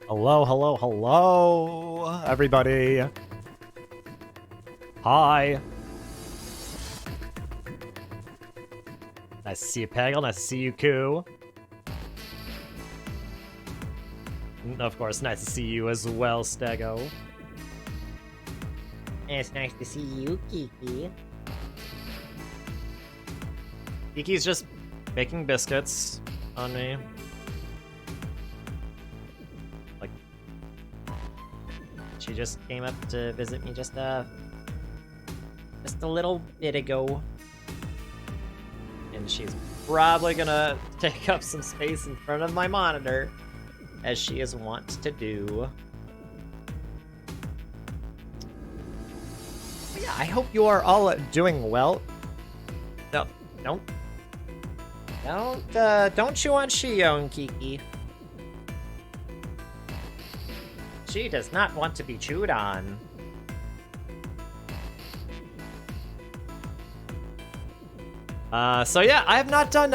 Hello, hello, hello, everybody. Hi. Nice to see you, Peggle. Nice to see you, Koo. And of course, nice to see you as well, Stego. It's nice to see you, Kiki. Kiki's just making biscuits on me. Like, she just came up to visit me just a little bit ago. And she's probably gonna take up some space in front of my monitor, as she is wont to do. But yeah, I hope you are all doing well. No, don't chew on Shion, Kiki. She does not want to be chewed on. So yeah, we've not done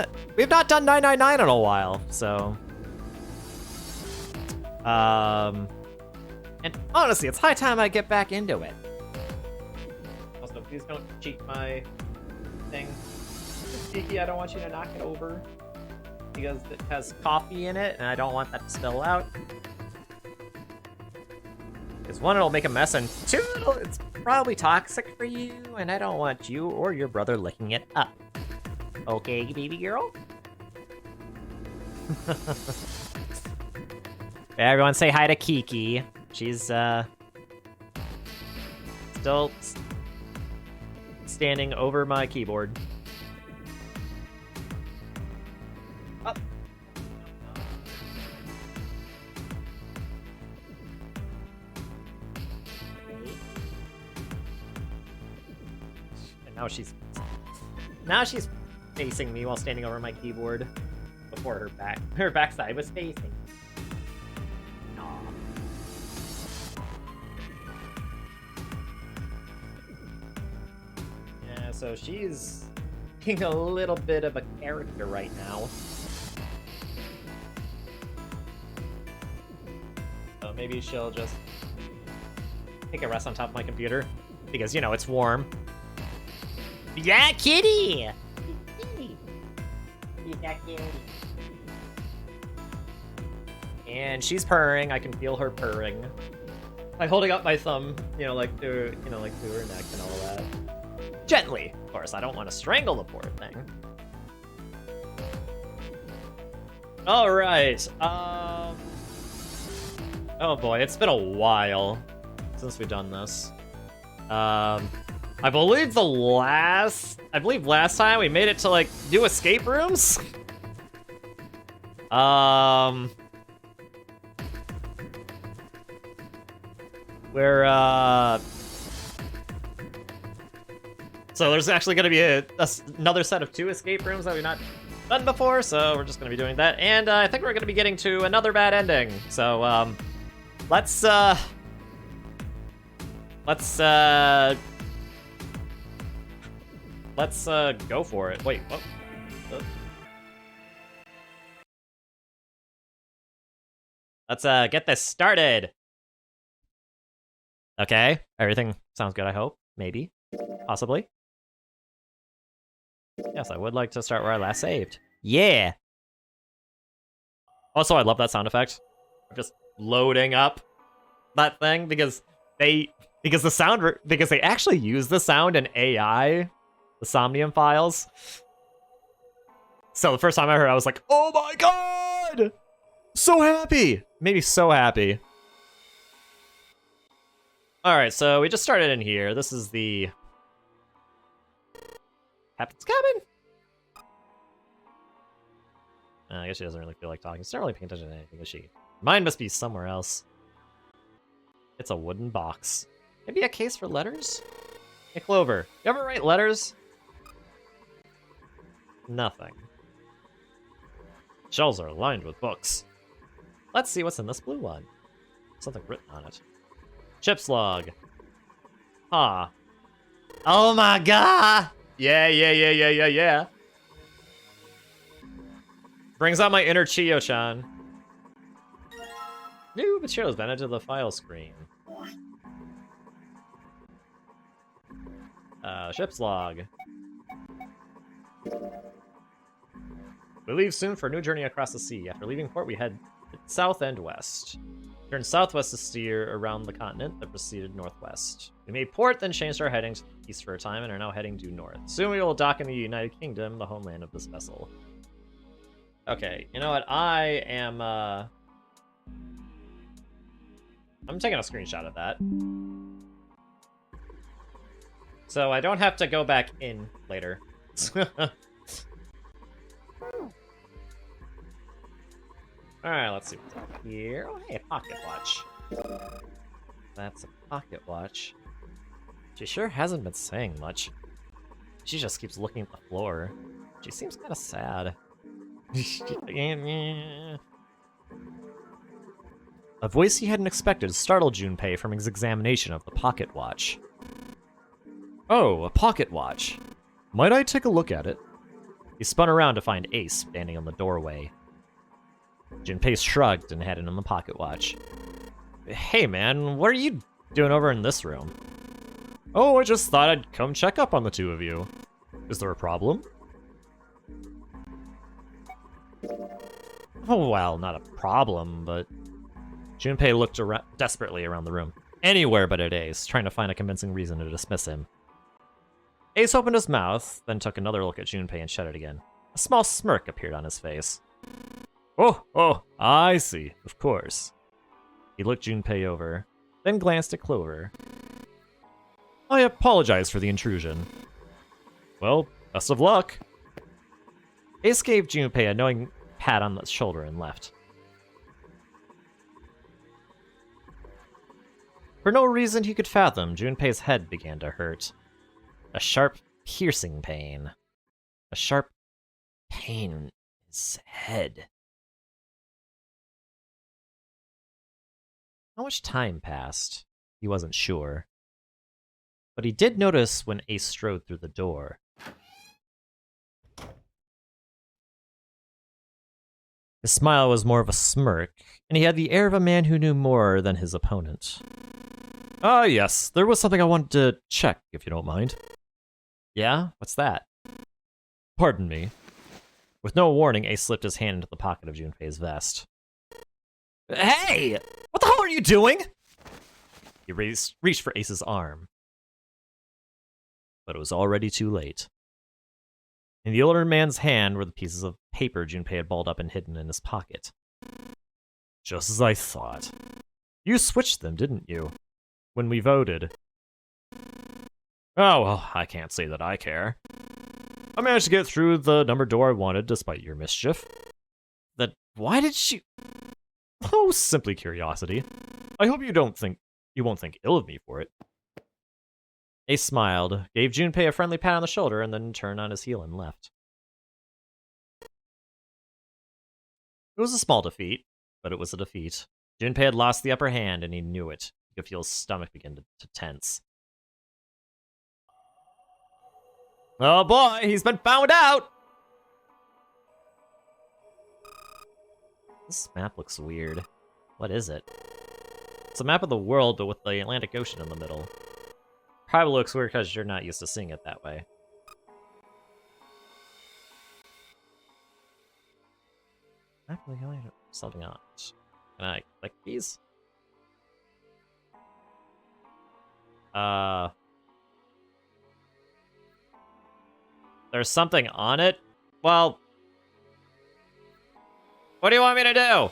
999 in a while, so. And honestly, it's high time I get back into it. Also, please don't cheat my thing. Kiki, I don't want you to knock it over, because it has coffee in it, and I don't want that to spill out. Because one, it'll make a mess, and two, it's probably toxic for you, and I don't want you or your brother licking it up. Okay, baby girl? Everyone say hi to Kiki. She's, still standing over my keyboard. Oh. And now she's facing me while standing over my keyboard. Before her backside was facing. Yeah, so she's being a little bit of a character right now. So maybe she'll just take a rest on top of my computer, because, you know, it's warm. Yeah, kitty! And she's purring. I can feel her purring. By holding up my thumb, like to her neck and all that. Gently, of course. I don't want to strangle the poor thing. All right. Oh boy, it's been a while since we've done this. I believe last time we made it to, like, do escape rooms. Where, so there's actually going to be another set of 2 escape rooms that we've not done before, so we're just going to be doing that. And I think we're going to be getting to another bad ending. So, let's go for it. Wait, what? Let's get this started. Okay, everything sounds good, I hope. Maybe. Possibly. Yes, I would like to start where I last saved. Yeah! Also, I love that sound effect. I'm just loading up that thing, because they actually use the sound in AI, the Somnium files. So the first time I heard it, I was like, oh my god! So happy! Made me so happy. Alright, so we just started in here. This is the captain's cabin? I guess she doesn't really feel like talking. She's not really paying attention to anything, is she? Mine must be somewhere else. It's a wooden box. Maybe a case for letters? Hey, Clover, you ever write letters? Nothing. Shelves are lined with books. Let's see what's in this blue one. Something written on it. Chip's log. Ah. Oh my god! Yeah. Brings out my inner Chiyo-chan. New materials added to the file screen. Ship's log. We leave soon for a new journey across the sea. After leaving port, we head south and west. Turn southwest to steer around the continent that proceeded northwest. We made port, then changed our heading to the east for a time, and are now heading due north. Soon we will dock in the United Kingdom, the homeland of this vessel. Okay, you know what? I'm taking a screenshot of that. So I don't have to go back in later. Alright, let's see what's up here. Oh, hey, a pocket watch. That's a pocket watch. She sure hasn't been saying much. She just keeps looking at the floor. She seems kind of sad. A voice he hadn't expected startled Junpei from his examination of the pocket watch. Oh, a pocket watch. Might I take a look at it? He spun around to find Ace standing in the doorway. Junpei shrugged and handed him the pocket watch. Hey man, what are you doing over in this room? Oh, I just thought I'd come check up on the two of you. Is there a problem? Oh, well, not a problem, but... Junpei looked desperately around the room. Anywhere but at Ace, trying to find a convincing reason to dismiss him. Ace opened his mouth, then took another look at Junpei and shut it again. A small smirk appeared on his face. Oh, I see, of course. He looked Junpei over, then glanced at Clover. I apologize for the intrusion. Well, best of luck. Ace gave Junpei a knowing pat on the shoulder and left. For no reason he could fathom, Junpei's head began to hurt. A sharp, piercing pain. A sharp pain in his head. How much time passed? He wasn't sure. But he did notice when Ace strode through the door. His smile was more of a smirk, and he had the air of a man who knew more than his opponent. Ah, yes, there was something I wanted to check, if you don't mind. Yeah? What's that? Pardon me. With no warning, Ace slipped his hand into the pocket of Junpei's vest. Hey! What the hell are you doing? He reached for Ace's arm. But it was already too late. In the older man's hand were the pieces of paper Junpei had balled up and hidden in his pocket. Just as I thought. You switched them, didn't you? When we voted. Oh, well, I can't say that I care. I managed to get through the number door I wanted despite your mischief. Why did she... Oh, simply curiosity. I hope you won't think ill of me for it. Ace smiled, gave Junpei a friendly pat on the shoulder, and then turned on his heel and left. It was a small defeat, but it was a defeat. Junpei had lost the upper hand, and he knew it. He could feel his stomach begin to tense. Oh boy, he's been found out! This map looks weird. What is it? It's a map of the world, but with the Atlantic Ocean in the middle. Probably looks weird because you're not used to seeing it that way. Not really going something on. Can I click these? There's something on it? Well, what do you want me to do?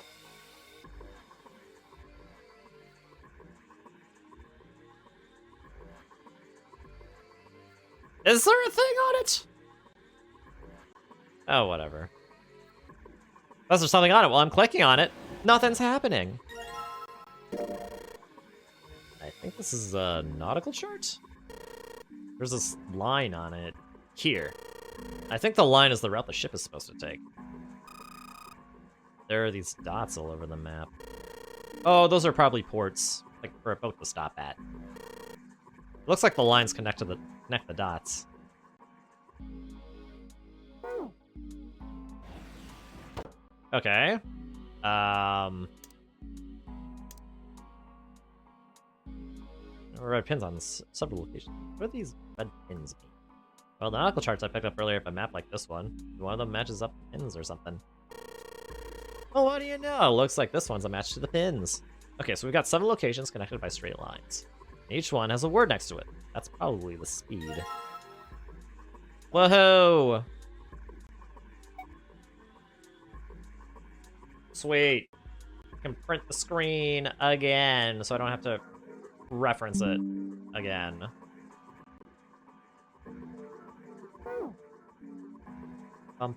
Is there a thing on it? Oh, whatever. Unless there's something on it while I'm clicking on it, nothing's happening. I think this is a nautical chart? There's this line on it here. I think the line is the route the ship is supposed to take. There are these dots all over the map. Oh, those are probably ports, like for a boat to stop at. It looks like the lines connect the dots. Okay. Red pins on several locations. What do these red pins mean? Well, the nautical charts I picked up earlier, if a map like this one of them matches up to pins or something. Oh, what do you know? Looks like this one's a match to the pins. Okay, so we've got 7 locations connected by straight lines. Each one has a word next to it. That's probably the speed. Whoa! Sweet. I can print the screen again, so I don't have to reference it again. Is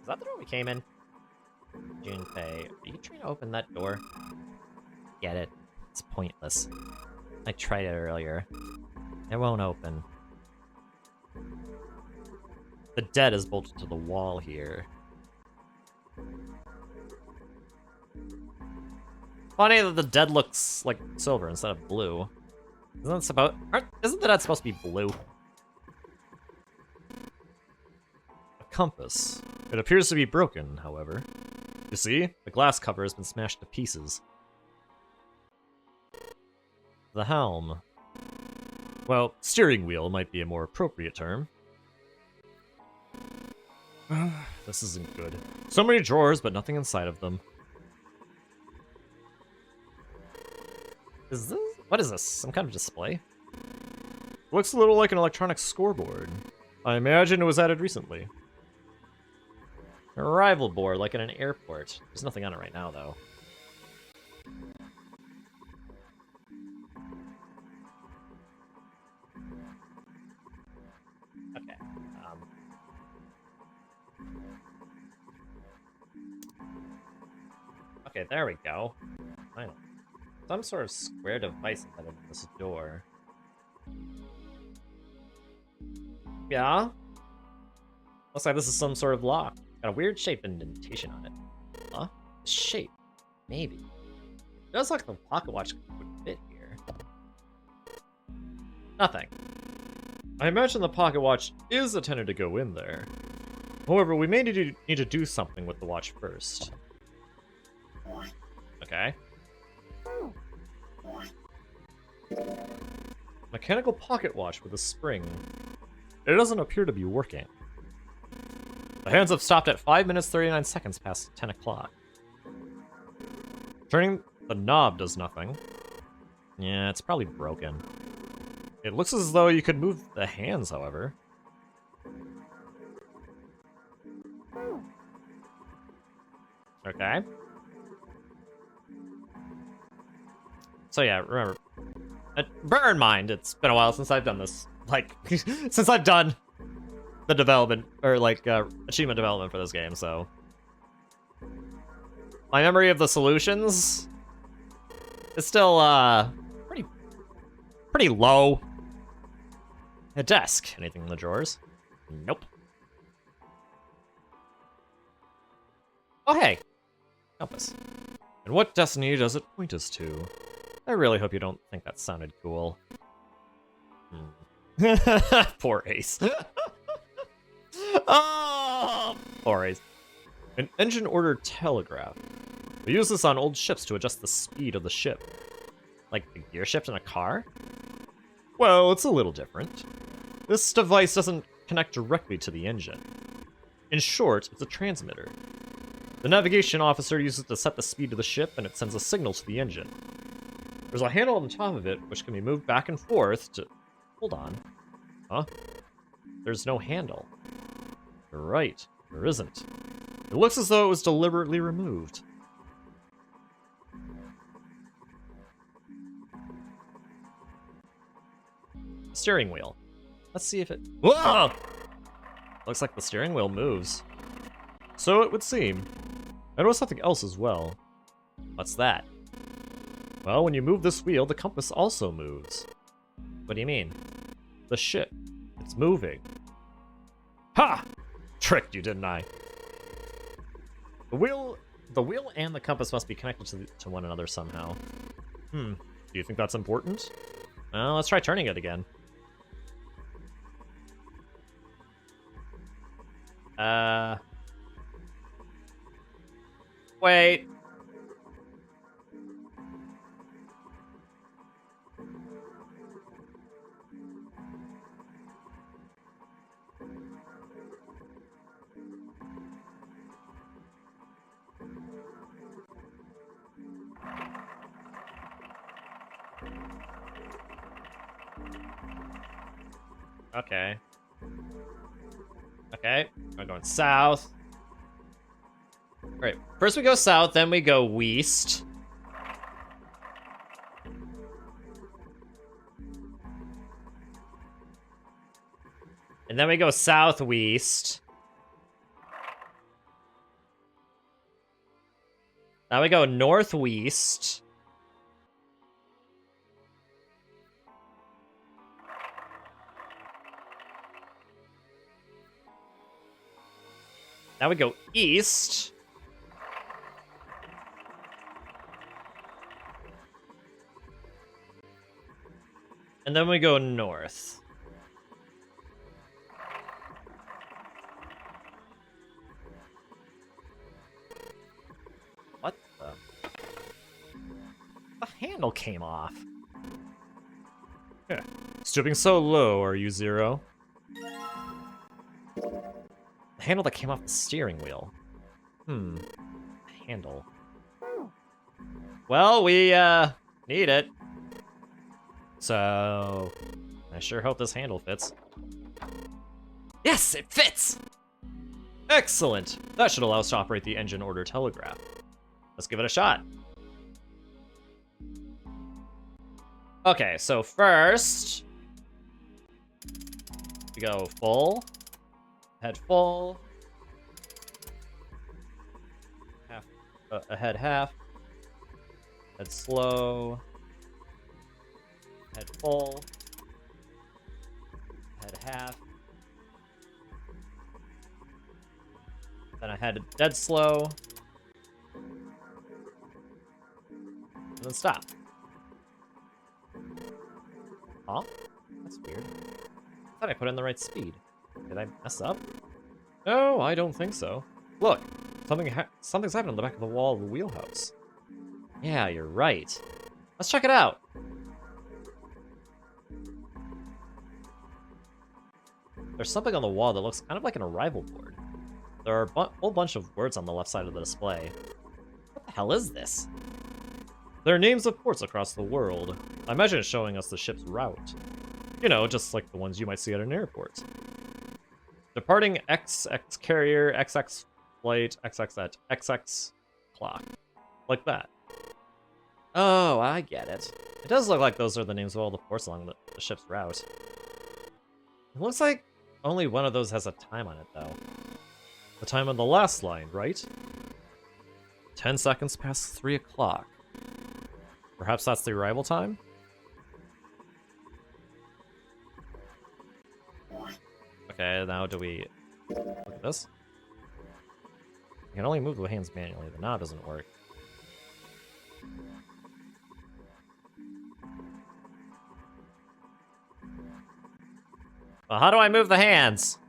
that the door we came in? Junpei, are you trying to open that door? Get it. It's pointless. I tried it earlier. It won't open. The dead is bolted to the wall here. Funny that the dead looks like silver instead of blue. Isn't the dead supposed to be blue? A compass. It appears to be broken, however. You see, the glass cover has been smashed to pieces. The helm. Well, steering wheel might be a more appropriate term. This isn't good. So many drawers, but nothing inside of them. What is this? Some kind of display? Looks a little like an electronic scoreboard. I imagine it was added recently. An arrival board, like in an airport. There's nothing on it right now, though. Okay. Okay, there we go. Finally. Some sort of square device embedded in this door. Yeah? Looks like this is some sort of lock. Got a weird shape indentation on it. Huh? Shape? Maybe. It does look like the pocket watch would fit here. Nothing. I imagine the pocket watch is intended to go in there. However, we may need to do something with the watch first. Okay. Mechanical pocket watch with a spring. It doesn't appear to be working. The hands have stopped at 5 minutes 39 seconds past 10 o'clock. Turning the knob does nothing. Yeah, it's probably broken. It looks as though you could move the hands, however. Okay. So yeah, remember, bear in mind, it's been a while since I've done this. Like, since I've done the development, or like, achievement development for this game, so. My memory of the solutions is still, pretty low. A desk. Anything in the drawers? Nope. Oh, hey. Compass. And what destiny does it point us to? I really hope you don't think that sounded cool. Poor Ace. Oh, poor Ace. An engine order telegraph. We use this on old ships to adjust the speed of the ship. Like the gear shift in a car? Well, it's a little different. This device doesn't connect directly to the engine. In short, it's a transmitter. The navigation officer uses it to set the speed of the ship, and it sends a signal to the engine. There's a handle on the top of it, which can be moved back and forth to... Hold on. Huh? There's no handle. You're right, there isn't. It looks as though it was deliberately removed. Steering wheel. Let's see if it... Whoa! Looks like the steering wheel moves. So it would seem. I noticed something else as well. What's that? Well, when you move this wheel, the compass also moves. What do you mean? The ship. It's moving. Ha! Tricked you, didn't I? The wheel and the compass must be connected to one another somehow. Do you think that's important? Well, let's try turning it again. Wait. Okay. Okay, we're going south. Alright, first we go south, then we go west. And then we go southwest. Now we go northwest. Now we go east. And then we go north. What the? The handle came off. Yeah. Stooping so low, are you, Zero? The handle that came off the steering wheel. Handle. Well, we, need it. So, I sure hope this handle fits. Yes, it fits! Excellent! That should allow us to operate the engine order telegraph. Let's give it a shot. Okay, so first, we go full, head full, half, ahead half, head slow, head full, head half, then I had dead slow, and then stop. Huh? That's weird. I thought I put in the right speed. Did I mess up? No, I don't think so. Look, something's happened on the back of the wall of the wheelhouse. Yeah, you're right. Let's check it out. There's something on the wall that looks kind of like an arrival board. There are a whole bunch of words on the left side of the display. What the hell is this? There are names of ports across the world. I imagine it's showing us the ship's route. You know, just like the ones you might see at an airport. Departing XX carrier, XX flight, XX at XX clock. Like that. Oh, I get it. It does look like those are the names of all the ports along the ship's route. It looks like only one of those has a time on it, though. The time on the last line, right? 10 seconds past 3 o'clock. Perhaps that's the arrival time? Okay, now do we look at this? You can only move the hands manually. The knob doesn't work. Well, how do I move the hands?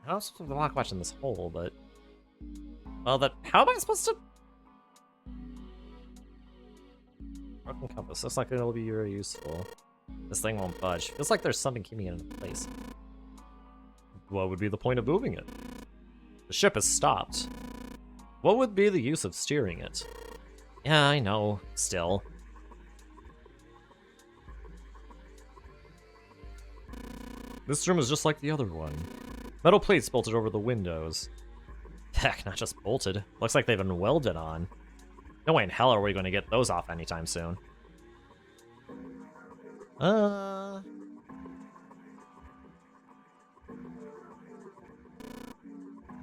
I was supposed to lock watching this hole, but... Well, how am I supposed to... Broken compass. Looks like it'll be very useful. This thing won't budge. Feels like there's something keeping it in place. What would be the point of moving it? The ship has stopped. What would be the use of steering it? Yeah, I know. Still. This room is just like the other one. Metal plates bolted over the windows. Heck, not just bolted. Looks like they've been welded on. No way in hell are we going to get those off anytime soon. Ah,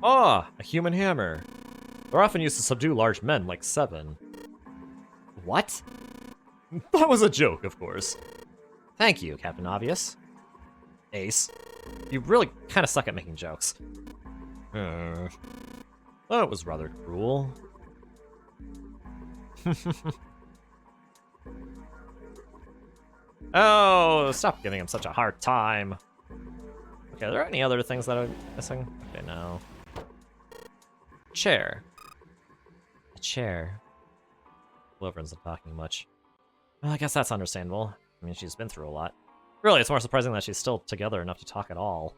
a human hammer. They're often used to subdue large men like Seven. What? That was a joke, of course. Thank you, Captain Obvious. Ace. You really kind of suck at making jokes. That was rather cruel. Oh, stop giving him such a hard time. Okay, are there any other things that I'm missing? Okay, no. Chair. A chair. Clover isn't talking much. Well, I guess that's understandable. I mean, she's been through a lot. Really, it's more surprising that she's still together enough to talk at all.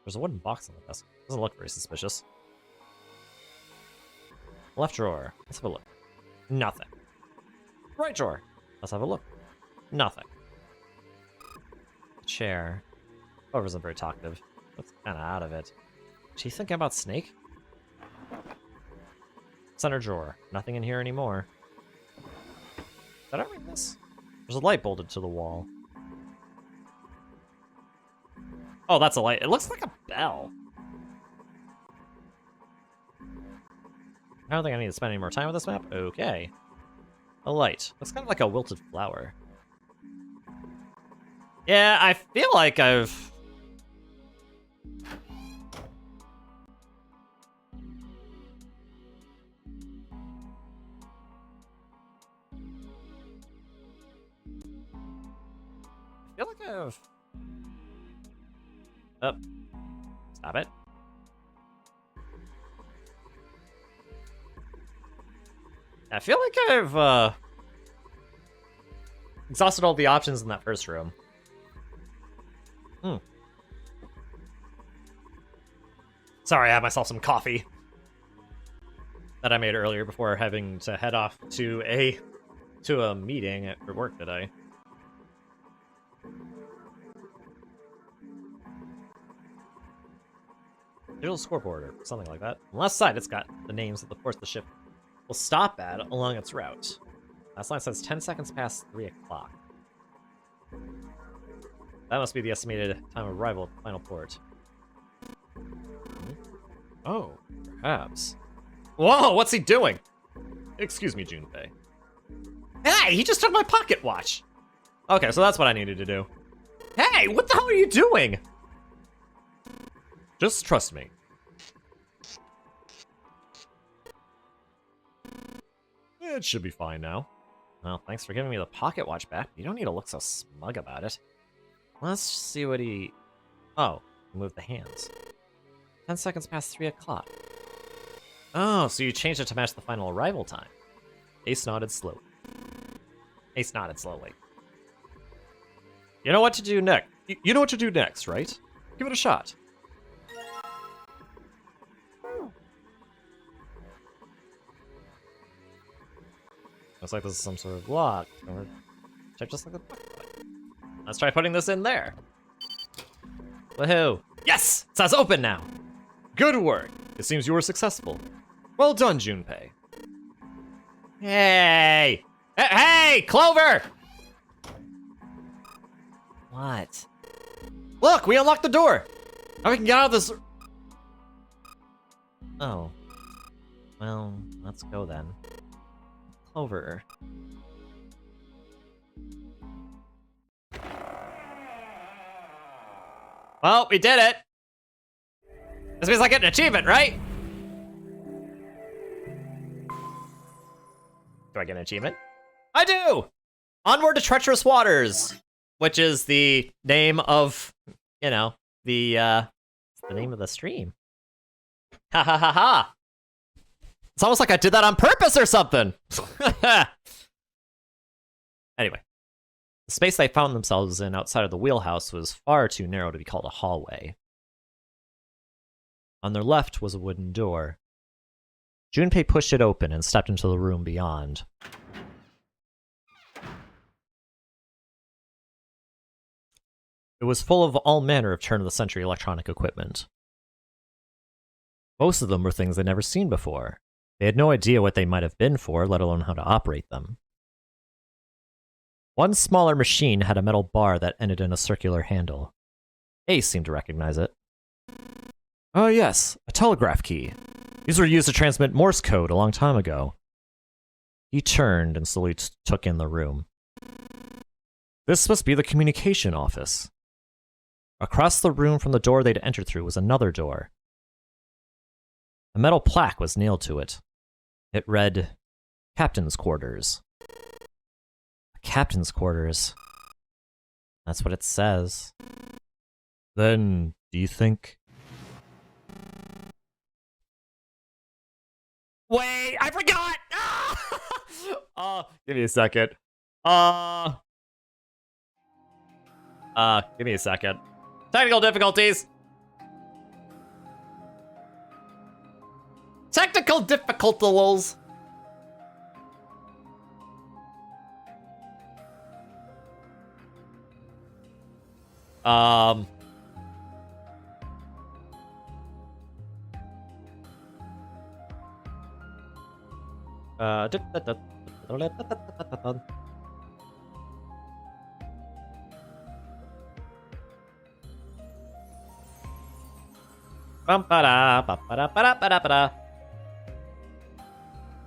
There's a wooden box on the desk. Doesn't look very suspicious. Left drawer. Let's have a look. Nothing. Right drawer. Let's have a look. Nothing. Chair. Clover isn't very talkative. Looks kind of out of it. Is she thinking about Snake? Center drawer. Nothing in here anymore. Did I read this? There's a light bolted to the wall. Oh, that's a light. It looks like a bell. I don't think I need to spend any more time with this map. Okay. A light. Looks kind of like a wilted flower. Yeah, I feel like I've... Oh. Stop it. I feel like I've, exhausted all the options in that first room. Sorry, I had myself some coffee that I made earlier before having to head off to a meeting at work today. Digital scoreboard or something like that. On the left side, it's got the names of the ports the ship will stop at along its route. Last line says 10 seconds past 3 o'clock. That must be the estimated time of arrival at the final port. Oh, perhaps. Whoa, what's he doing? Excuse me, Junpei. Hey, he just took my pocket watch! Okay, so that's what I needed to do. Hey, what the hell are you doing? Just trust me. It should be fine now. Well, thanks for giving me the pocket watch back. You don't need to look so smug about it. Let's see what he... Oh, move the hands. 10 seconds past 3 o'clock. Oh, so you changed it to match the final arrival time. Ace nodded slowly. Ace nodded slowly. You know what to do next. You know what to do next, right? Give it a shot. Looks like this is some sort of lock. Or check just like the pocket. Let's try putting this in there. Woohoo! Yes! It says open now! Good work! It seems you were successful. Well done, Junpei. Hey! Hey, Clover! What? Look, we unlocked the door! Now we can get out of this... Oh. Well, let's go then. Clover. Well, we did it! This means I get an achievement, right? Do I get an achievement? I do! Onward to Treacherous Waters, which is the name of, you know, the name of the stream. Ha ha ha ha! It's almost like I did that on purpose or something! Anyway. The space they found themselves in outside of the wheelhouse was far too narrow to be called a hallway. On their left was a wooden door. Junpei pushed it open and stepped into the room beyond. It was full of all manner of turn-of-the-century electronic equipment. Most of them were things they'd never seen before. They had no idea what they might have been for, let alone how to operate them. One smaller machine had a metal bar that ended in a circular handle. Ace seemed to recognize it. Oh yes, a telegraph key. These were used to transmit Morse code a long time ago. He turned and slowly took in the room. This must be the communication office. Across the room from the door they'd entered through was another door. A metal plaque was nailed to it. It read, Captain's Quarters. Captain's Quarters. That's what it says. Then, do you think... Wait, I forgot! Give me a second. Give me a second. Technical difficulties! Technical difficulties.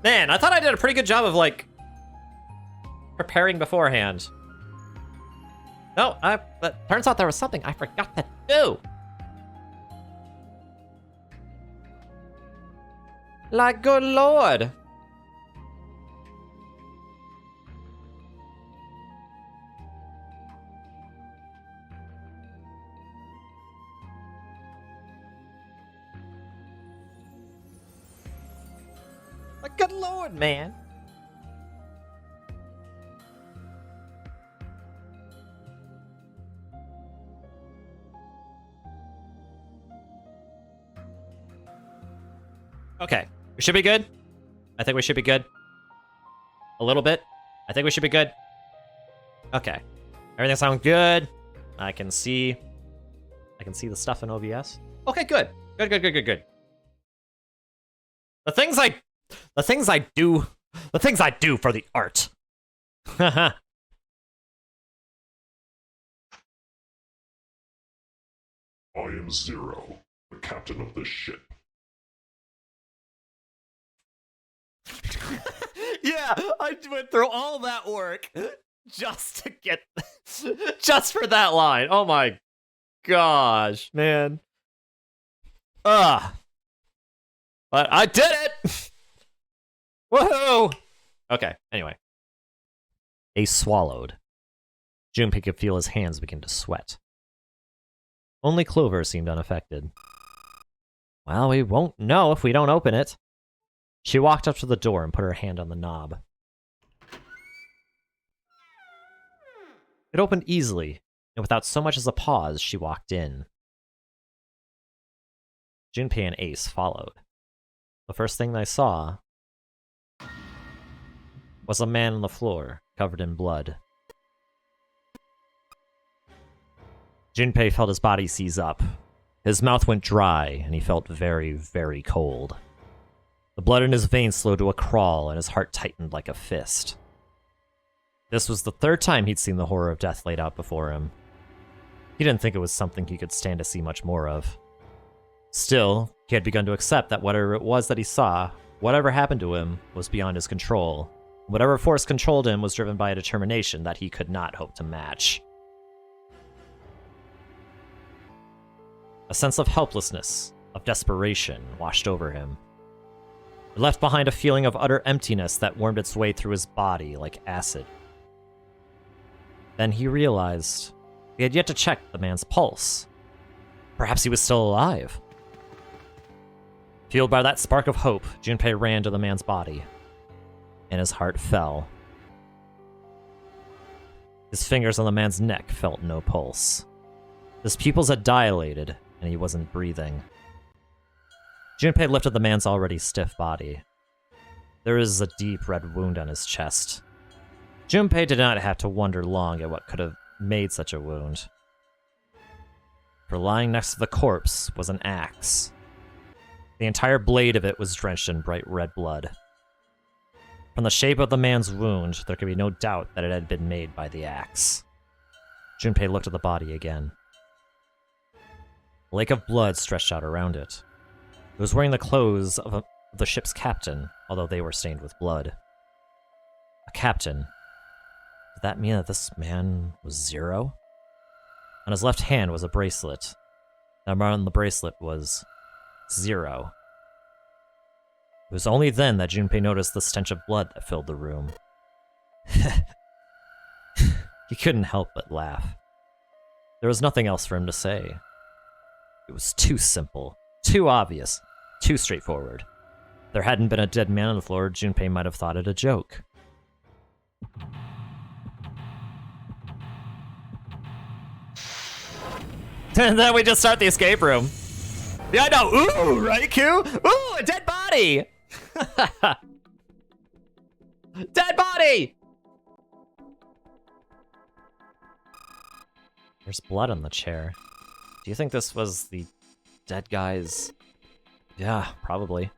Man, I thought I did a pretty good job of, like, preparing beforehand. No, but turns out there was something I forgot to do. Like, good lord. Like, good lord, man. Okay, we should be good. I think we should be good. A little bit. I think we should be good. Okay. Everything sounds good. I can see the stuff in OBS. Okay, good. Good. The things I do for the art. I am Zero, the captain of this ship. Yeah, I went through all that work just to get just for that line. Oh my gosh, man. But I did it. Woohoo! Okay, anyway. Ace swallowed. Junpei could feel his hands begin to sweat. Only Clover seemed unaffected. Well, we won't know if we don't open it. She walked up to the door and put her hand on the knob. It opened easily, and without so much as a pause, she walked in. Junpei and Ace followed. The first thing they saw was a man on the floor, covered in blood. Junpei felt his body seize up. His mouth went dry, and he felt very, very cold. The blood in his veins slowed to a crawl, and his heart tightened like a fist. This was the third time he'd seen the horror of death laid out before him. He didn't think it was something he could stand to see much more of. Still, he had begun to accept that whatever it was that he saw, whatever happened to him, was beyond his control. Whatever force controlled him was driven by a determination that he could not hope to match. A sense of helplessness, of desperation, washed over him. It left behind a feeling of utter emptiness that wormed its way through his body like acid. Then he realized he had yet to check the man's pulse. Perhaps he was still alive. Fueled by that spark of hope, Junpei ran to the man's body, and his heart fell. His fingers on the man's neck felt no pulse. His pupils had dilated, and he wasn't breathing. Junpei lifted the man's already stiff body. There was a deep red wound on his chest. Junpei did not have to wonder long at what could have made such a wound. For lying next to the corpse was an axe. The entire blade of it was drenched in bright red blood. From the shape of the man's wound, there could be no doubt that it had been made by the axe. Junpei looked at the body again. A lake of blood stretched out around it. It was wearing the clothes of the ship's captain, although they were stained with blood. A captain. Did that mean that this man was Zero? On his left hand was a bracelet. And around the bracelet was Zero. It was only then that Junpei noticed the stench of blood that filled the room. He couldn't help but laugh. There was nothing else for him to say. It was too simple, too obvious, too straightforward. If there hadn't been a dead man on the floor, Junpei might have thought it a joke. And then we just start the escape room. Yeah, I know. Ooh, right, Q? Ooh, a dead body! body! Dead body! There's blood on the chair. Do you think this was the dead guy's... Yeah, probably.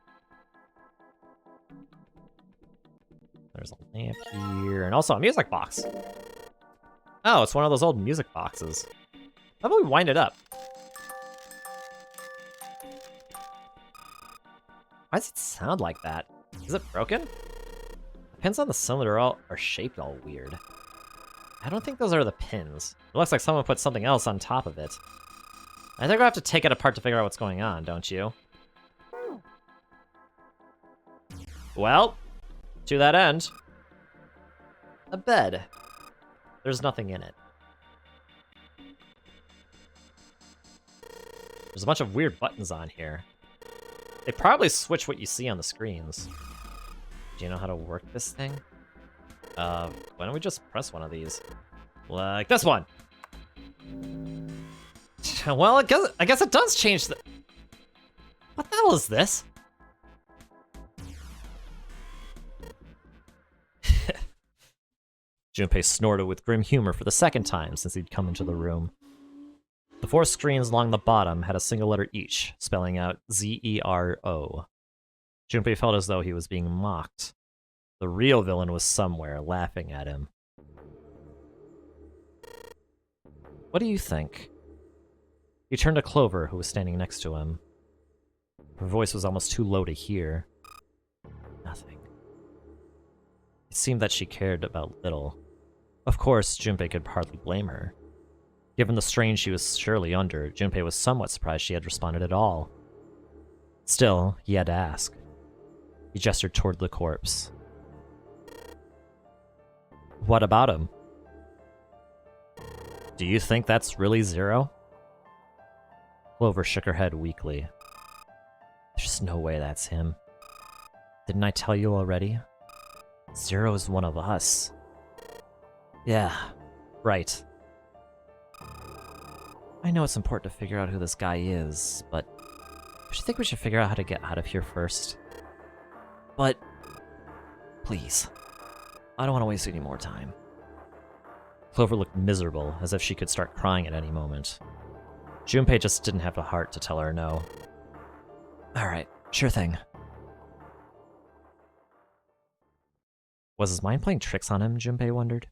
There's a lamp here, and also a music box. Oh, it's one of those old music boxes. How about we wind it up? Why does it sound like that? Is it broken? The pins on the cylinder are shaped all weird. I don't think those are the pins. It looks like someone put something else on top of it. I think I have to take it apart to figure out what's going on, don't you? Well, to that end, a bed. There's nothing in it. There's a bunch of weird buttons on here. They probably switch what you see on the screens. Do you know how to work this thing? Why don't we just press one of these? Like this one! Well, I guess it does change the... What the hell is this? Junpei snorted with grim humor for the second time since he'd come into the room. The 4 screens along the bottom had a single letter each, spelling out Z-E-R-O. Junpei felt as though he was being mocked. The real villain was somewhere, laughing at him. What do you think? He turned to Clover, who was standing next to him. Her voice was almost too low to hear. Nothing. It seemed that she cared about little. Of course, Junpei could hardly blame her. Given the strain she was surely under, Junpei was somewhat surprised she had responded at all. Still, he had to ask. He gestured toward the corpse. What about him? Do you think that's really Zero? Clover shook her head weakly. There's no way that's him. Didn't I tell you already? Zero is one of us. Yeah, right. I know it's important to figure out who this guy is, but I think we should figure out how to get out of here first. But, please, I don't want to waste any more time. Clover looked miserable, as if she could start crying at any moment. Junpei just didn't have the heart to tell her no. Alright, sure thing. Was his mind playing tricks on him, Junpei wondered?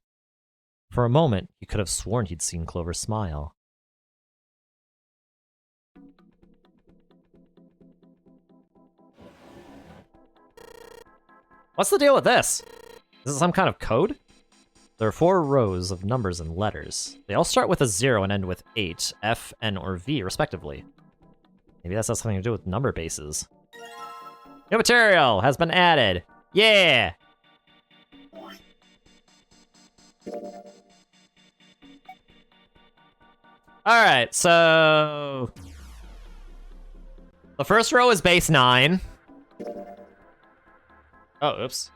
For a moment, he could have sworn he'd seen Clover smile. What's the deal with this? Is it some kind of code? There are 4 rows of numbers and letters. They all start with a 0 and end with 8, F, N, or V, respectively. Maybe that has something to do with number bases. New material has been added! Yeah! Alright, so... the first row is base 9. Oh, oops.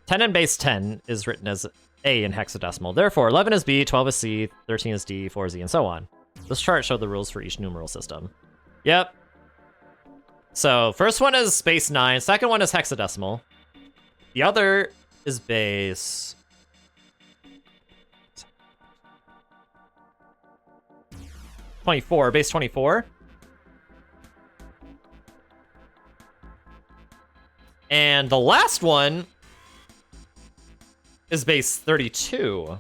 10 and base 10 is written as A in hexadecimal. Therefore, 11 is B, 12 is C, 13 is D, 4 is E, and so on. This chart showed the rules for each numeral system. Yep. So, first one is base 9, second one is hexadecimal. The other is base... 24, base 24. And the last one is base 32.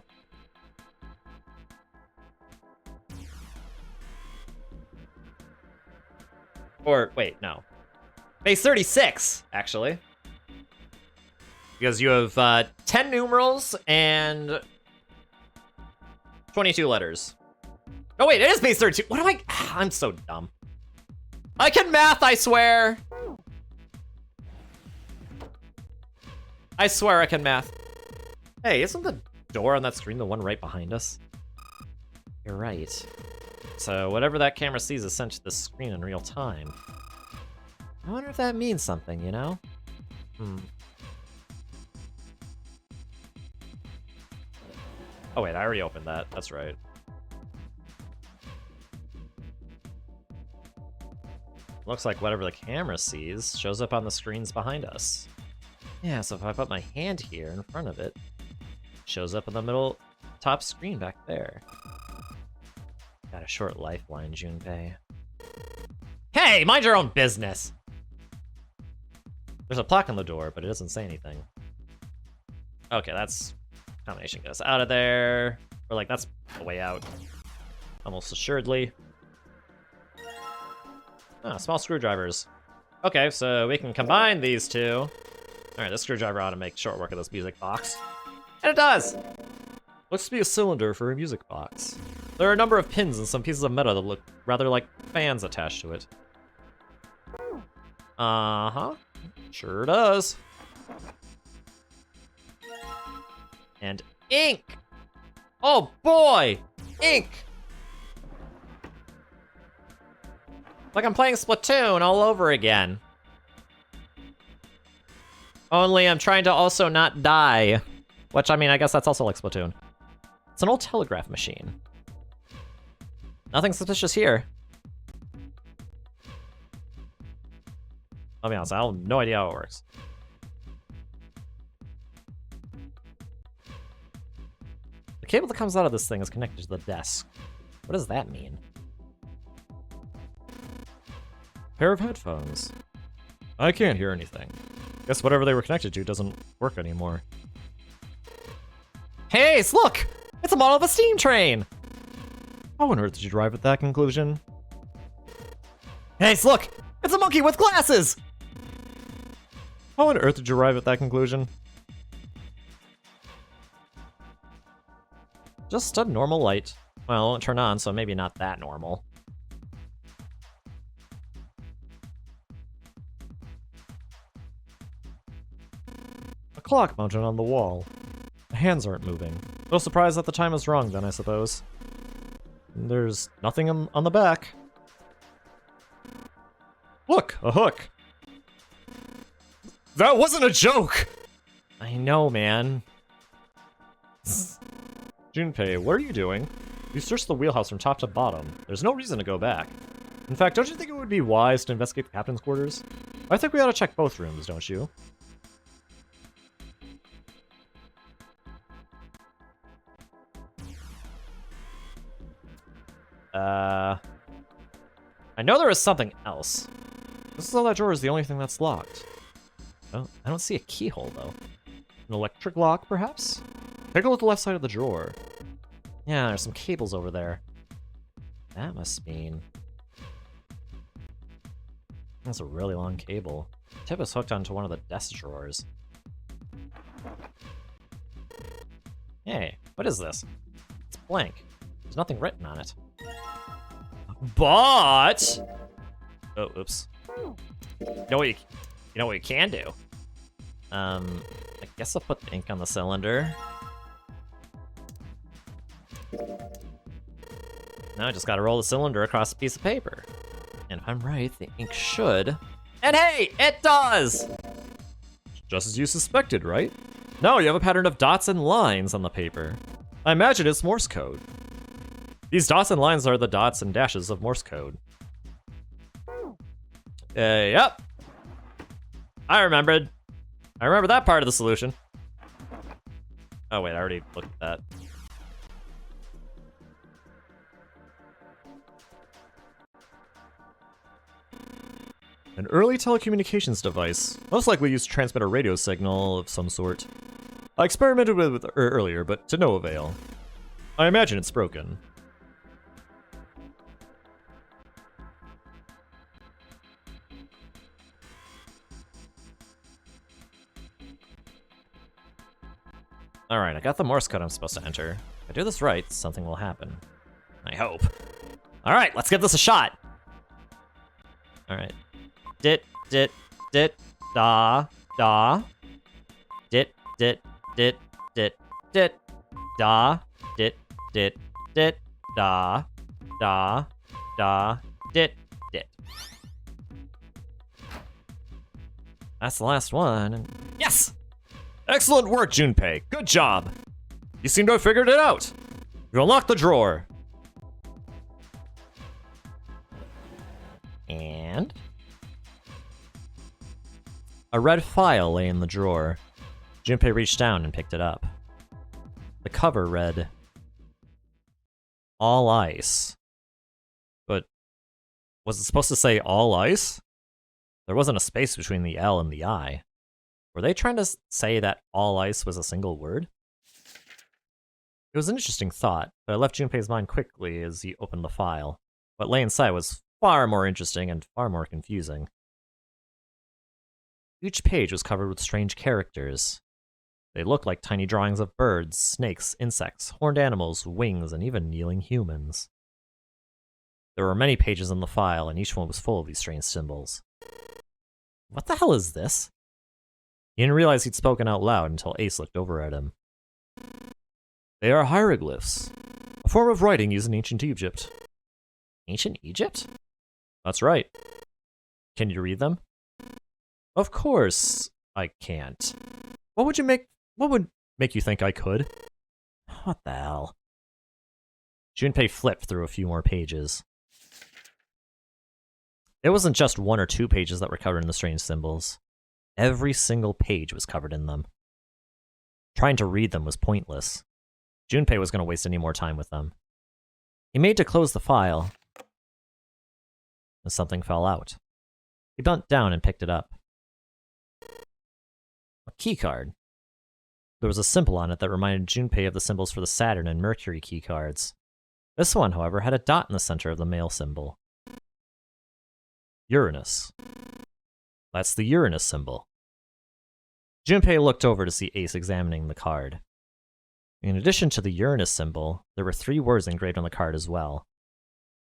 Or, wait, no. Base 36, actually. Because you have 10 numerals and 22 letters. Oh, wait, it is base 32. What am I? I'm so dumb. I can math, I swear. I swear I can math. Hey, isn't the door on that screen the one right behind us? You're right. So whatever that camera sees is sent to the screen in real time. I wonder if that means something, you know? Oh wait, I already opened that. That's right. Looks like whatever the camera sees shows up on the screens behind us. Yeah, so if I put my hand here in front of it, it shows up in the middle top screen back there. Got a short lifeline, Junpei. Hey, mind your own business! There's a plaque on the door, but it doesn't say anything. Okay, that's... Combination goes out of there. Or like, that's the way out. Almost assuredly. Ah, small screwdrivers. Okay, so we can combine these two. Alright, this screwdriver ought to make short work of this music box. And it does! Looks to be a cylinder for a music box. There are a number of pins and some pieces of metal that look rather like fans attached to it. Uh-huh. Sure does. And ink! Oh boy! Ink! Like I'm playing Splatoon all over again. Only I'm trying to also not die. Which, I mean, I guess that's also like Splatoon. It's an old telegraph machine. Nothing suspicious here. I'll be honest, I have no idea how it works. The cable that comes out of this thing is connected to the desk. What does that mean? Pair of headphones. I can't hear anything. Guess whatever they were connected to doesn't work anymore. Hey, look! It's a model of a steam train! How on earth did you arrive at that conclusion? Hey, look! It's a monkey with glasses! How on earth did you arrive at that conclusion? Just a normal light. Well, it won't turn on, so maybe not that normal. A clock mounted on the wall. The hands aren't moving. No surprise that the time is wrong then, I suppose. There's nothing on the back. Look, a hook. That wasn't a joke! I know, man. Junpei, what are you doing? You searched the wheelhouse from top to bottom. There's no reason to go back. In fact, don't you think it would be wise to investigate the captain's quarters? I think we ought to check both rooms, don't you? I know there is something else. This is all that drawer is the only thing that's locked. Oh, I don't see a keyhole, though. An electric lock, perhaps? Take a look at the left side of the drawer. Yeah, there's some cables over there. That must mean... That's a really long cable. The tip is hooked onto one of the desk drawers. Hey, what is this? It's blank. There's nothing written on it. But... Oh, oops. You know what you can do? I guess I'll put the ink on the cylinder. Now I just gotta roll the cylinder across a piece of paper. And if I'm right, the ink should... And hey, it does! Just as you suspected, right? No, you have a pattern of dots and lines on the paper. I imagine it's Morse code. These dots and lines are the dots and dashes of Morse code. Yep. I remembered. I remember that part of the solution. Oh wait, I already looked at that. An early telecommunications device, most likely used to transmit a radio signal of some sort. I experimented with it earlier, but to no avail. I imagine it's broken. Alright, I got the Morse code I'm supposed to enter. If I do this right, something will happen. I hope. Alright, let's give this a shot! Alright. Dit, da, da. Dit, da, da, dit. That's the last one. Yes! Excellent work, Junpei. Good job. You seem to have figured it out. You unlock the drawer. And A red file lay in the drawer. Junpei reached down and picked it up. The cover read, All Ice. But was it supposed to say All Ice? There wasn't a space between the L and the I. Were they trying to say that All Ice was a single word? It was an interesting thought, but it left Junpei's mind quickly as he opened the file. What lay inside was far more interesting and far more confusing. Each page was covered with strange characters. They looked like tiny drawings of birds, snakes, insects, horned animals, wings, and even kneeling humans. There were many pages in the file, and each one was full of these strange symbols. What the hell is this? He didn't realize he'd spoken out loud until Ace looked over at him. They are hieroglyphs, a form of writing used in ancient Egypt. Ancient Egypt? That's right. Can you read them? Of course I can't. What would make you think I could? What the hell? Junpei flipped through a few more pages. It wasn't just one or two pages that were covered in the strange symbols. Every single page was covered in them. Trying to read them was pointless. Junpei was going to waste any more time with them. He made to close the file, and something fell out. He bent down and picked it up. A keycard. There was a symbol on it that reminded Junpei of the symbols for the Saturn and Mercury keycards. This one, however, had a dot in the center of the male symbol. Uranus. That's the Uranus symbol. Junpei looked over to see Ace examining the card. In addition to the Uranus symbol, there were 3 words engraved on the card as well.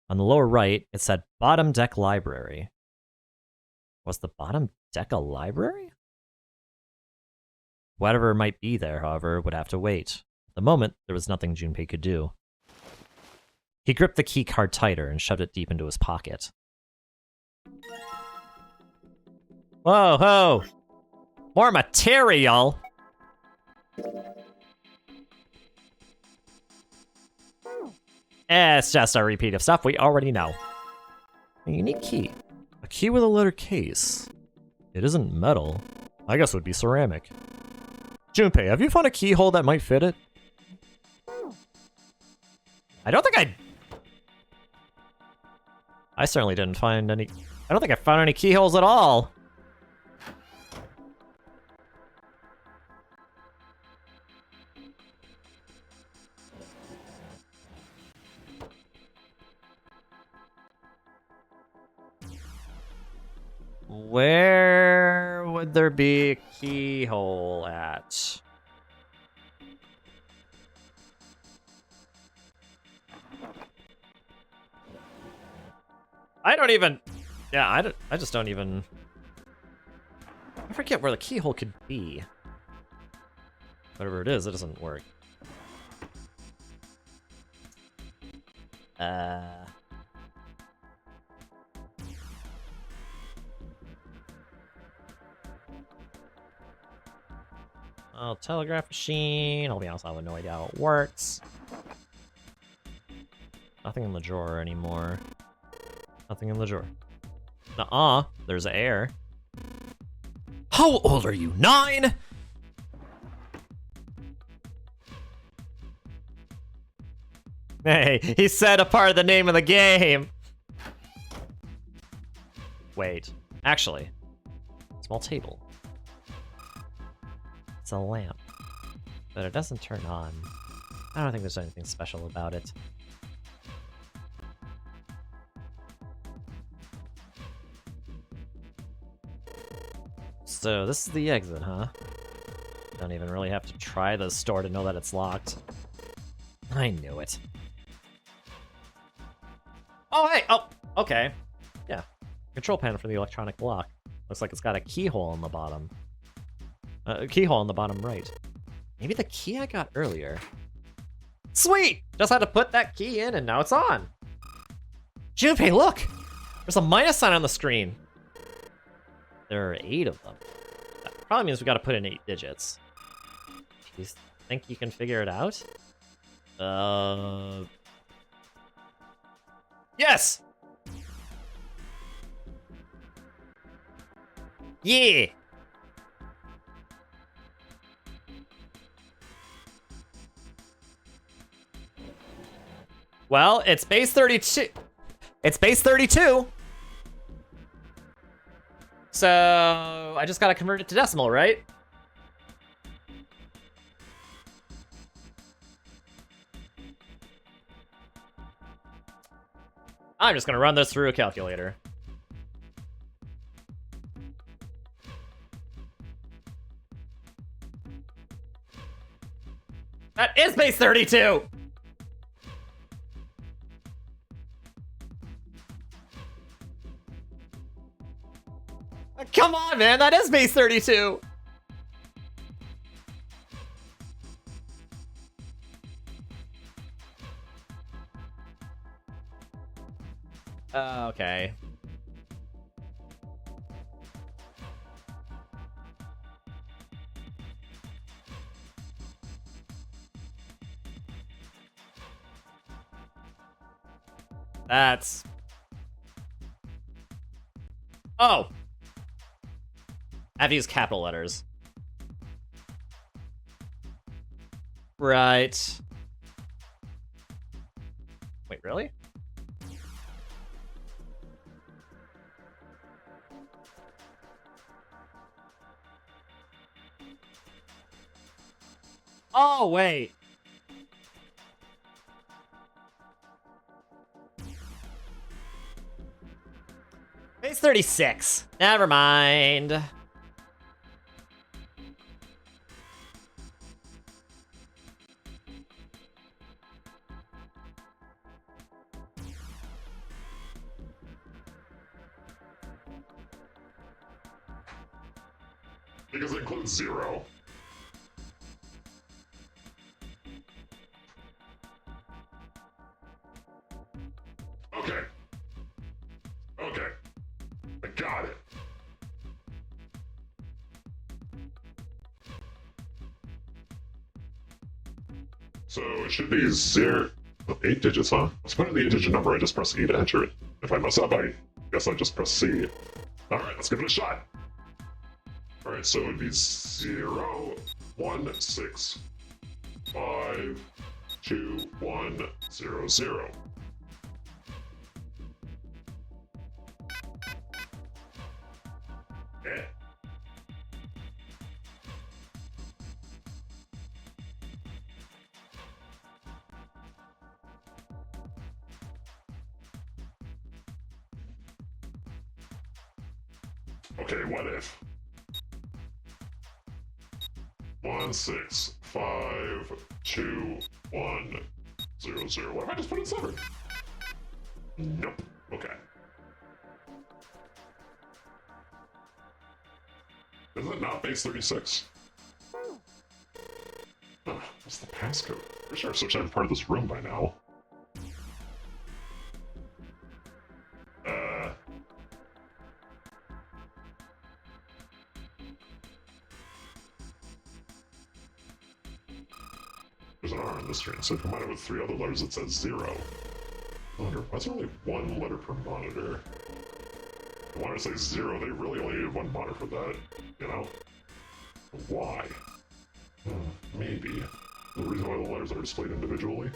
On the lower right, it said Bottom Deck Library. Was the bottom deck a library? Whatever might be there, however, would have to wait. At the moment, there was nothing Junpei could do. He gripped the key card tighter and shoved it deep into his pocket. Whoa, ho! More material! It's just a repeat of stuff we already know. A unique key. A key with a letter case. It isn't metal. I guess it would be ceramic. Junpei, have you found a keyhole that might fit it? I don't think I certainly didn't find any... I don't think I found any keyholes at all. Where would there be a keyhole at? I don't even... Yeah, I just don't even... I forget where the keyhole could be. Whatever it is, it doesn't work. Oh, telegraph machine. I'll be honest, I have no idea how it works. Nothing in the drawer anymore. Nothing in the drawer. Nuh-uh, there's air. How old are you? 9? Hey, he said a part of the name of the game. Wait, actually, small table. It's a lamp, but it doesn't turn on. I don't think there's anything special about it. So this is the exit, huh? Don't even really have to try the store to know that it's locked. I knew it. Oh, hey! Oh, okay. Yeah. Control panel for the electronic lock. Looks like it's got a keyhole on the bottom. A keyhole on the bottom right. Maybe the key I got earlier. Sweet! Just had to put that key in and now it's on. Junpei, look! There's a minus sign on the screen. There are 8 of them. That probably means we gotta put in 8 digits. Do you think you can figure it out? Yes! Yeah! Well, it's base 32. It's base 32. So I just gotta convert it to decimal, right? I'm just gonna run this through a calculator. That is base 32! Come on, man, that is base 32! Okay. That's... Oh! I have to use capital letters. Right. Wait, really? Oh, wait. Base 36. Never mind. Because it includes 0. Okay. Okay. I got it. So it should be 0. 8 digits, huh? Let's put in the 8-digit number. I just press E to enter it. If I mess up, I guess I just press C. Alright, let's give it a shot. Alright, so it'd be 0, 1, 6, 5, 2, 1, 0, 0. Eh. Okay, what if? 1, 6, 5, 2, 1, 0, 0. What if I just put in 7? Nope. Okay. Isn't it not base 36? What's the passcode? I'm sure I've switched every part of this room by now. There's an R in this string, so if you combine it with 3 other letters, it says 0. I wonder, why is there only 1 letter per monitor? If I want to say 0, they really only need 1 monitor for that, you know? Why? Maybe. The reason why the letters are displayed individually?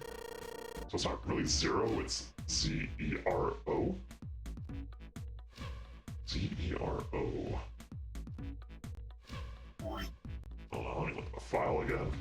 So it's not really 0, it's Z-E-R-O? Z-E-R-O. Hold on, let me look at the file again.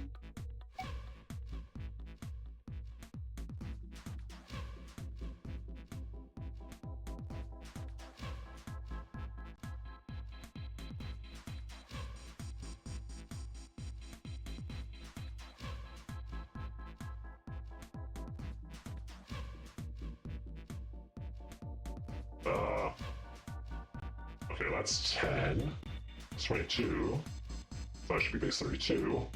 Okay, that's 10. That's 22. So that should be base 32.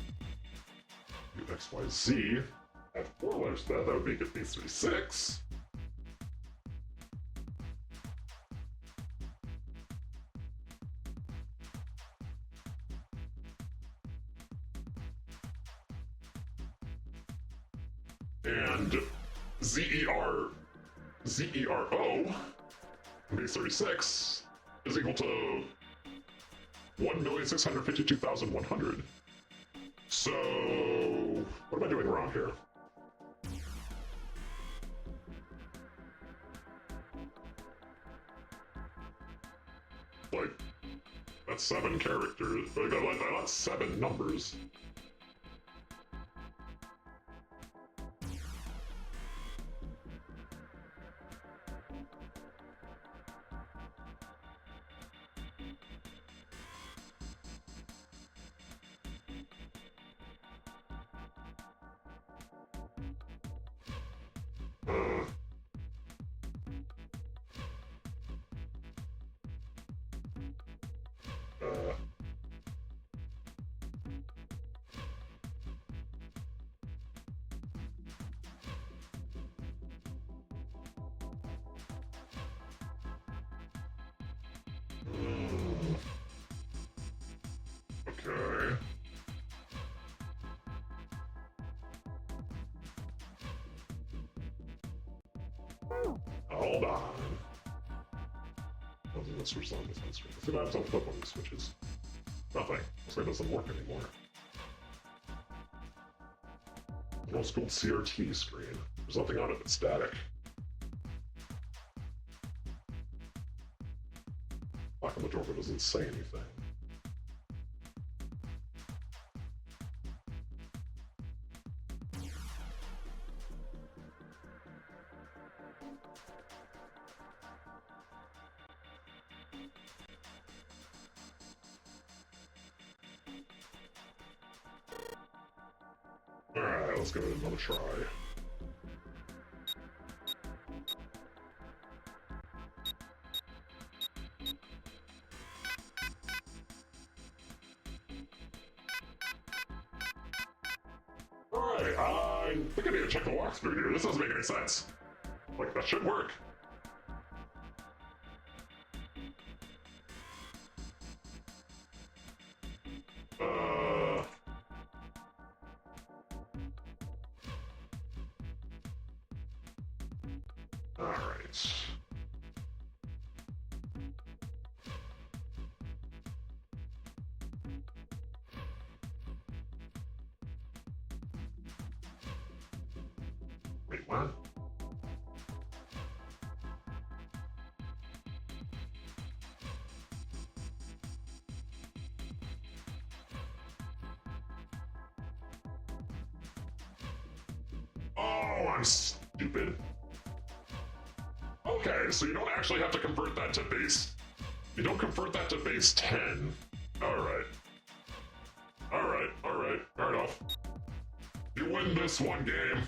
Do X, Y, Z. Add 4 letters to that, that would make it base 36. And Z-E-R-O, base 36, is equal to 1,652,100. So, what am I doing wrong here? like, that's 7 characters. Like, that's 7 numbers. Okay. Hold on. Let's switch on this one screen. Let's see what happens on flip on these switches. Nothing. This way doesn't work anymore. An old school CRT screen. There's nothing on it but static. Black on the door, but doesn't say anything. Alright, let's give it another try. Alright, I think I need to check the walkthrough here. This doesn't make any sense. Like, that should work. Alright. Wait, what? Oh, I'm stupid. Okay, so you don't actually have to convert that to base. You don't convert that to base 10. Alright. Alright, fair enough. You win this one game.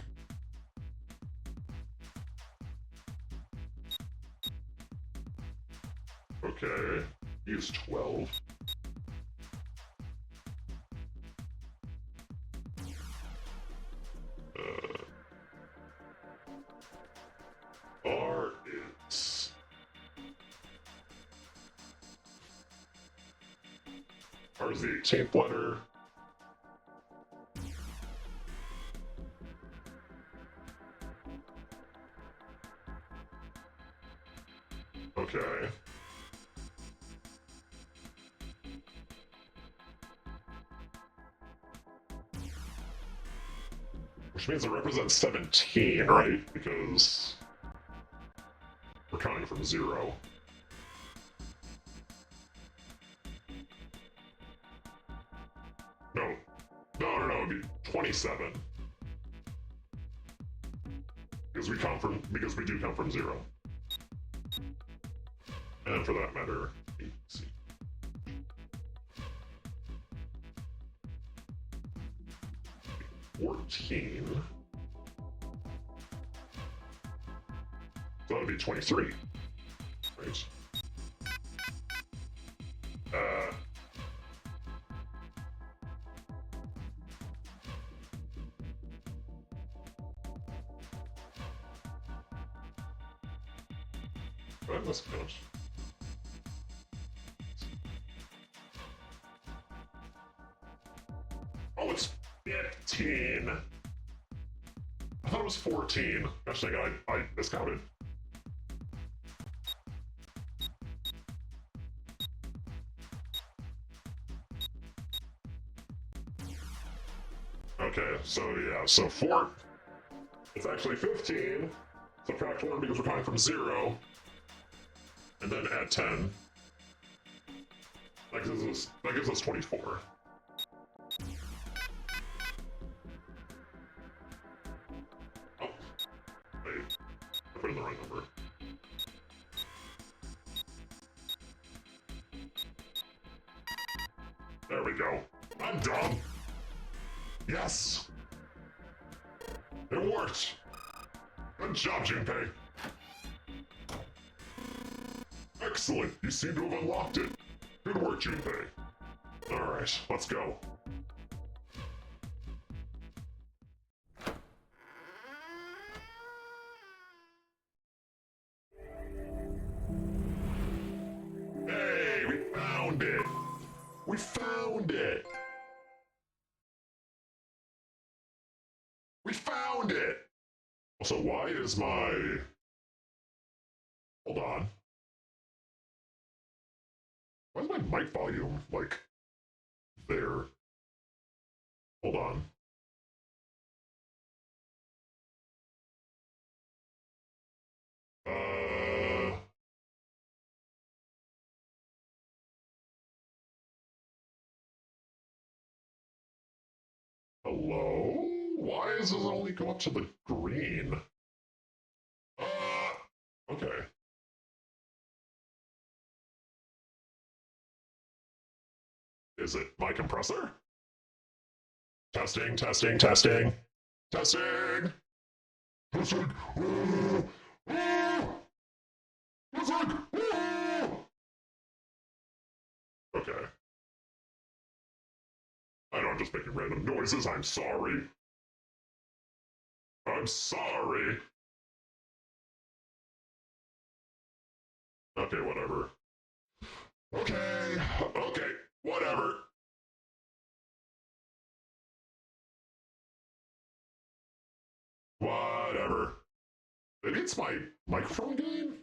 Okay, use 12. R is... R is the 18th letter. Okay. Which means it represents 17, right? Because we're counting from 0. No, it'd be 27. Because we do come from 0. And for that matter, let's see. $14. So that would be 23. Right. That must count. Oh, it's 15. I thought it was 14. Gosh dang it, I miscounted. Okay, so yeah, so 4. It's actually 15. Subtract 1 because we're counting from 0. And then add 10. That gives us 24. Oh, wait. I put in the right number. There we go. I'm done. Yes. It worked. Good job, Junpei. Excellent. You seem to have unlocked it. Good work, Junpei. Alright, let's go. Hey, we found it! We found it! We found it! Also, why is my... Hold on. Why is my mic volume, like, there? Hold on. Hello? Why does it only go up to the green? Okay. Is it my compressor? Testing, testing, testing. Testing! Testing! Testing! Okay. I know I'm just making random noises, I'm sorry. I'm sorry. Okay, whatever. Okay, okay, whatever. Whatever. Maybe it's my microphone game?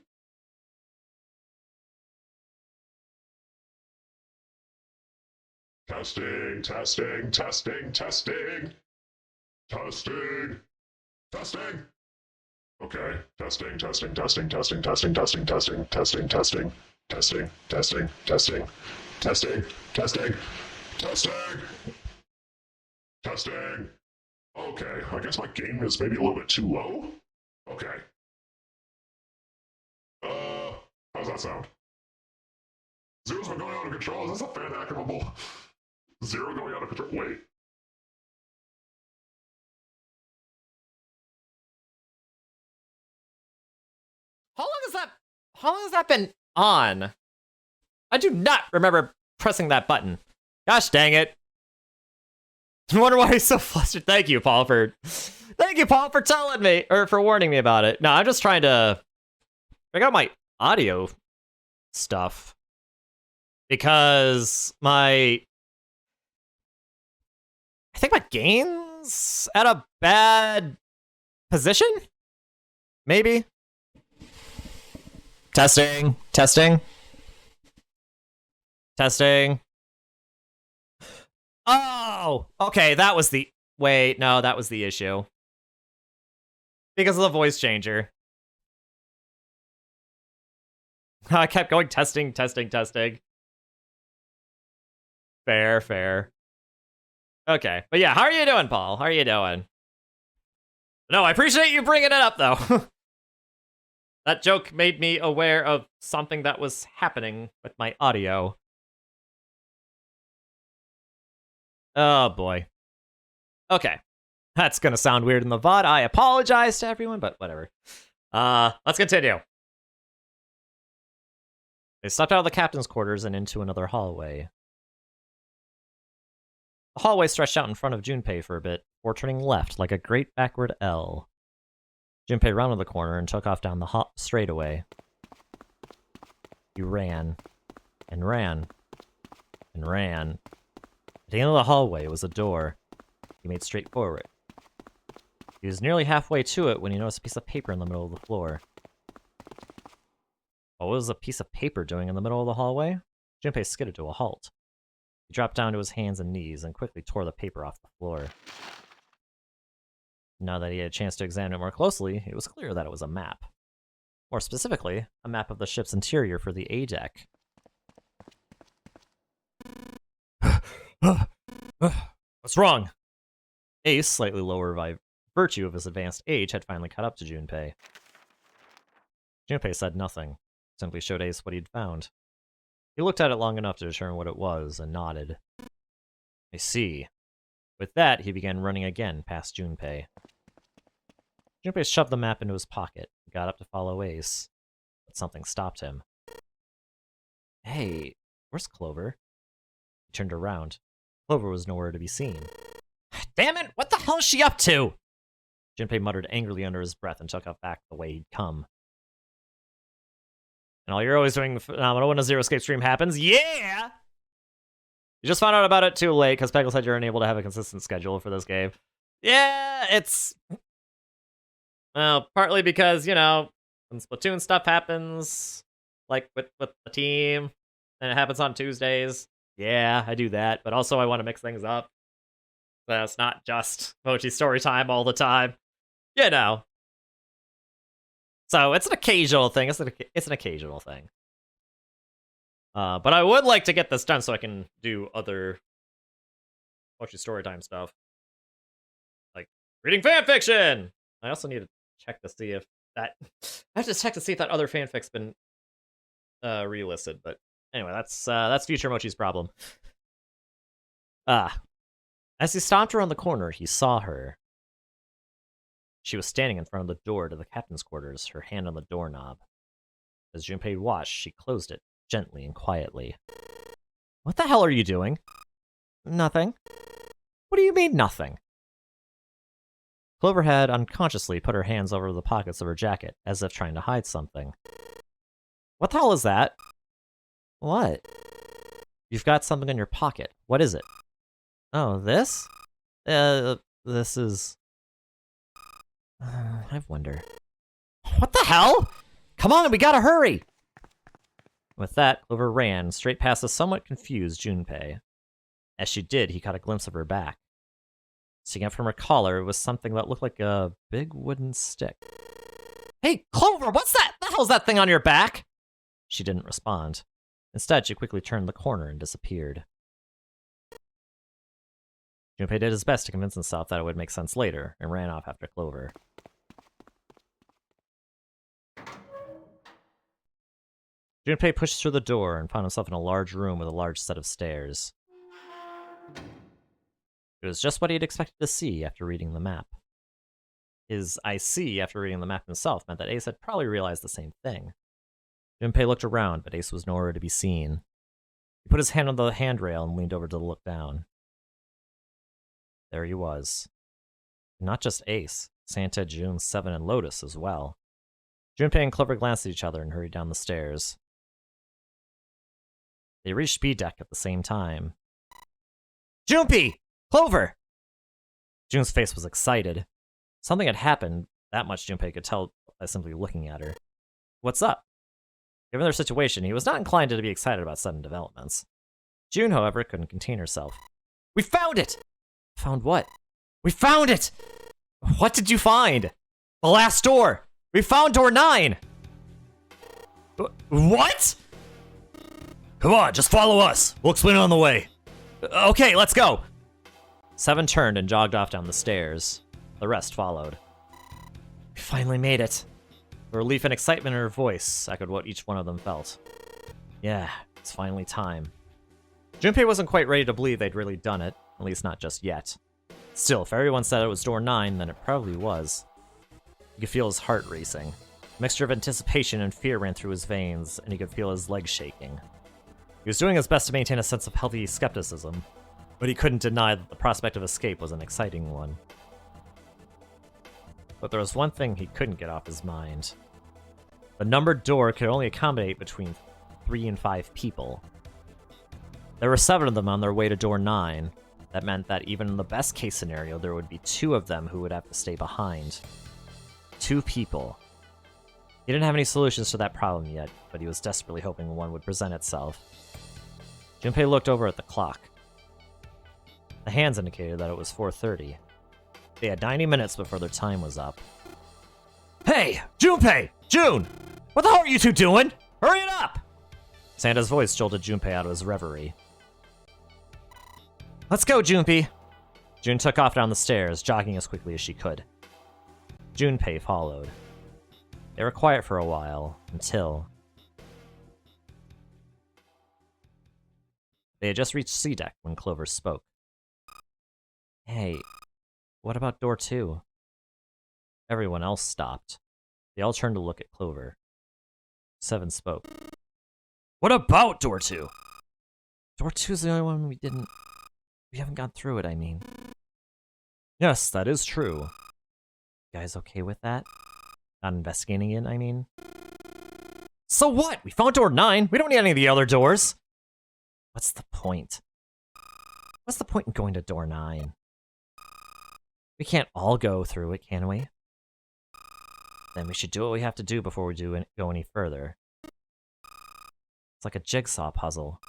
Testing, testing, testing, testing. Testing. Testing. Okay. Testing, testing, testing, testing, testing, testing, testing, testing, testing, testing, testing, testing, testing, testing, testing, testing. Okay, I guess my gain is maybe a little bit too low. Okay. How's that sound? Zero's been going out of control. Is this a fan hackable? Zero going out of control. Wait. How long has that been on? I do not remember pressing that button. Gosh dang it. I wonder why he's so flustered. Thank you, Paul, for telling me, or for warning me about it. No, I'm just trying to figure out my audio stuff. Because I think my gain's at a bad position? Maybe? Testing, testing. Testing. Oh, okay, that was the... Wait, no, that was the issue. Because of the voice changer. I kept going testing, testing, testing. Fair, fair. Okay, but yeah, how are you doing, Paul? How are you doing? No, I appreciate you bringing it up, though. That joke made me aware of something that was happening with my audio. Oh, boy. Okay. That's gonna sound weird in the VOD. I apologize to everyone, but whatever. Let's continue. They stepped out of the captain's quarters and into another hallway. The hallway stretched out in front of Junpei for a bit, before turning left like a great backward L. Junpei rounded the corner and took off down the straightaway. He ran, and ran, and ran. At the end of the hallway was a door. He made straight forward. He was nearly halfway to it when he noticed a piece of paper in the middle of the floor. What was a piece of paper doing in the middle of the hallway? Junpei skidded to a halt. He dropped down to his hands and knees and quickly tore the paper off the floor. Now that he had a chance to examine it more closely, it was clear that it was a map. More specifically, a map of the ship's interior for the A deck. What's wrong? Ace, slightly lower by virtue of his advanced age, had finally caught up to Junpei. Junpei said nothing, simply showed Ace what he'd found. He looked at it long enough to determine what it was, and nodded. I see. With that, he began running again past Junpei. Junpei shoved the map into his pocket, and got up to follow Ace, but something stopped him. Hey, where's Clover? He turned around. Clover was nowhere to be seen. Damn it! What the hell is she up to? Junpei muttered angrily under his breath and took off back the way he'd come. And all you're always doing phenomenal when a Zero Escape stream happens. Yeah! You just found out about it too late, because Peggle said you're unable to have a consistent schedule for this game. Yeah, it's... Well, partly because, you know, when Splatoon stuff happens, like with the team, and it happens on Tuesdays. Yeah, I do that, but also I want to mix things up. So it's not just Mochi Storytime all the time. You know. So it's an occasional thing. It's an occasional thing. But I would like to get this done so I can do other Mochi Storytime stuff. Like reading fanfiction! I also need to check to see if that... I have to check to see if that other fanfic's been relisted, but anyway, that's future Mochi's problem. As he stopped around the corner, he saw her. She was standing in front of the door to the captain's quarters, her hand on the doorknob. As Junpei watched, she closed it, gently and quietly. What the hell are you doing? Nothing. What do you mean, nothing? Clover had unconsciously put her hands over the pockets of her jacket, as if trying to hide something. What the hell is that? What? You've got something in your pocket. What is it? Oh, this? This is... I wonder. What the hell? Come on, we gotta hurry! With that, Clover ran straight past the somewhat confused Junpei. As she did, he caught a glimpse of her back. Sticking up from her collar, it was something that looked like a big wooden stick. Hey, Clover, what's that? The hell's that thing on your back? She didn't respond. Instead, she quickly turned the corner and disappeared. Junpei did his best to convince himself that it would make sense later, and ran off after Clover. Junpei pushed through the door and found himself in a large room with a large set of stairs. It was just what he had expected to see after reading the map. His I see after reading the map himself meant that Ace had probably realized the same thing. Junpei looked around, but Ace was nowhere to be seen. He put his hand on the handrail and leaned over to look down. There he was. Not just Ace, Santa, June, Seven, and Lotus as well. Junpei and Clover glanced at each other and hurried down the stairs. They reached B deck at the same time. Junpei! Clover! June's face was excited. Something had happened, that much Junpei could tell by simply looking at her. What's up? Given their situation, he was not inclined to be excited about sudden developments. June, however, couldn't contain herself. We found it! Found what? We found it! What did you find? The last door! We found door 9! What? Come on, just follow us. We'll explain it on the way. Okay, let's go. Seven turned and jogged off down the stairs. The rest followed. We finally made it. The relief and excitement in her voice echoed what each one of them felt. Yeah, it's finally time. Junpei wasn't quite ready to believe they'd really done it, at least not just yet. Still, if everyone said it was door 9, then it probably was. You could feel his heart racing. A mixture of anticipation and fear ran through his veins, and he could feel his legs shaking. He was doing his best to maintain a sense of healthy skepticism, but he couldn't deny that the prospect of escape was an exciting one. But there was one thing he couldn't get off his mind. The numbered door could only accommodate between 3 and 5 people. There were 7 of them on their way to door 9. That meant that even in the best case scenario, there would be 2 of them who would have to stay behind. 2 people. He didn't have any solutions to that problem yet, but he was desperately hoping one would present itself. Junpei looked over at the clock. The hands indicated that it was 4:30. They had 90 minutes before their time was up. Hey! Junpei! June! What the hell are you two doing? Hurry it up! Santa's voice jolted Junpei out of his reverie. Let's go, Junpei! June took off down the stairs, jogging as quickly as she could. Junpei followed. They were quiet for a while, until... They had just reached C deck when Clover spoke. Hey, what about door 2? Everyone else stopped. They all turned to look at Clover. 7 spoke. What about door 2? Door 2's the only one we haven't gone through it, I mean. Yes, that is true. You guys okay with that? Not investigating it, I mean. So what? We found door 9. We don't need any of the other doors. What's the point? What's the point in going to door 9? We can't all go through it, can we? Then we should do what we have to do before we go any further. It's like a jigsaw puzzle.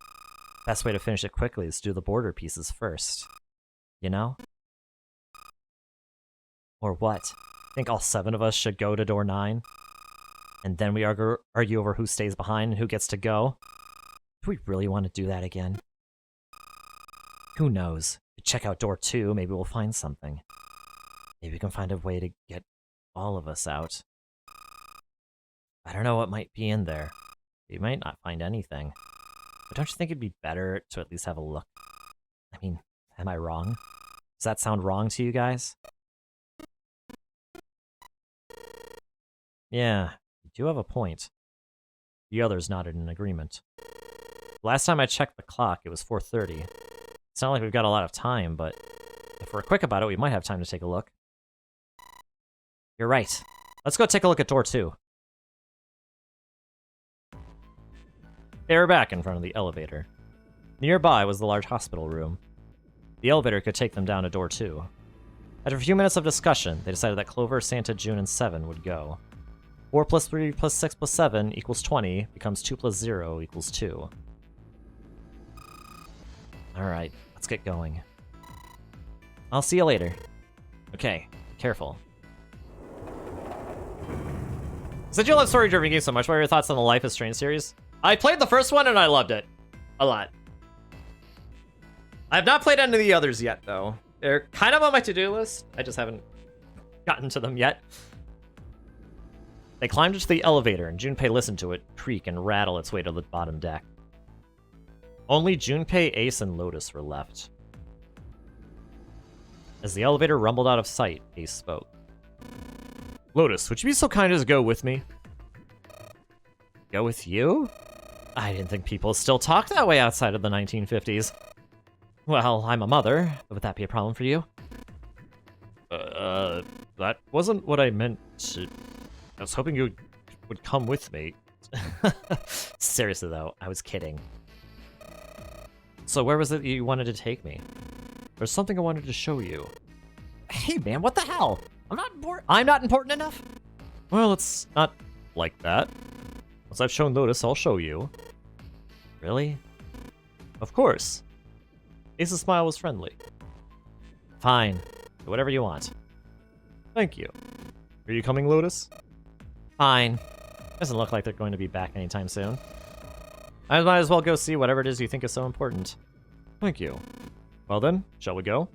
Best way to finish it quickly is to do the border pieces first. You know? Or what? Think all 7 of us should go to door 9? And then we argue over who stays behind and who gets to go? Do we really want to do that again? Who knows? We check out door 2, maybe we'll find something. Maybe we can find a way to get all of us out. I don't know what might be in there. We might not find anything. But don't you think it'd be better to at least have a look? I mean, am I wrong? Does that sound wrong to you guys? Yeah, you do have a point. The others nodded in agreement. Last time I checked the clock, it was 4:30. It's not like we've got a lot of time, but if we're quick about it, we might have time to take a look. You're right. Let's go take a look at door 2. They were back in front of the elevator. Nearby was the large hospital room. The elevator could take them down to door 2. After a few minutes of discussion, they decided that Clover, Santa, June, and 7 would go. 4 plus 3 plus 6 plus 7 equals 20, becomes 2 plus 0 equals 2. Alright, let's get going. I'll see you later. Okay, careful. Since you love story-driven games so much, what are your thoughts on the Life is Strange series? I played the first one and I loved it. A lot. I have not played any of the others yet, though. They're kind of on my to-do list. I just haven't gotten to them yet. They climbed into the elevator, and Junpei listened to it creak and rattle its way to the bottom deck. Only Junpei, Ace, and Lotus were left. As the elevator rumbled out of sight, Ace spoke. Lotus, would you be so kind as to go with me? Go with you? I didn't think people still talked that way outside of the 1950s. Well, I'm a mother. Would that be a problem for you? That wasn't what I meant to... I was hoping you would come with me. Seriously, though, I was kidding. So where was it you wanted to take me? There's something I wanted to show you. Hey, man, what the hell? I'm not important enough? Well, it's not like that. Once I've shown Lotus, I'll show you. Really? Of course. Ace's smile was friendly. Fine. Do whatever you want. Thank you. Are you coming, Lotus? Fine. Doesn't look like they're going to be back anytime soon. I might as well go see whatever it is you think is so important. Thank you. Well then, shall we go?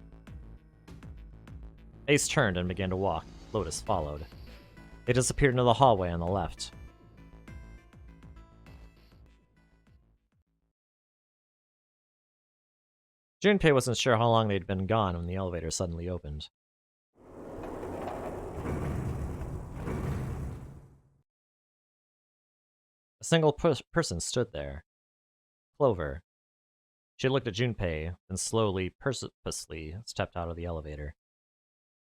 Ace turned and began to walk. Lotus followed. They disappeared into the hallway on the left. Junpei wasn't sure how long they'd been gone when the elevator suddenly opened. A single person stood there. Clover. She looked at Junpei, then slowly, purposely stepped out of the elevator.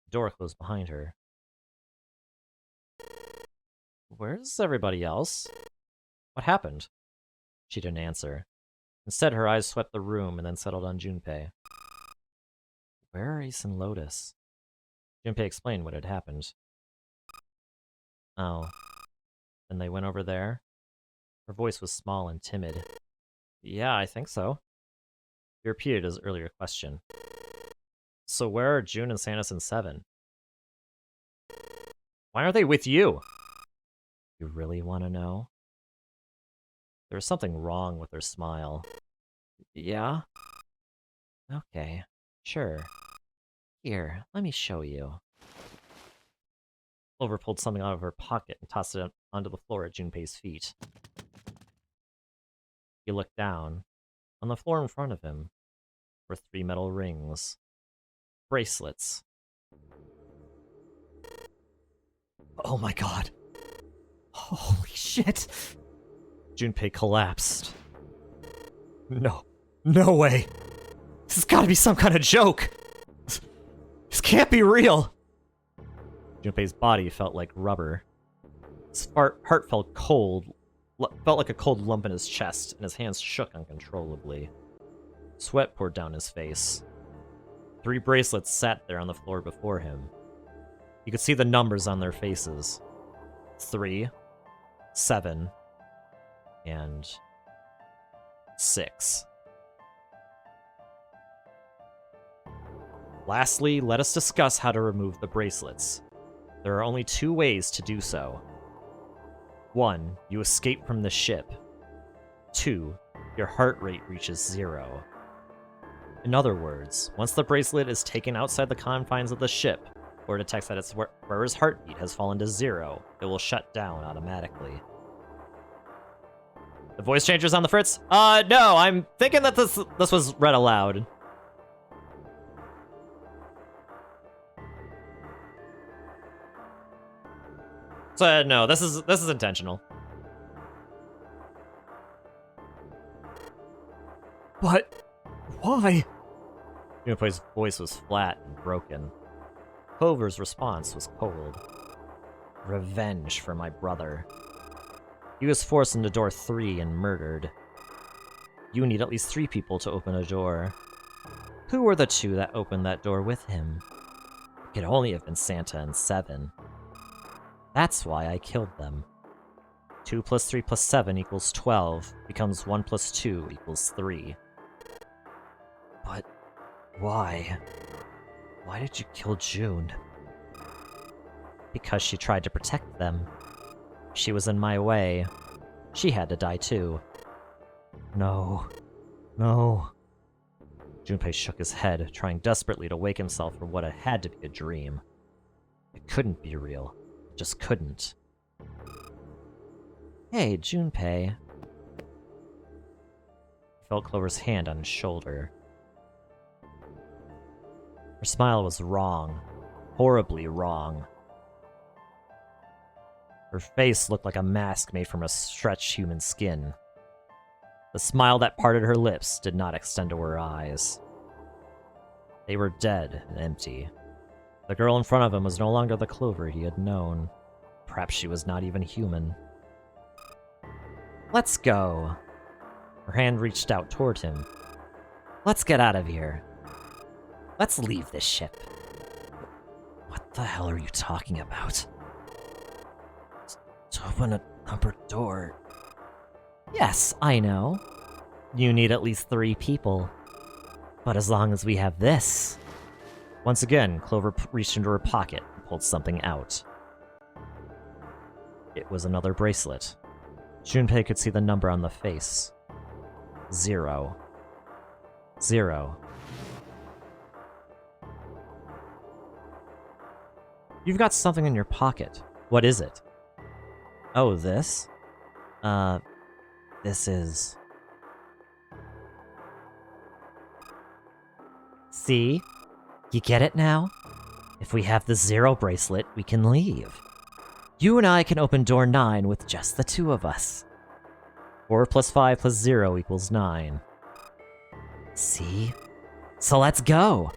The door closed behind her. Where's everybody else? What happened? She didn't answer. Instead, her eyes swept the room and then settled on Junpei. Where are Ace and Lotus? Junpei explained what had happened. Oh. Then they went over there? Her voice was small and timid. Yeah, I think so. He repeated his earlier question. So where are June and Sanus and 7? Why aren't they with you? You really want to know? There was something wrong with her smile. Yeah? Okay, sure. Here, let me show you. Clover pulled something out of her pocket and tossed it onto the floor at Junpei's feet. He looked down. On the floor in front of him were 3 metal rings. Bracelets. Oh my god. Holy shit! Junpei collapsed. No. No way! This has gotta be some kind of joke! This can't be real! Junpei's body felt like rubber. His heart felt cold, felt like a cold lump in his chest, and his hands shook uncontrollably. Sweat poured down his face. 3 bracelets sat there on the floor before him. You could see the numbers on their faces. 3, 7, and 6. Lastly, let us discuss how to remove the bracelets. There are only 2 ways to do so. 1, you escape from the ship. 2, your heart rate reaches 0. In other words, once the bracelet is taken outside the confines of the ship, or detects that its wearer's heartbeat has fallen to 0, it will shut down automatically. The voice changer's on the fritz? No, I'm thinking that this was read aloud. So no, this is intentional. But why? Junpei's voice was flat and broken. Clover's response was cold. Revenge for my brother. He was forced into door 3 and murdered. You need at least 3 people to open a door. Who were the 2 that opened that door with him? It could only have been Santa and 7. That's why I killed them. 2 plus 3 plus 7 equals 12, becomes 1 plus 2 equals 3. But why? Why did you kill June? Because she tried to protect them. She was in my way. She had to die too. No. No. Junpei shook his head, trying desperately to wake himself from what had to be a dream. It couldn't be real. It just couldn't. Hey, Junpei. He felt Clover's hand on his shoulder. Her smile was wrong. Horribly wrong. Her face looked like a mask made from a stretched human skin. The smile that parted her lips did not extend to her eyes. They were dead and empty. The girl in front of him was no longer the Clover he had known. Perhaps she was not even human. Let's go. Her hand reached out toward him. Let's get out of here. Let's leave this ship. What the hell are you talking about? To open a numbered door. Yes, I know. You need at least 3 people. But as long as we have this... Once again, Clover reached into her pocket and pulled something out. It was another bracelet. Junpei could see the number on the face. 0. 0. You've got something in your pocket. What is it? Oh, this? This is... See? You get it now? If we have the 0 bracelet, we can leave. You and I can open door 9 with just the 2 of us. 4 plus 5 plus 0 equals 9. See? So let's go!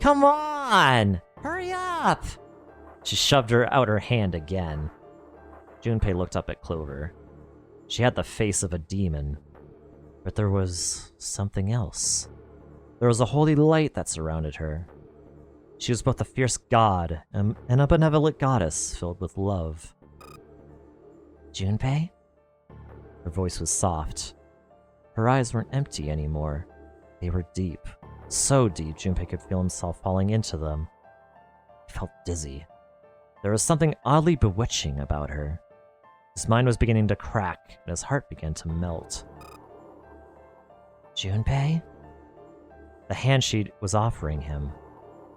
Come on! Hurry up! She shoved out her hand again. Junpei looked up at Clover. She had the face of a demon. But there was something else. There was a holy light that surrounded her. She was both a fierce god and a benevolent goddess filled with love. Junpei? Her voice was soft. Her eyes weren't empty anymore. They were deep. So deep, Junpei could feel himself falling into them. He felt dizzy. There was something oddly bewitching about her. His mind was beginning to crack, and his heart began to melt. Junpei? The hand she was offering him.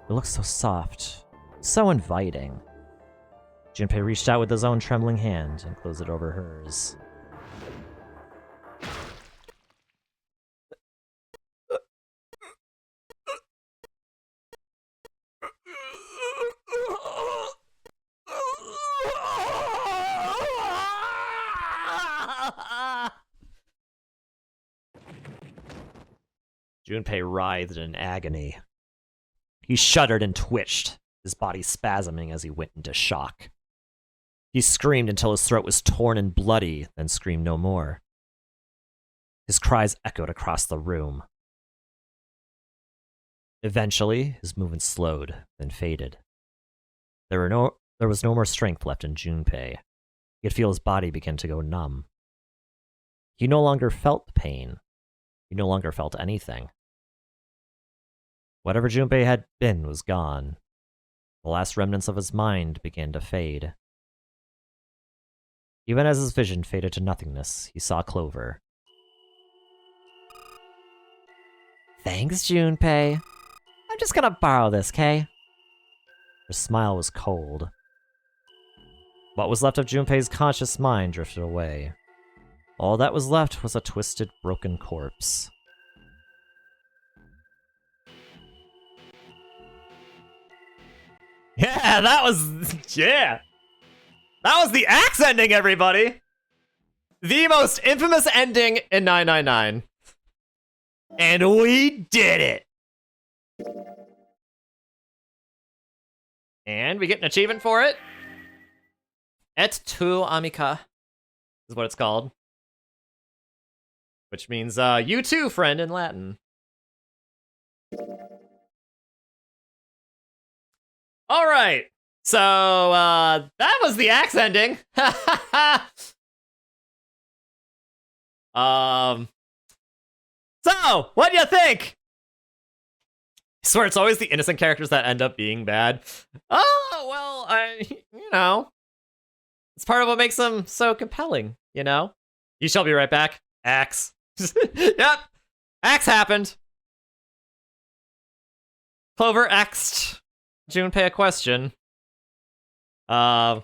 It looked so soft, so inviting. Junpei reached out with his own trembling hand and closed it over hers. Junpei writhed in agony. He shuddered and twitched, his body spasming as he went into shock. He screamed until his throat was torn and bloody, then screamed no more. His cries echoed across the room. Eventually, his movement slowed, then faded. There was no more strength left in Junpei. He could feel his body begin to go numb. He no longer felt pain. He no longer felt anything. Whatever Junpei had been was gone. The last remnants of his mind began to fade. Even as his vision faded to nothingness, he saw Clover. Thanks, Junpei. I'm just gonna borrow this, Kay? Her smile was cold. What was left of Junpei's conscious mind drifted away. All that was left was a twisted, broken corpse. Yeah, that was... yeah! That was the axe ending, everybody! The most infamous ending in 999. And we did it! And we get an achievement for it. Et tu, amica, is what it's called. Which means, you too, friend, in Latin. Alright, so, that was the axe ending. So, what do you think? I swear, it's always the innocent characters that end up being bad. Oh, well, you know. It's part of what makes them so compelling, you know? You shall be right back. Axe. Yep. Axe happened. Clover axed Junpei a question. And,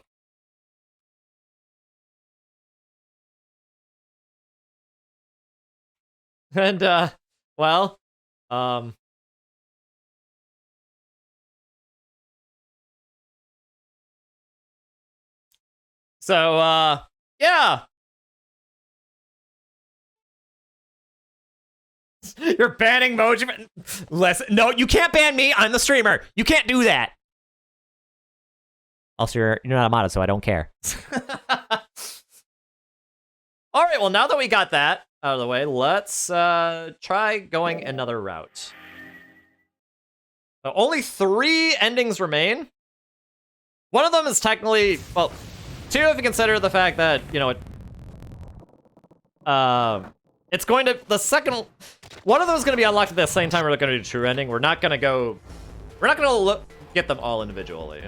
well, so, yeah. You're banning Mochi. Listen, no, you can't ban me. I'm the streamer. You can't do that. Also, you're not a mod, so I don't care. All right, well, now that we got that out of the way, let's try going another route. So only 3 endings remain. One of them is technically, well, 2 if you consider the fact that, you know, it's going to, one of them is going to be unlocked at the same time we're going to do true ending. We're not going to get them all individually.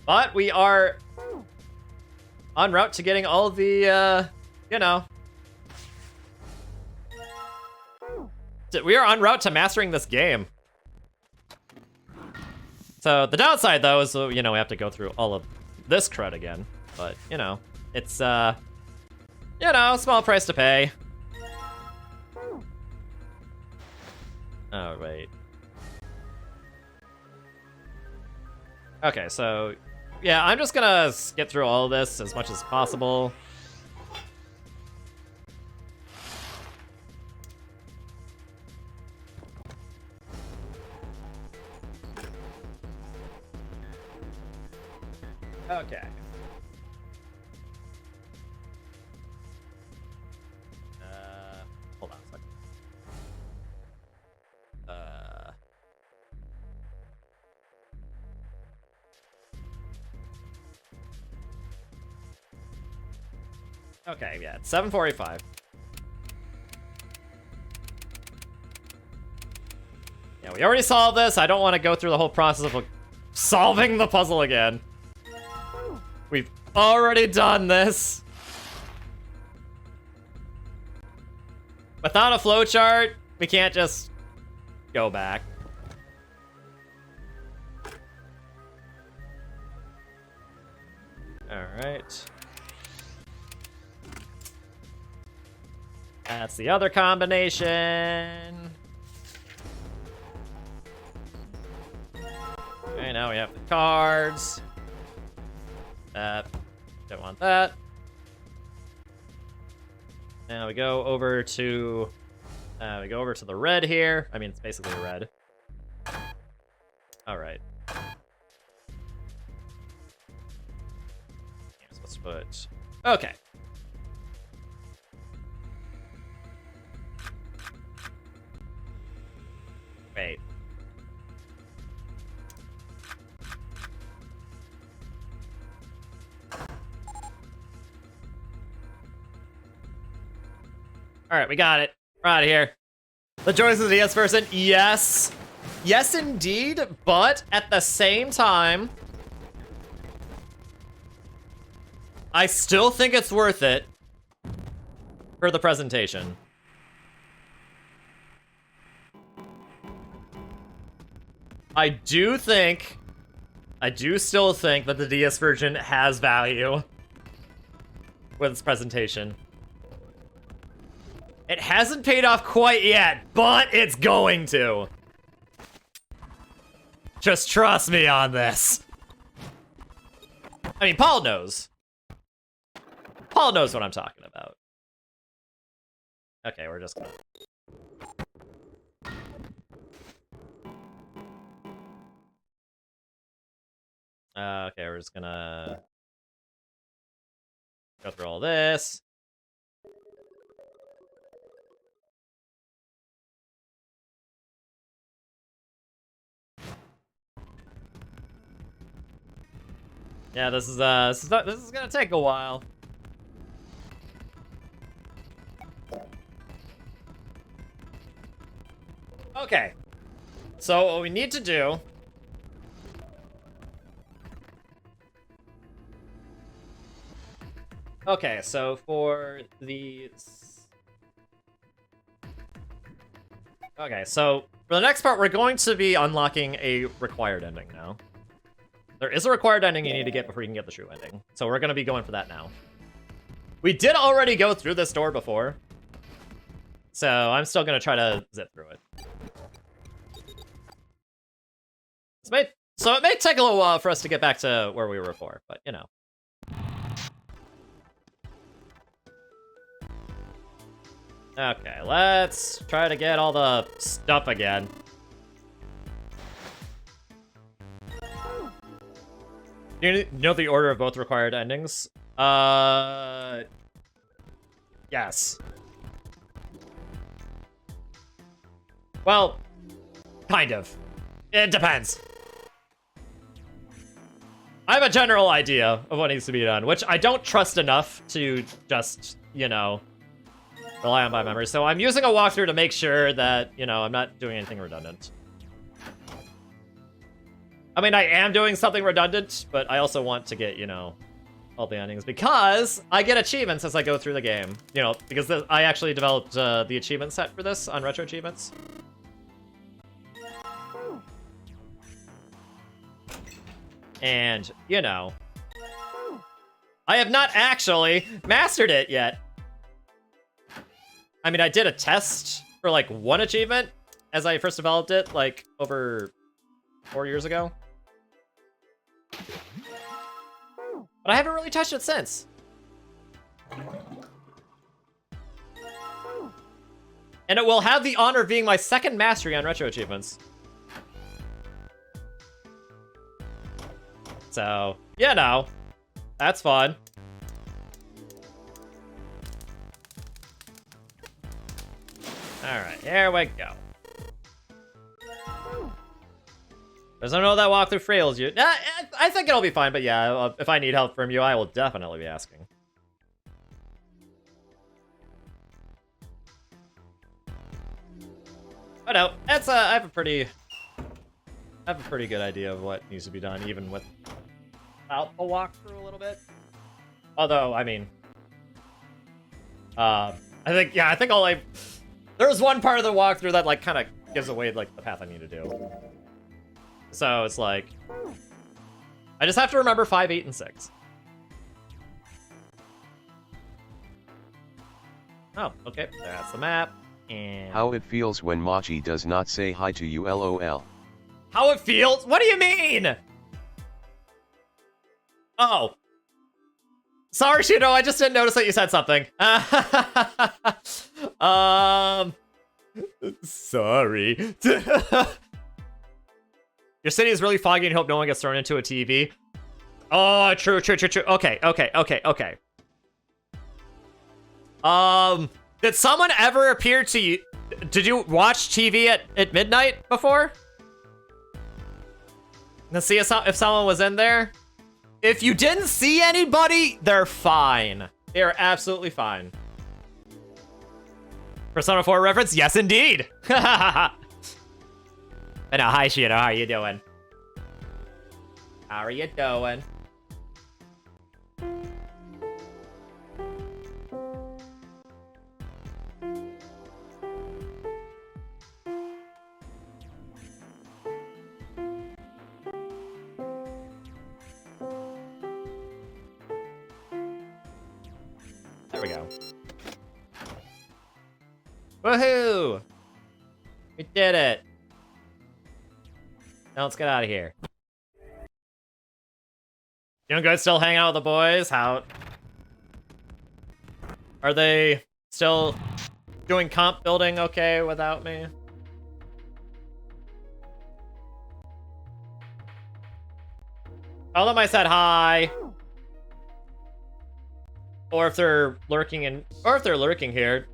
But we are en route to getting all the, you know. We are en route to mastering this game. So the downside, though, is, you know, we have to go through all of this crud again. But, you know, it's, you know, small price to pay. All right. Okay, so, yeah, I'm just gonna skip through all of this as much as possible. Okay. Hold on a second. Okay, yeah, it's 7:45. Yeah, we already solved this. I don't want to go through the whole process of solving the puzzle again. We've already done this. Without a flowchart, we can't just go back. Alright. That's the other combination. Okay, now we have the cards. Don't want that. Now we go over to the red here. I mean, it's basically red. All right. Here's what's put. Okay. Wait. All right, we got it. We're out of here. The choice is a DS person. Yes. Yes, indeed. But at the same time, I still think it's worth it for the presentation. I do still think that the DS version has value with its presentation. It hasn't paid off quite yet, but it's going to. Just trust me on this. I mean, Paul knows. Paul knows what I'm talking about. Okay, we're just gonna... okay, we're just gonna go through all this. Yeah, this is gonna take a while. Okay. So what we need to do okay, so for the... Okay, so for the next part, we're going to be unlocking a required ending now. There is a required ending you need to get before you can get the true ending. So we're going to be going for that now. We did already go through this door before. So I'm still going to try to zip through it. So it may take a little while for us to get back to where we were before, but you know. Okay, let's try to get all the stuff again. You know the order of both required endings? Yes. Well, kind of. It depends. I have a general idea of what needs to be done, which I don't trust enough to just, you know, rely on by memory. So I'm using a walkthrough to make sure that, you know, I'm not doing anything redundant. I mean, I am doing something redundant, but I also want to get, you know, all the endings because I get achievements as I go through the game. You know, because I actually developed the achievement set for this on Retro Achievements. And, you know, I have not actually mastered it yet. I mean, I did a test for, like, one achievement as I first developed it, like, over 4 years ago. But I haven't really touched it since. And it will have the honor of being my second mastery on Retro Achievements. So, you know, that's fun. Alright, here we go. Because I know that walkthrough frails you. I think it'll be fine, but yeah, if I need help from you, I will definitely be asking. But no, that's I have a pretty good idea of what needs to be done, even without the walkthrough a little bit. Although, I mean, I think There's one part of the walkthrough that like kind of gives away like the path I need to do. So it's like, I just have to remember 5, 8, and 6. Oh, okay, that's the map. And How it feels when Mochi does not say hi to you, lol. how it feels? What do you mean? Oh. Sorry, Shino, I just didn't notice that you said something. Sorry. Your city is really foggy and you hope no one gets thrown into a TV. Oh, true. Okay. Did someone ever appear to you? Did you watch TV at midnight before? Let's see if someone was in there. If you didn't see anybody, they're fine. They are absolutely fine. Persona 4 reference? Yes, indeed. But no, hi, Shino. How are you doing? How are you doing? There we go. Woohoo! We did it. Now let's get out of here. You guys still hang out with the boys? How are they still doing comp building okay without me? Tell them I said hi. Or if they're lurking here.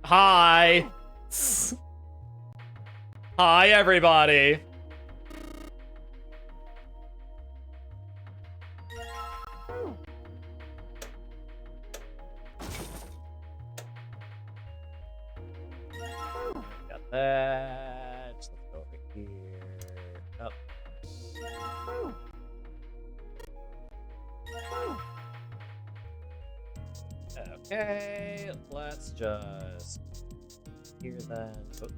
Hi. Hi, everybody. Got that. Let's go over here. Oh. Okay, let's just here then. Oh.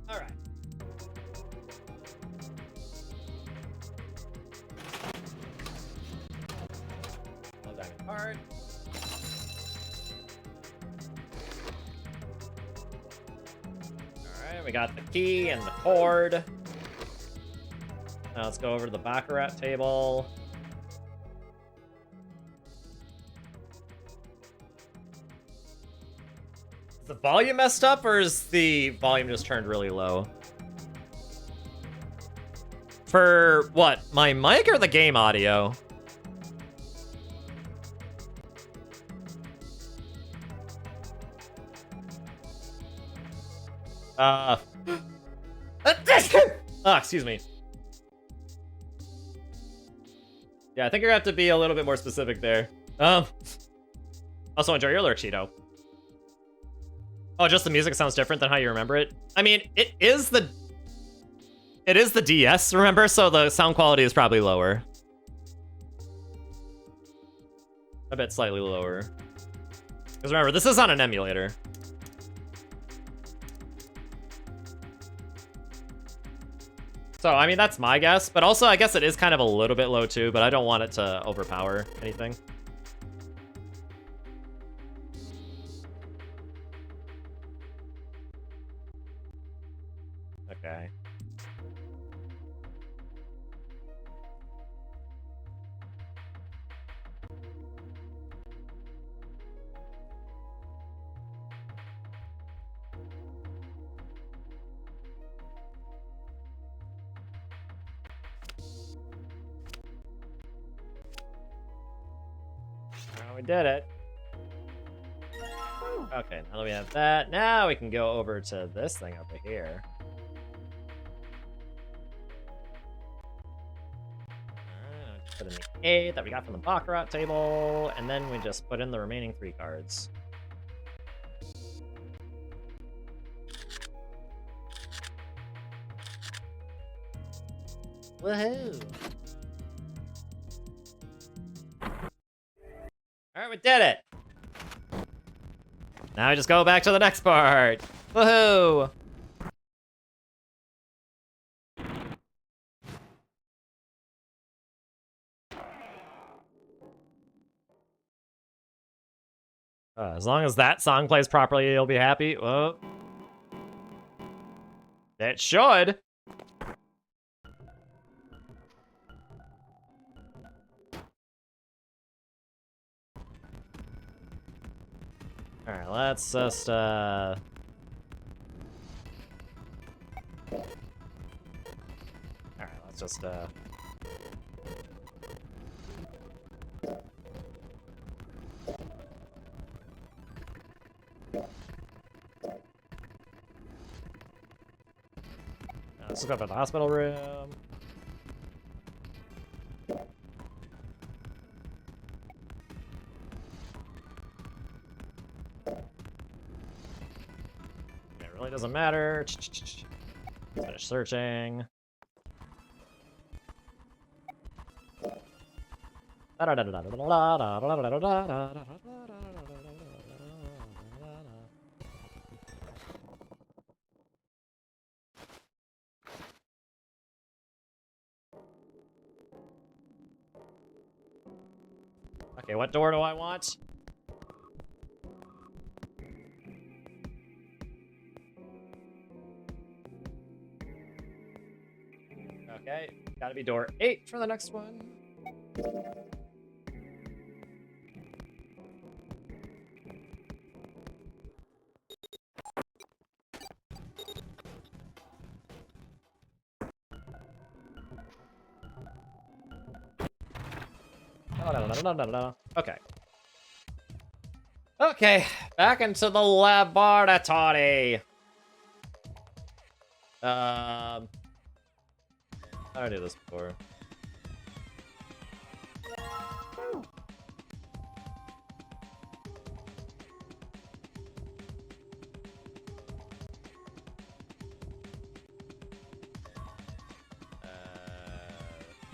All right. Low diamond card. All right, we got the key and the cord. Now let's go over to the Baccarat table. Is the volume messed up, or is the volume just turned really low? For what? My mic or the game audio? Oh, excuse me. Yeah, I think you're gonna have to be a little bit more specific there. Also enjoy your lurk, Cheeto. Oh, just the music sounds different than how you remember it? I mean, it is the DS, remember? So the sound quality is probably lower. I bet slightly lower. Because remember, this is on an emulator. So, I mean, that's my guess. But also, I guess it is kind of a little bit low, too. But I don't want it to overpower anything. Okay. We did it. Okay, now that we have that, now we can go over to this thing over here. Put in the 8 that we got from the Baccarat table, and then we just put in the remaining 3 cards. Woohoo! Alright, we did it! Now we just go back to the next part! Woohoo! As long as that song plays properly, you'll be happy. Well, it should. Alright, let's just, Alright, let's just, let's go to the hospital room. It really doesn't matter. Let's finish searching. Okay, what door do I want? Okay, gotta be door 8 for the next one. Okay. Okay, back into the laboratory. How did I do this before?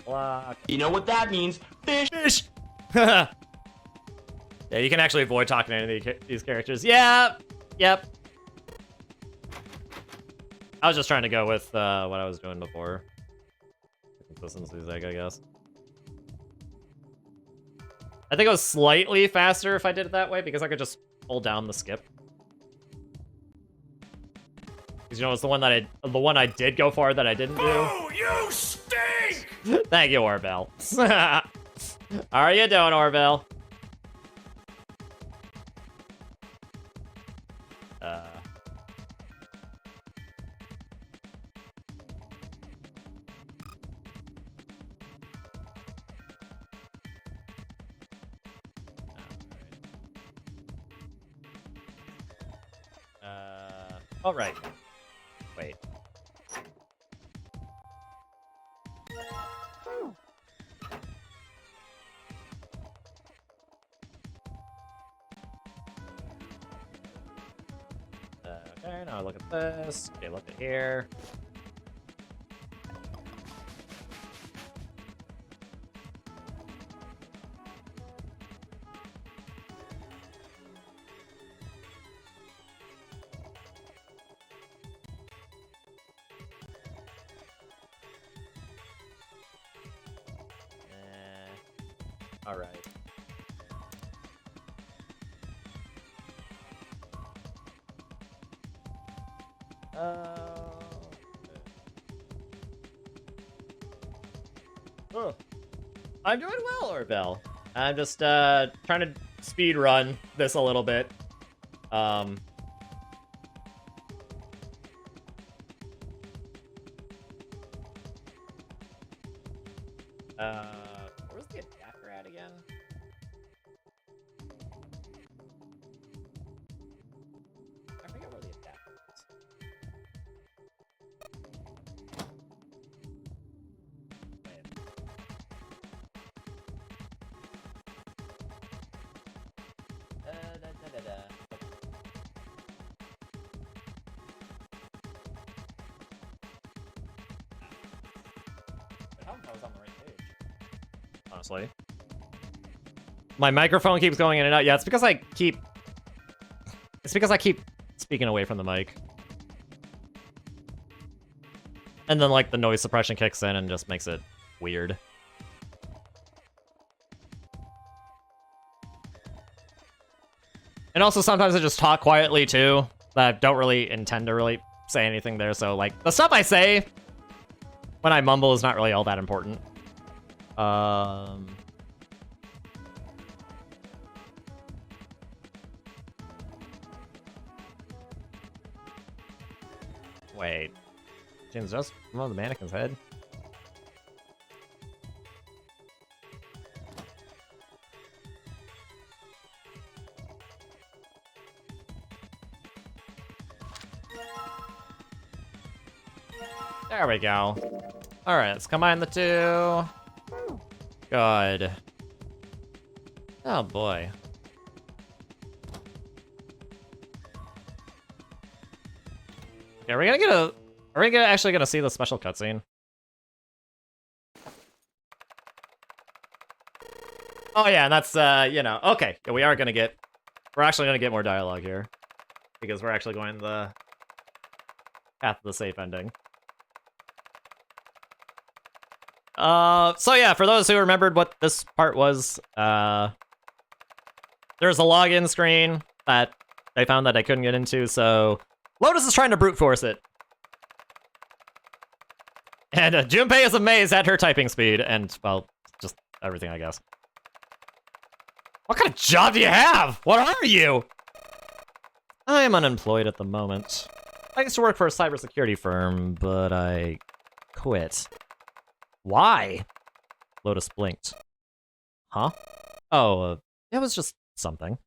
Block. You know what that means? Fish! Yeah, you can actually avoid talking to any of these characters. Yeah, yep. I was just trying to go with what I was doing before. Consistency's sake, I guess. I think it was slightly faster if I did it that way because I could just hold down the skip. Because you know it's the one I did go for that I didn't do. Oh, you stink! Thank you, Orville. How are you doing, Orville? All right. Wait. Okay, now look at this. Okay, look at here. All right. Oh. I'm doing well, Orville. I'm just trying to speed run this a little bit. Where's the adapter at again? I forget where the adapter is. Wait. But how come I was on the right page? Honestly. My microphone keeps going in and out. Yeah, it's because I keep speaking away from the mic. And then, like, the noise suppression kicks in and just makes it weird. And also, sometimes I just talk quietly, too. I don't really intend to really say anything there, so, like, the stuff I say when I mumble is not really all that important. Wait. James just remove the mannequin's head? There we go. Alright, let's combine the two. Good. Oh boy. Yeah, are we actually gonna see the special cutscene? Oh yeah, and that's you know, okay. Yeah, we're actually gonna get more dialogue here. Because we're actually going the path of the safe ending. So yeah, for those who remembered what this part was, there's a login screen that they found that I couldn't get into, so Lotus is trying to brute force it. And Junpei is amazed at her typing speed, and, well, just everything, I guess. What kind of job do you have? What are you? I am unemployed at the moment. I used to work for a cybersecurity firm, but I quit. Why? Lotus blinked. Huh? Oh, it was just something.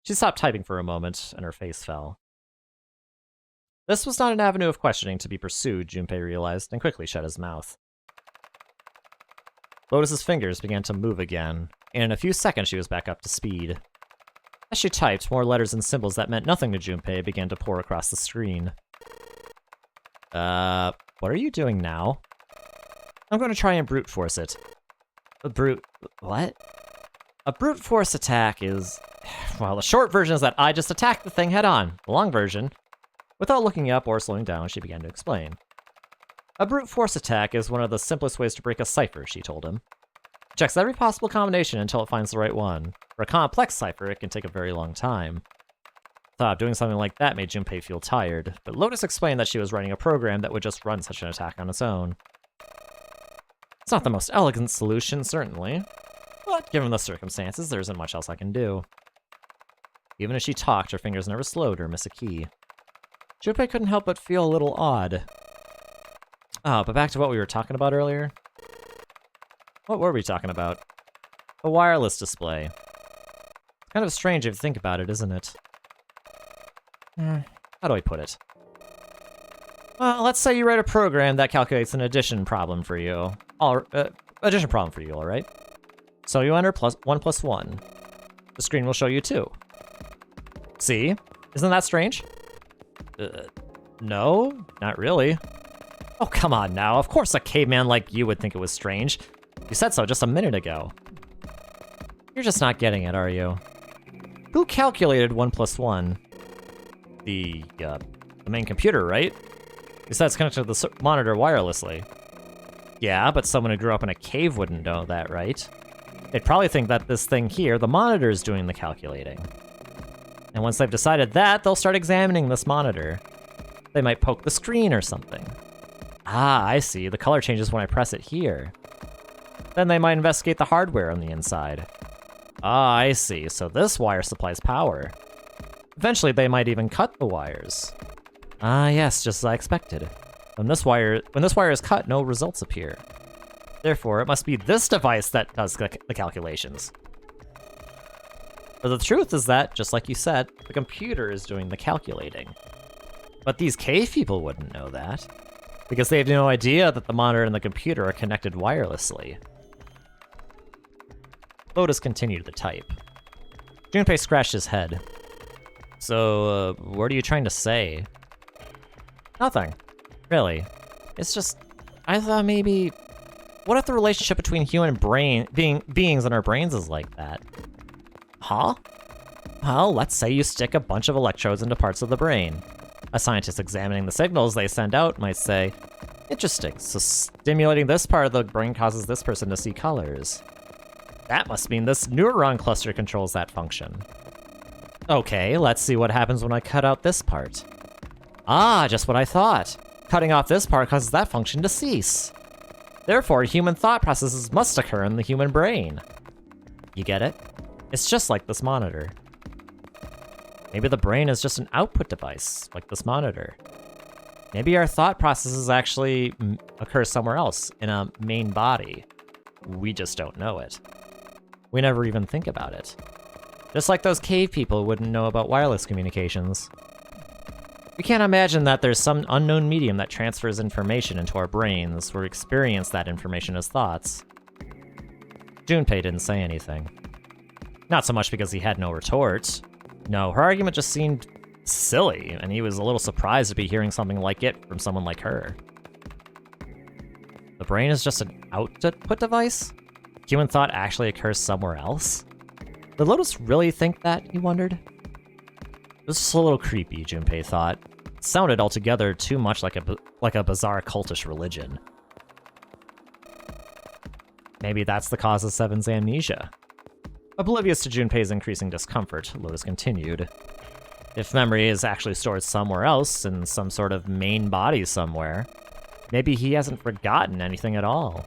She stopped typing for a moment, and her face fell. This was not an avenue of questioning to be pursued, Junpei realized, and quickly shut his mouth. Lotus's fingers began to move again, and in a few seconds she was back up to speed. As she typed, more letters and symbols that meant nothing to Junpei began to pour across the screen. What are you doing now? I'm going to try and brute force it. What? A brute force attack is... Well, the short version is that I just attacked the thing head on. The long version... Without looking up or slowing down, she began to explain. A brute force attack is one of the simplest ways to break a cipher, she told him. It checks every possible combination until it finds the right one. For a complex cipher, it can take a very long time. Thought of doing something like that made Junpei feel tired, but Lotus explained that she was writing a program that would just run such an attack on its own. It's not the most elegant solution, certainly, but given the circumstances, there isn't much else I can do. Even as she talked, her fingers never slowed or miss a key. Junpei couldn't help but feel a little odd. Oh, but back to what we were talking about earlier. What were we talking about? A wireless display. It's kind of strange if you think about it, isn't it? How do I put it? Well, let's say you write a program that calculates an addition problem for you. Alright? So you enter 1 + 1. The screen will show you 2. See? Isn't that strange? No, not really. Oh, come on now. Of course a caveman like you would think it was strange. You said so just a minute ago. You're just not getting it, are you? Who calculated 1 + 1? The main computer, right? You said it's connected to the monitor wirelessly. Yeah, but someone who grew up in a cave wouldn't know that, right? They'd probably think that this thing here, the monitor, is doing the calculating. And once they've decided that, they'll start examining this monitor. They might poke the screen or something. Ah, I see. The color changes when I press it here. Then they might investigate the hardware on the inside. Ah, I see. So this wire supplies power. Eventually, they might even cut the wires. Ah, yes, just as I expected. When this wire is cut, no results appear. Therefore, it must be this device that does the calculations. But the truth is that, just like you said, the computer is doing the calculating. But these cave people wouldn't know that, because they have no idea that the monitor and the computer are connected wirelessly. Lotus continued to type. Junpei scratched his head. So, what are you trying to say? Nothing. Really. It's just, I thought maybe... What if the relationship between human beings and our brains is like that? Huh? Well, let's say you stick a bunch of electrodes into parts of the brain. A scientist examining the signals they send out might say, interesting, so stimulating this part of the brain causes this person to see colors. That must mean this neuron cluster controls that function. Okay, let's see what happens when I cut out this part. Ah, just what I thought. Cutting off this part causes that function to cease. Therefore, human thought processes must occur in the human brain. You get it? It's just like this monitor. Maybe the brain is just an output device, like this monitor. Maybe our thought processes actually occur somewhere else, in a main body. We just don't know it. We never even think about it. Just like those cave people wouldn't know about wireless communications. We can't imagine that there's some unknown medium that transfers information into our brains, where we experience that information as thoughts. Junpei didn't say anything. Not so much because he had no retort. No, her argument just seemed silly, and he was a little surprised to be hearing something like it from someone like her. The brain is just an output device? Human thought actually occurs somewhere else? Did Lotus really think that, he wondered? It was just a little creepy, Junpei thought. It sounded altogether too much like a bizarre cultish religion. Maybe that's the cause of Seven's amnesia. Oblivious to Junpei's increasing discomfort, Lotus continued. If memory is actually stored somewhere else, in some sort of main body somewhere, maybe he hasn't forgotten anything at all.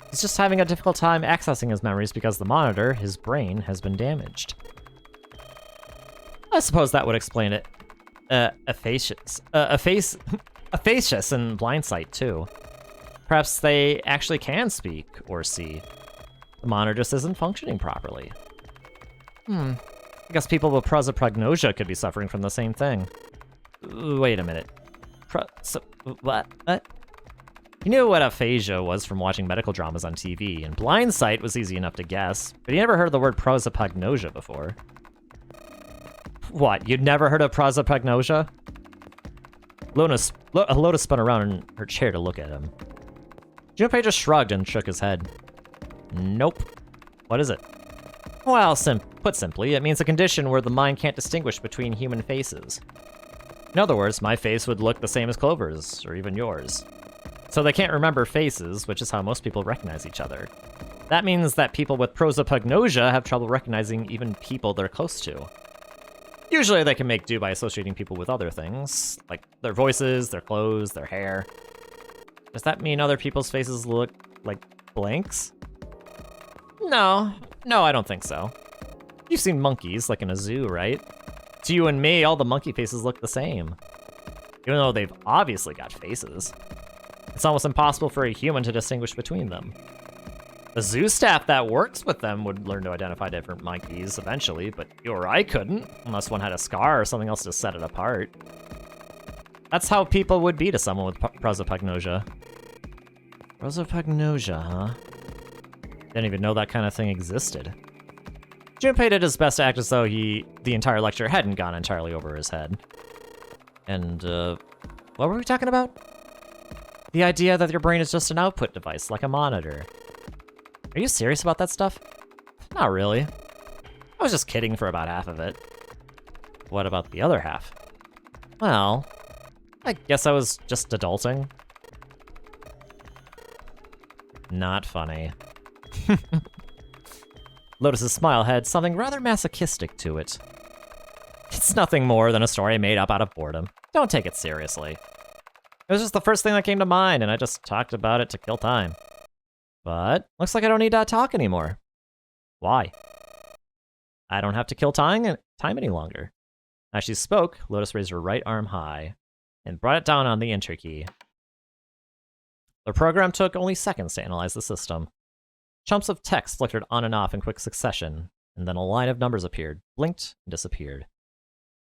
He's just having a difficult time accessing his memories because the monitor, his brain, has been damaged. I suppose that would explain it. Aphasis and blind sight, too. Perhaps they actually can speak or see. The monitor just isn't functioning properly. I guess people with prosopagnosia could be suffering from the same thing. Wait a minute. What? He knew what aphasia was from watching medical dramas on TV, and blind sight was easy enough to guess, but he never heard the word prosopagnosia before. What, you'd never heard of prosopagnosia? Lotus spun around in her chair to look at him. Junpei just shrugged and shook his head. Nope. What is it? Well, put simply, it means a condition where the mind can't distinguish between human faces. In other words, my face would look the same as Clover's, or even yours. So they can't remember faces, which is how most people recognize each other. That means that people with prosopagnosia have trouble recognizing even people they're close to. Usually they can make do by associating people with other things, like their voices, their clothes, their hair. Does that mean other people's faces look like blanks? No, I don't think so. You've seen monkeys, like in a zoo, right? To you and me, all the monkey faces look the same. Even though they've obviously got faces. It's almost impossible for a human to distinguish between them. The zoo staff that works with them would learn to identify different monkeys eventually, but you or I couldn't, unless one had a scar or something else to set it apart. That's how people would be to someone with prosopagnosia. Prosopagnosia, huh? Didn't even know that kind of thing existed. Junpei did his best to act as though the entire lecture hadn't gone entirely over his head. And, what were we talking about? The idea that your brain is just an output device, like a monitor. Are you serious about that stuff? Not really. I was just kidding for about half of it. What about the other half? Well, I guess I was just adulting. Not funny. Lotus's smile had something rather masochistic to it. It's nothing more than a story made up out of boredom. Don't take it seriously. It was just the first thing that came to mind, and I just talked about it to kill time. But looks like I don't need to talk anymore. Why? I don't have to kill time any longer. As she spoke, Lotus raised her right arm high and brought it down on the enter key. The program took only seconds to analyze the system. Chunks of text flickered on and off in quick succession, and then a line of numbers appeared, blinked, and disappeared.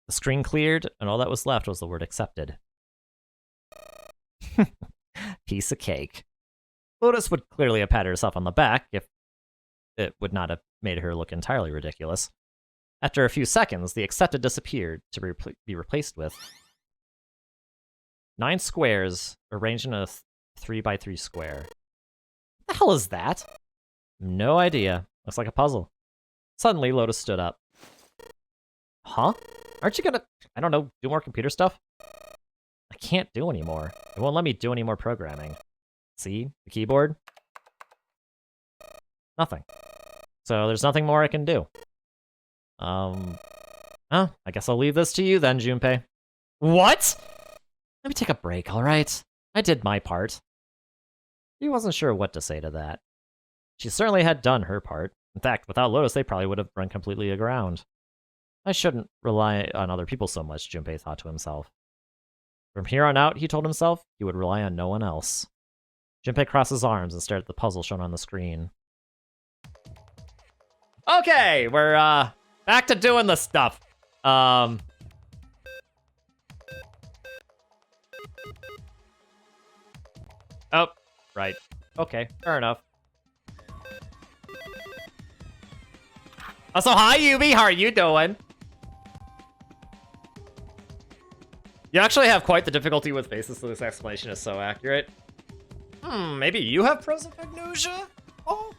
The screen cleared, and all that was left was the word accepted. Piece of cake. Lotus would clearly have patted herself on the back if it would not have made her look entirely ridiculous. After a few seconds, the accepted disappeared to be replaced with 9 squares arranged in a 3x3 square. What the hell is that? No idea. Looks like a puzzle. Suddenly, Lotus stood up. Huh? Aren't you gonna, I don't know, do more computer stuff? I can't do anymore. It won't let me do any more programming. See? The keyboard? Nothing. So there's nothing more I can do. Oh, I guess I'll leave this to you then, Junpei. What? Let me take a break, alright? I did my part. He wasn't sure what to say to that. She certainly had done her part. In fact, without Lotus, they probably would have run completely aground. I shouldn't rely on other people so much, Junpei thought to himself. From here on out, he told himself, he would rely on no one else. Junpei crossed his arms and stared at the puzzle shown on the screen. Okay, we're back to doing the stuff. Oh, right. Okay, fair enough. So hi, Yubi, how are you doing? You actually have quite the difficulty with faces, so this explanation is so accurate. Maybe you have present agnosia? Oh.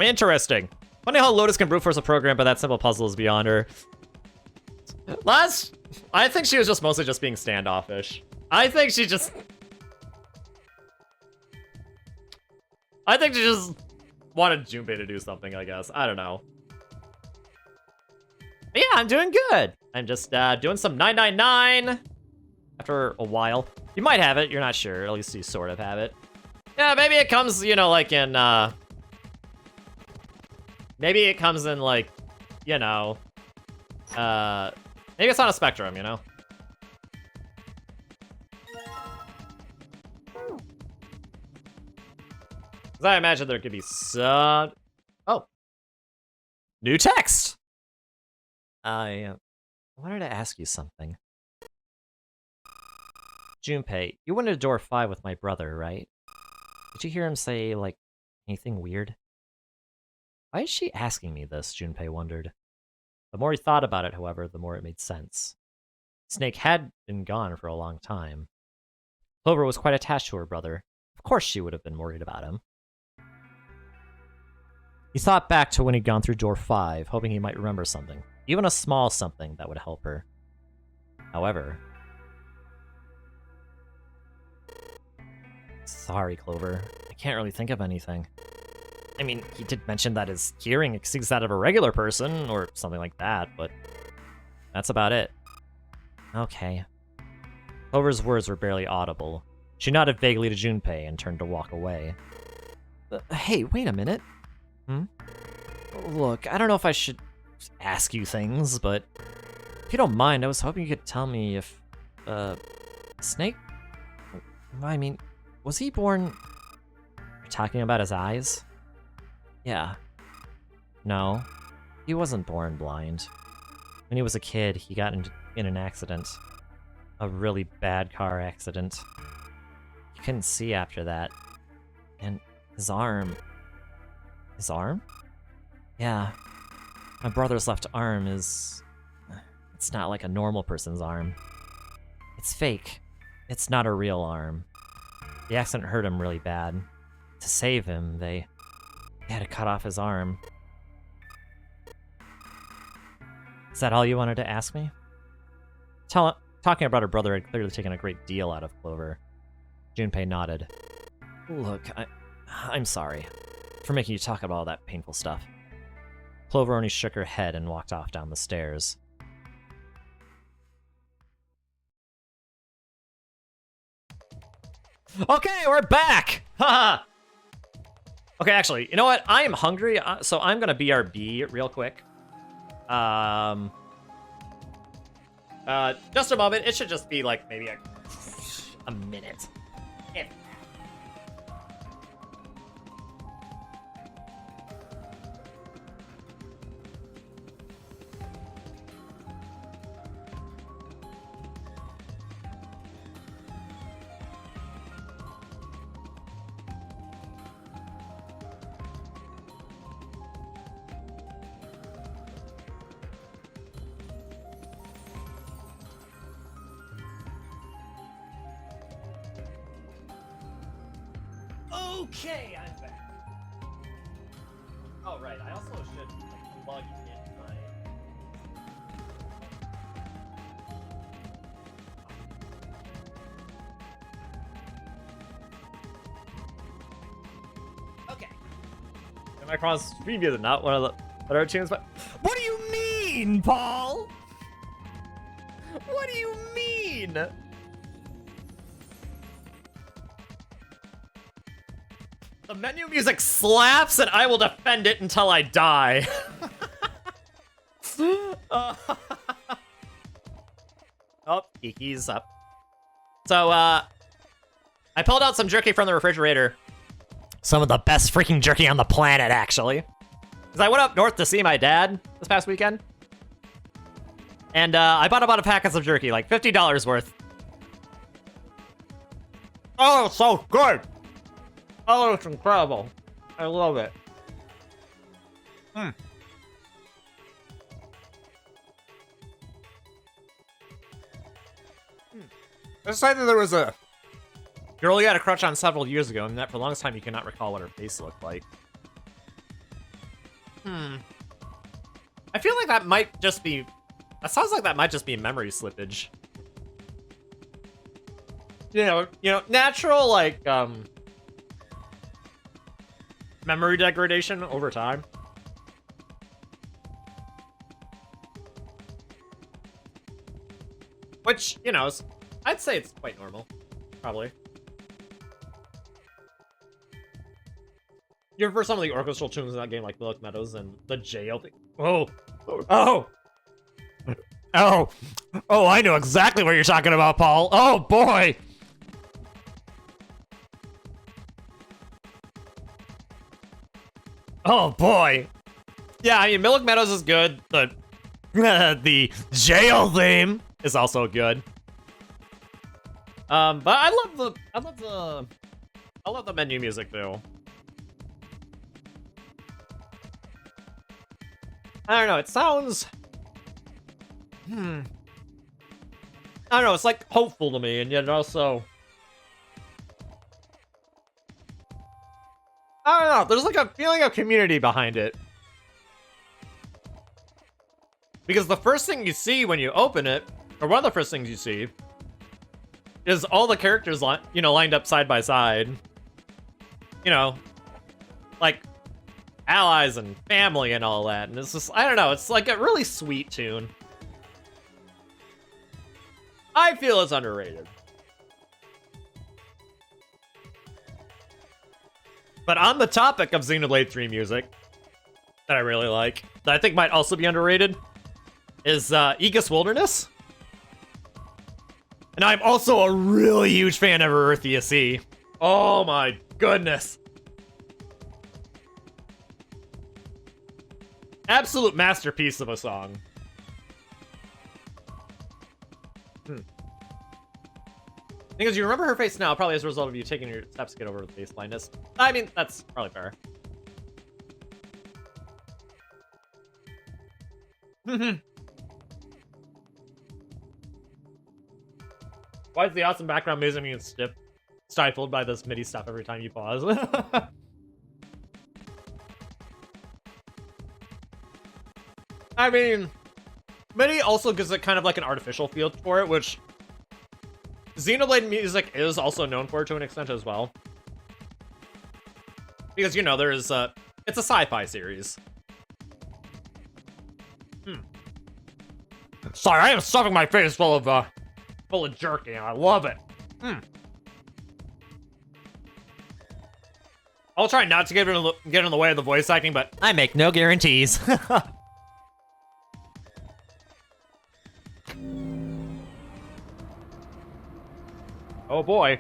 Interesting. Funny how Lotus can brute force a program, but that simple puzzle is beyond her. I think she was just mostly just being standoffish. I think she just wanted Junpei to do something, I guess. I don't know. But yeah, I'm doing good. I'm just doing some 999 after a while. You might have it, you're not sure. At least you sort of have it. Yeah, maybe it comes, you know, like in, maybe it comes in, like, you know, maybe it's on a spectrum, you know? Because I imagine there could be some... Oh. New text! I wanted to ask you something. Junpei, you went to door 5 with my brother, right? Did you hear him say, like, anything weird? Why is she asking me this, Junpei wondered. The more he thought about it, however, the more it made sense. Snake had been gone for a long time. Clover was quite attached to her brother. Of course she would have been worried about him. He thought back to when he'd gone through door 5, hoping he might remember something. Even a small something that would help her. However... Sorry, Clover. I can't really think of anything. I mean, he did mention that his hearing exceeds that of a regular person, or something like that, but that's about it. Okay. Clover's words were barely audible. She nodded vaguely to Junpei and turned to walk away. Hey, wait a minute. Look, I don't know if I should ask you things, but if you don't mind, I was hoping you could tell me if, Snake? I mean, was he born... You're talking about his eyes? Yeah. No. He wasn't born blind. When he was a kid, he got in an accident. A really bad car accident. He couldn't see after that. And his arm... His arm? Yeah. My brother's left arm is... It's not like a normal person's arm. It's fake. It's not a real arm. The accident hurt him really bad. To save him, they had to cut off his arm. Is that all you wanted to ask me? Talking about her brother had clearly taken a great deal out of Clover. Junpei nodded. Look, I'm sorry for making you talk about all that painful stuff. Clover only shook her head and walked off down the stairs. Okay, we're back! Haha! Okay, actually, you know what? I am hungry, so I'm gonna BRB real quick. Just a moment. It should just be like maybe a minute. If Okay, I'm back. Oh, right, I also should plug in my Macron's preview is not one of the better tunes, but what do you mean, Paul? What do you mean? The menu music slaps, and I will defend it until I die. Oh, Kiki's up. So, I pulled out some jerky from the refrigerator. Some of the best freaking jerky on the planet, actually. Because I went up north to see my dad this past weekend. And I bought about a packets of jerky, like $50 worth. Oh, it's so good. Oh, it's incredible. I love it. I decided there was a girl you had a crush on several years ago, and that for the longest time you cannot recall what her face looked like. I feel like that might just be... That sounds like that might just be memory slippage. You know, natural, like, memory degradation over time. Which, you know, I'd say it's quite normal. Probably. You remember some of the orchestral tunes in that game, like Lilac Meadows and the jail thing? Oh! Oh! Oh! Oh, I know exactly what you're talking about, Paul! Oh, boy! Oh, boy! Yeah, I mean, Lilac Meadows is good. The jail theme is also good. But I love the menu music too. I don't know, it sounds... I don't know, it's like hopeful to me, and yet also... I don't know, there's like a feeling of community behind it. Because the first thing you see when you open it, or one of the first things you see, is all the characters, lined up side by side. You know, like allies and family and all that. And it's just, I don't know, it's like a really sweet tune. I feel it's underrated. But on the topic of Xenoblade 3 music, that I really like, that I think might also be underrated, is Aegis Wilderness. And I'm also a really huge fan of Earthia C. Oh my goodness. Absolute masterpiece of a song. Because you remember her face now, probably as a result of you taking your steps to get over the face blindness. I mean, that's probably fair. Why is the awesome background music being stifled by this MIDI stuff every time you pause? I mean, MIDI also gives it kind of like an artificial feel for it, which Xenoblade music is also known for to an extent as well. Because, you know, it's a sci-fi series. Sorry, I am stuffing my face full of jerky, and I love it. I'll try not to get in the way of the voice acting, but I make no guarantees. Oh boy.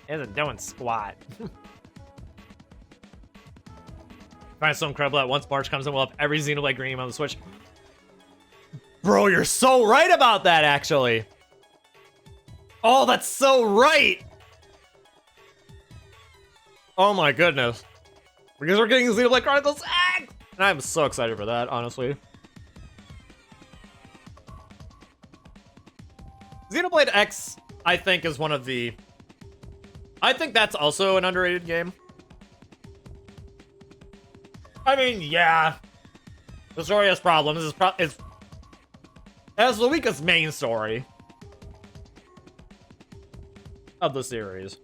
Isn't doing squat. Find so incredible that once March comes in, we'll have every Xenoblade game on the Switch. Bro, you're so right about that, actually. Oh, that's so right. Oh my goodness. Because we're getting Xenoblade Chronicles X! And I'm so excited for that, honestly. Xenoblade X, I think, is one of the... I think that's also an underrated game. I mean, yeah. The story has problems. It has the weakest main story. of the series.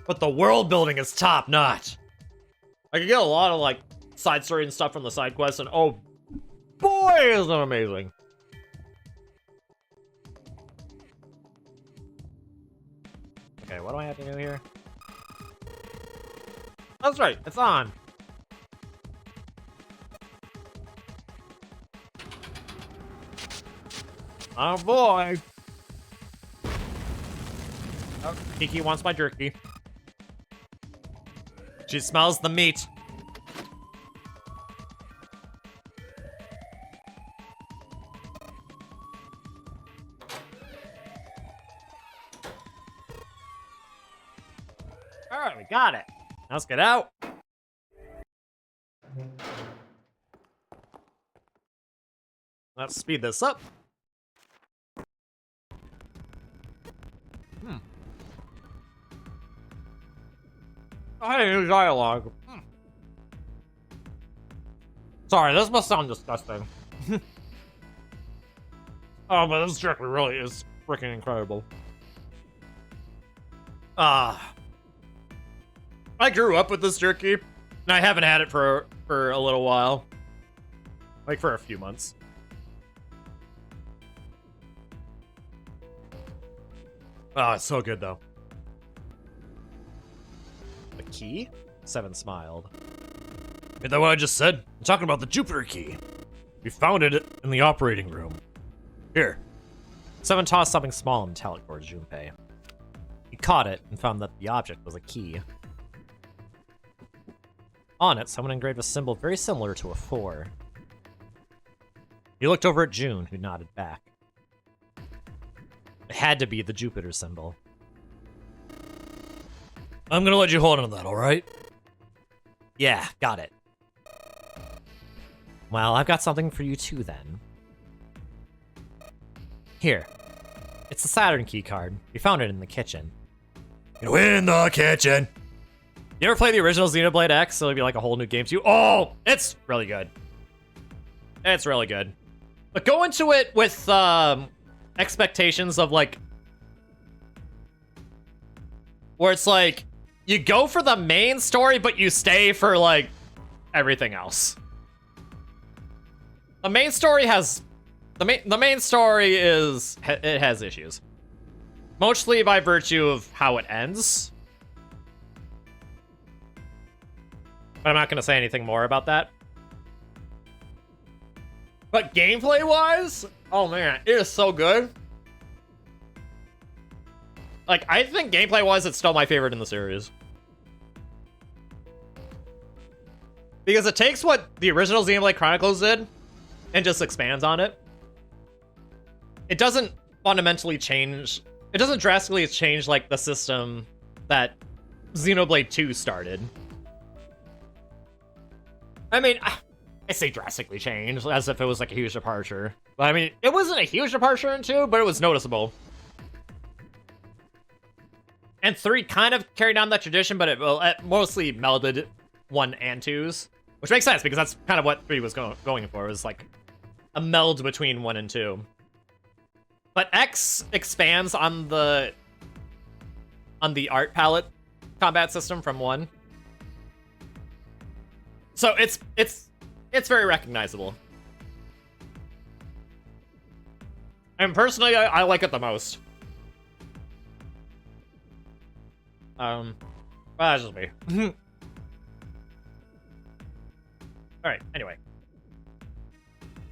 But the world building is top notch. I can get a lot of like side story and stuff from the side quests, and oh boy, is it amazing. Okay, what do I have to do here? That's right, it's on. Oh boy. Oh, Kiki wants my jerky. She smells the meat. Alright, we got it. Now let's get out. Let's speed this up. Oh, hey, new dialogue. Sorry, this must sound disgusting. Oh, but this jerky really is freaking incredible. I grew up with this jerky, and I haven't had it for a little while. Like, for a few months. Oh, it's so good, though. The key? Seven smiled. Is that what I just said? I'm talking about the Jupiter key. We found it in the operating room. Here. Seven tossed something small and metallic towards Junpei. He caught it and found that the object was a key. On it, someone engraved a symbol very similar to a 4. He looked over at June, who nodded back. It had to be the Jupiter symbol. I'm gonna let you hold on to that, alright? Yeah, got it. Well, I've got something for you too, then. Here. It's the Saturn key card. We found it in the kitchen. In the kitchen! You ever play the original Xenoblade X? So it'll be like a whole new game to you. Oh! It's really good. It's really good. But go into it with, expectations of, like... Where it's like, you go for the main story, but you stay for, like, everything else. The main story has... The main story is... It has issues. Mostly by virtue of how it ends. But I'm not going to say anything more about that. But gameplay-wise, oh man, it is so good. Like, I think gameplay-wise, it's still my favorite in the series. Because it takes what the original Xenoblade Chronicles did and just expands on it. It doesn't fundamentally change... It doesn't drastically change, like, the system that Xenoblade 2 started. I mean, I say drastically changed, as if it was, like, a huge departure. But, I mean, it wasn't a huge departure in 2, but it was noticeable. And 3 kind of carried on that tradition, but it mostly melded 1 and 2's. Which makes sense, because that's kind of what 3 was going for. It was, like, a meld between 1 and 2. But X expands on the art palette combat system from 1. So it's very recognizable. And personally, I like it the most. Well, that's just me. Alright, anyway.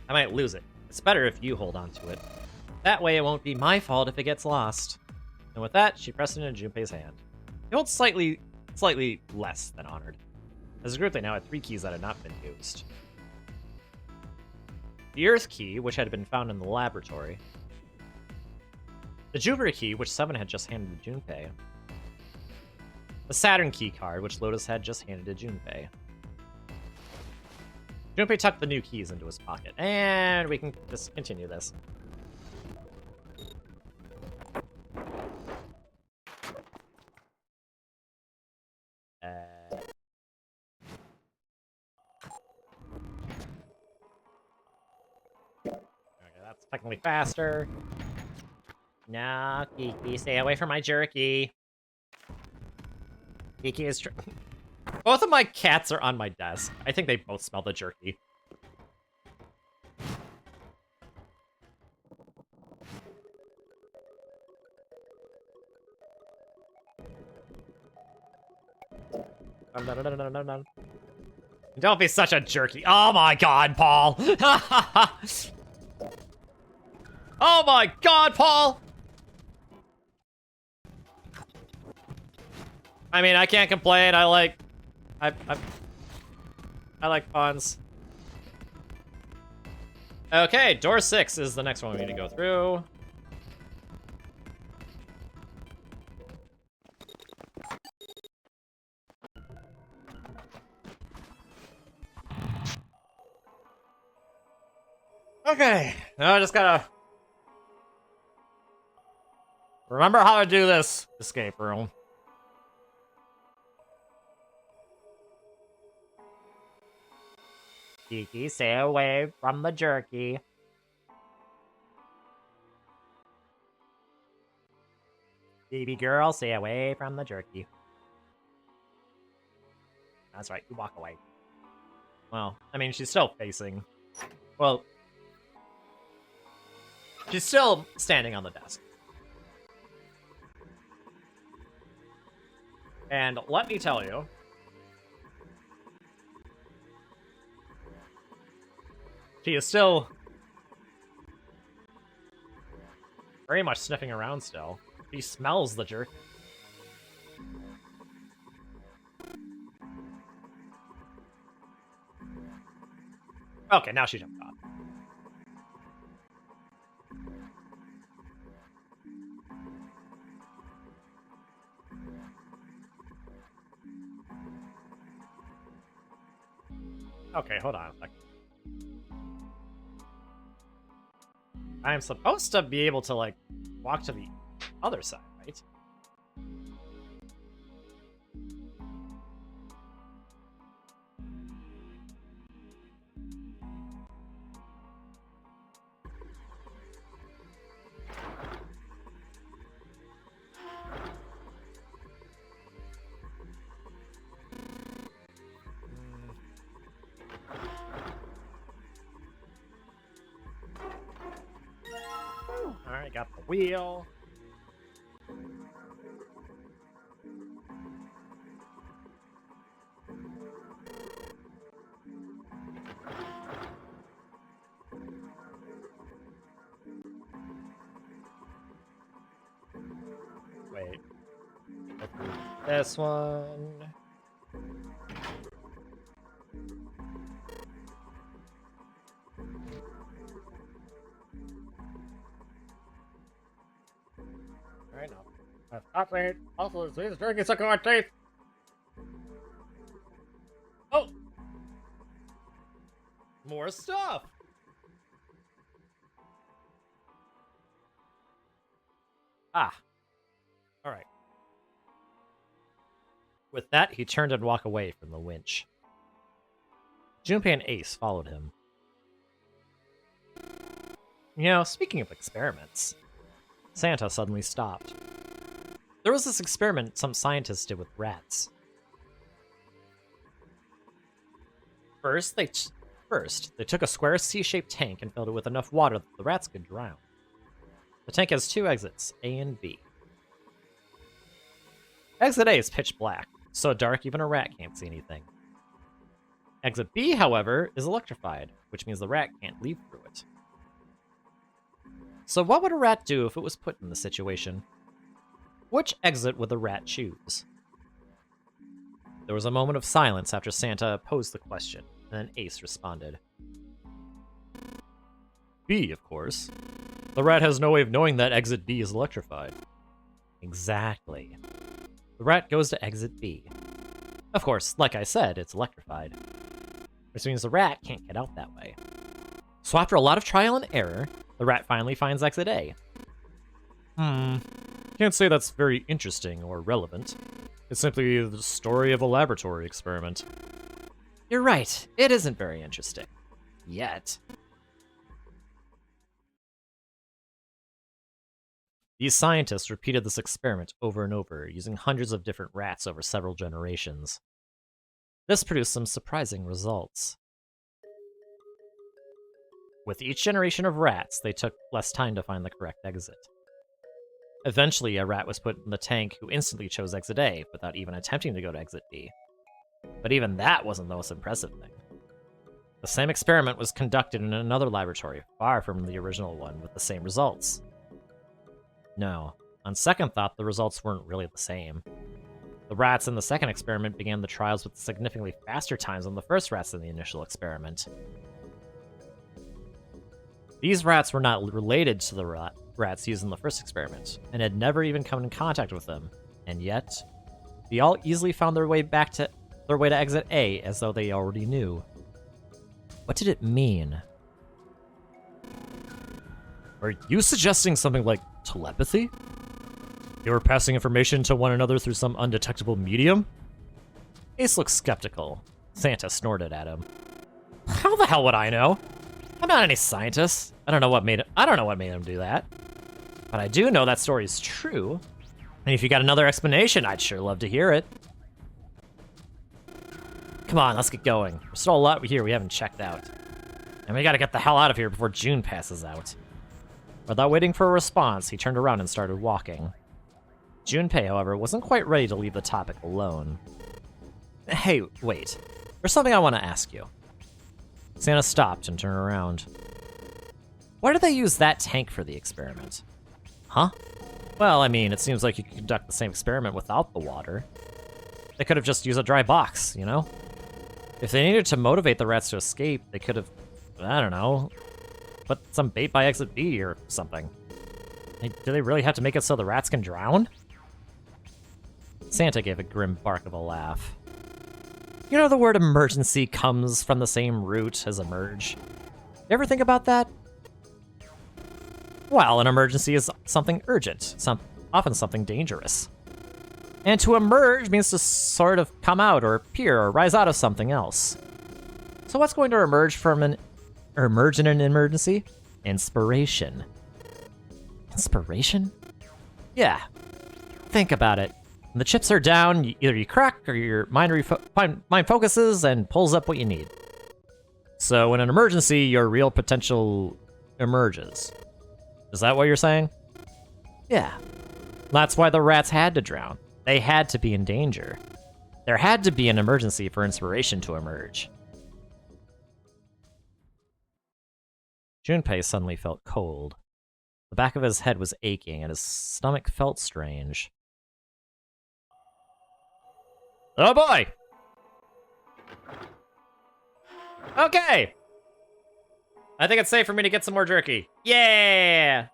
I might lose it. It's better if you hold on to it. That way it won't be my fault if it gets lost. And with that, she pressed it into Junpei's hand. He holds slightly less than honored. As a group, they now had 3 keys that had not been used. The Earth key, which had been found in the laboratory. The Jupiter key, which 7 had just handed to Junpei. The Saturn key card, which Lotus had just handed to Junpei. Junpei tucked the new keys into his pocket, and we can just continue this. Okay, that's technically faster. No, Kiki, stay away from my jerky. Kiki is both of my cats are on my desk. I think they both smell the jerky. Don't be such a jerky. Oh my god, Paul. Oh my god, Paul. I mean, I can't complain. I like puns. Okay, door 6 is the next one we need to go through. Okay, now I just gotta remember how to do this escape room. Kiki, stay away from the jerky. Baby girl, stay away from the jerky. That's right, you walk away. Well, I mean, she's still facing. Well, she's still standing on the desk. And let me tell you, she is still very much sniffing around still. She smells the jerk. Okay, now she jumped off. Okay, hold on a second. I'm supposed to be able to, like, walk to the other side, right? Alright, got the wheel. Wait. This one. Alright, now. Stop it. Also, this drink is sucking my teeth. Oh! More stuff! Ah. Alright. With that, he turned and walked away from the winch. Junpei and Ace followed him. You know, speaking of experiments, Santa suddenly stopped. There was this experiment some scientists did with rats. First, they took a square C-shaped tank and filled it with enough water that the rats could drown. The tank has 2 exits, A and B. Exit A is pitch black, so dark even a rat can't see anything. Exit B, however, is electrified, which means the rat can't leave through it. So what would a rat do if it was put in the situation? Which exit would the rat choose? There was a moment of silence after Santa posed the question, and then Ace responded. B, of course. The rat has no way of knowing that exit B is electrified. Exactly. The rat goes to exit B. Of course, like I said, it's electrified, which means the rat can't get out that way. So after a lot of trial and error, the rat finally finds exit A. Can't say that's very interesting or relevant. It's simply the story of a laboratory experiment. You're right, it isn't very interesting. Yet. These scientists repeated this experiment over and over, using hundreds of different rats over several generations. This produced some surprising results. With each generation of rats, they took less time to find the correct exit. Eventually, a rat was put in the tank who instantly chose exit A without even attempting to go to exit B. But even that wasn't the most impressive thing. The same experiment was conducted in another laboratory, far from the original one, with the same results. No, on second thought, the results weren't really the same. The rats in the second experiment began the trials with significantly faster times than the first rats in the initial experiment. These rats were not related to the rats used in the first experiment, and had never even come in contact with them, and yet, they all easily found their way to exit A as though they already knew. What did it mean? Are you suggesting something like telepathy? They were passing information to one another through some undetectable medium? Ace looked skeptical. Santa snorted at him. How the hell would I know? I'm not any scientist. I don't know what made him do that. But I do know that story is true. And if you got another explanation, I'd sure love to hear it. Come on, let's get going. There's still a lot here we haven't checked out. And we gotta get the hell out of here before June passes out. Without waiting for a response, he turned around and started walking. Junpei, however, wasn't quite ready to leave the topic alone. Hey, wait. There's something I want to ask you. Santa stopped and turned around. Why did they use that tank for the experiment? Huh? Well, I mean, it seems like you could conduct the same experiment without the water. They could have just used a dry box, you know? If they needed to motivate the rats to escape, they could have, I don't know, put some bait by exit B or something. Hey, do they really have to make it so the rats can drown? Santa gave a grim bark of a laugh. You know the word emergency comes from the same root as emerge. You ever think about that? Well, an emergency is something urgent, often something dangerous. And to emerge means to sort of come out or appear or rise out of something else. So what's going to emerge in an emergency? Inspiration. Inspiration? Yeah. Think about it. When the chips are down, either you crack or your mind focuses and pulls up what you need. So in an emergency, your real potential emerges. Is that what you're saying? Yeah. That's why the rats had to drown. They had to be in danger. There had to be an emergency for inspiration to emerge. Junpei suddenly felt cold. The back of his head was aching and his stomach felt strange. Oh boy! Okay! I think it's safe for me to get some more jerky. Yeah!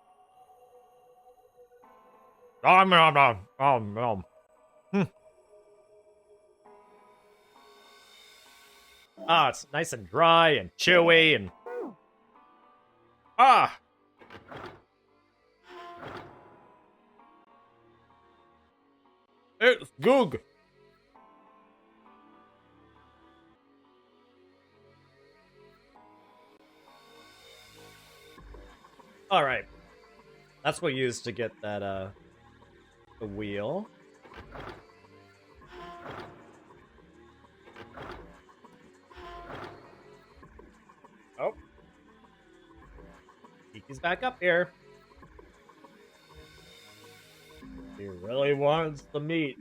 Nom nom nom nom nom. Ah, it's nice and dry and chewy and... Ah! It's good. Alright. That's what we used to get that, the wheel. Oh. Kiki's back up here. He really wants the meat.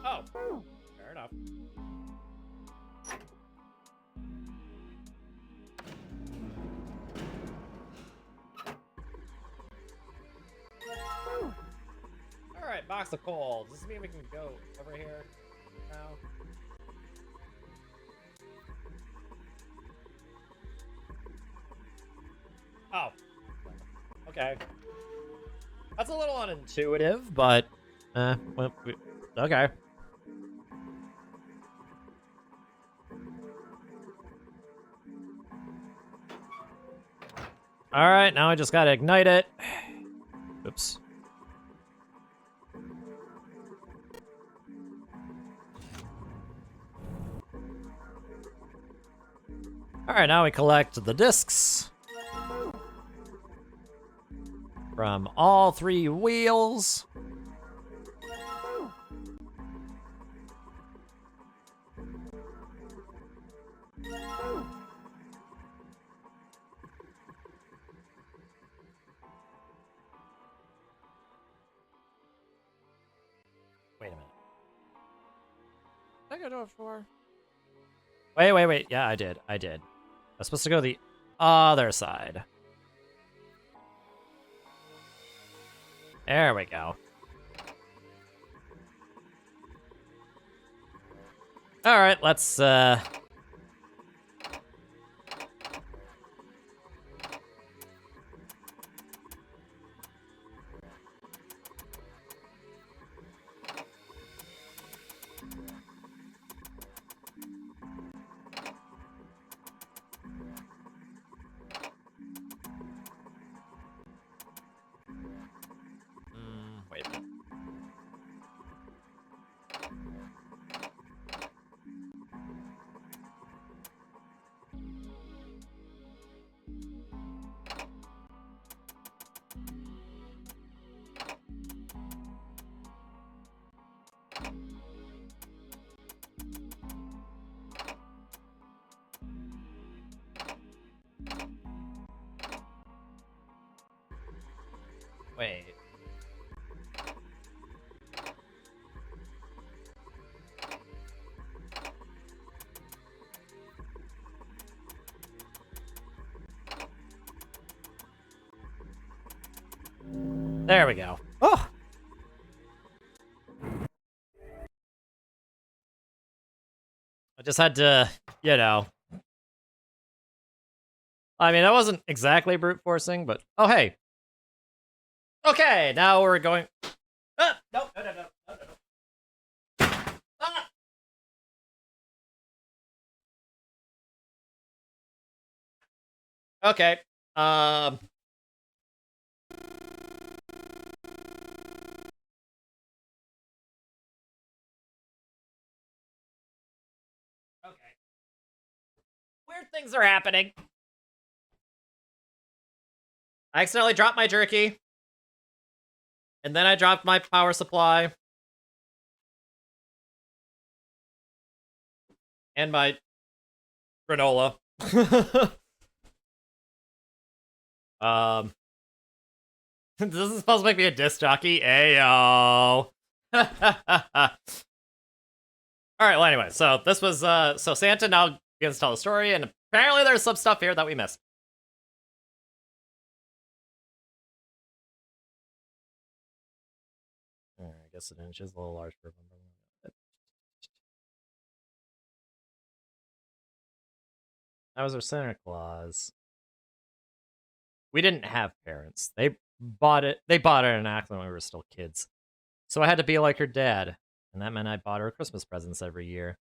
Oh, fair enough. Alright, box of coal. Does this mean we can go over here now? Oh. Okay. That's a little unintuitive, but well, Okay. Alright, now I just gotta ignite it. Oops. Alright, now we collect the discs from all 3 wheels. Wait a minute. Did I go to it before? Wait. Yeah, I did. I was supposed to go the other side. There we go. Alright, let's, wait a minute. Wait. There we go. Oh! I just had to, you know. I mean, that wasn't exactly brute forcing, but oh hey. Okay, now we're going. No. Ah! Okay. Okay. Weird things are happening. I accidentally dropped my jerky. And then I dropped my power supply. And my granola. This is supposed to make me a disc jockey? Ayo. Alright, well anyway, so this was, so Santa now begins to tell the story, and apparently there's some stuff here that we missed. I guess an inch is a little large for a number. That was our Santa Claus. We didn't have parents. They bought it in an accident when we were still kids. So I had to be like her dad, and that meant I bought her Christmas presents every year.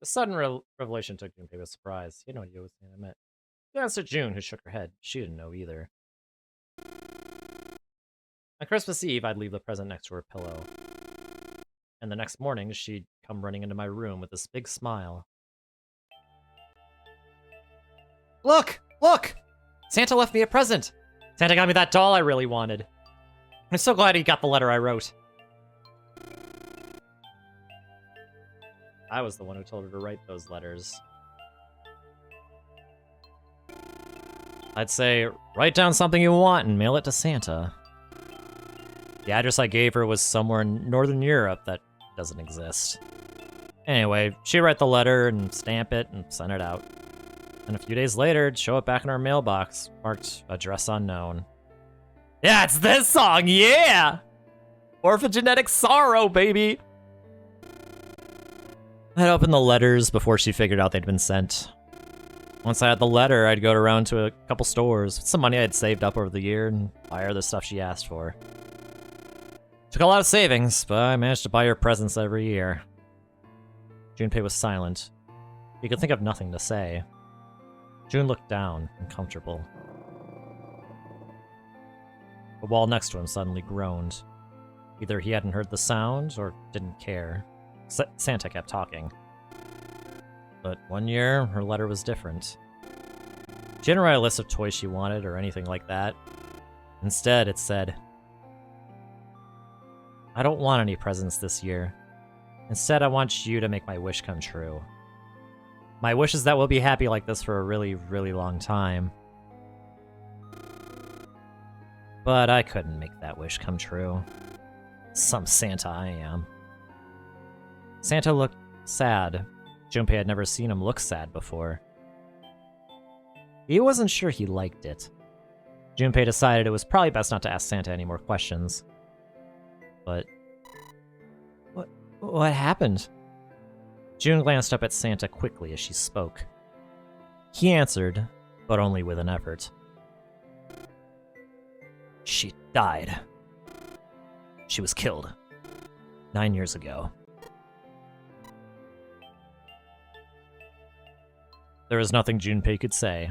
The sudden revelation took me by surprise. You know what you was saying I met. She answered June, who shook her head. She didn't know either. On Christmas Eve, I'd leave the present next to her pillow. And the next morning, she'd come running into my room with this big smile. Look! Look! Santa left me a present! Santa got me that doll I really wanted. I'm so glad he got the letter I wrote. I was the one who told her to write those letters. I'd say, write down something you want and mail it to Santa. The address I gave her was somewhere in Northern Europe that doesn't exist. Anyway, she'd write the letter and stamp it and send it out. And a few days later, it'd show it back in our mailbox, marked address unknown. Yeah, it's this song, yeah! Orphogenetic Sorrow, baby! I'd opened the letters before she figured out they'd been sent. Once I had the letter, I'd go around to a couple stores with some money I'd saved up over the year and buy her the stuff she asked for. Took a lot of savings, but I managed to buy her presents every year. Junpei was silent. He could think of nothing to say. June looked down, uncomfortable. The wall next to him suddenly groaned. Either he hadn't heard the sound or didn't care. Santa kept talking. But one year, her letter was different. She didn't write a list of toys she wanted or anything like that. Instead, it said, I don't want any presents this year. Instead, I want you to make my wish come true. My wish is that we'll be happy like this for a really, really long time. But I couldn't make that wish come true. Some Santa I am. Santa looked sad. Junpei had never seen him look sad before. He wasn't sure he liked it. Junpei decided it was probably best not to ask Santa any more questions. But... What happened? June glanced up at Santa quickly as she spoke. He answered, but only with an effort. She died. She was killed 9 years ago. There was nothing Junpei could say.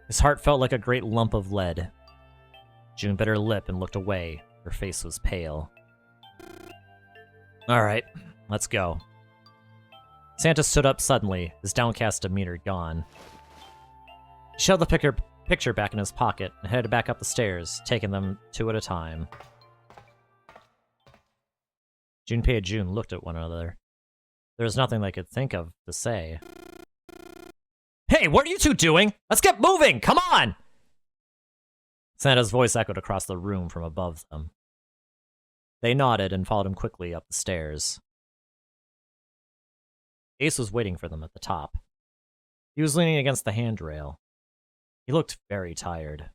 His heart felt like a great lump of lead. June bit her lip and looked away. Her face was pale. Alright, let's go. Santa stood up suddenly, his downcast demeanor gone. He shoved the picture back in his pocket and headed back up the stairs, taking them 2 at a time. Junpei and June looked at one another. There was nothing they could think of to say. Hey, what are you two doing? Let's get moving! Come on! Santa's voice echoed across the room from above them. They nodded and followed him quickly up the stairs. Ace was waiting for them at the top. He was leaning against the handrail. He looked very tired.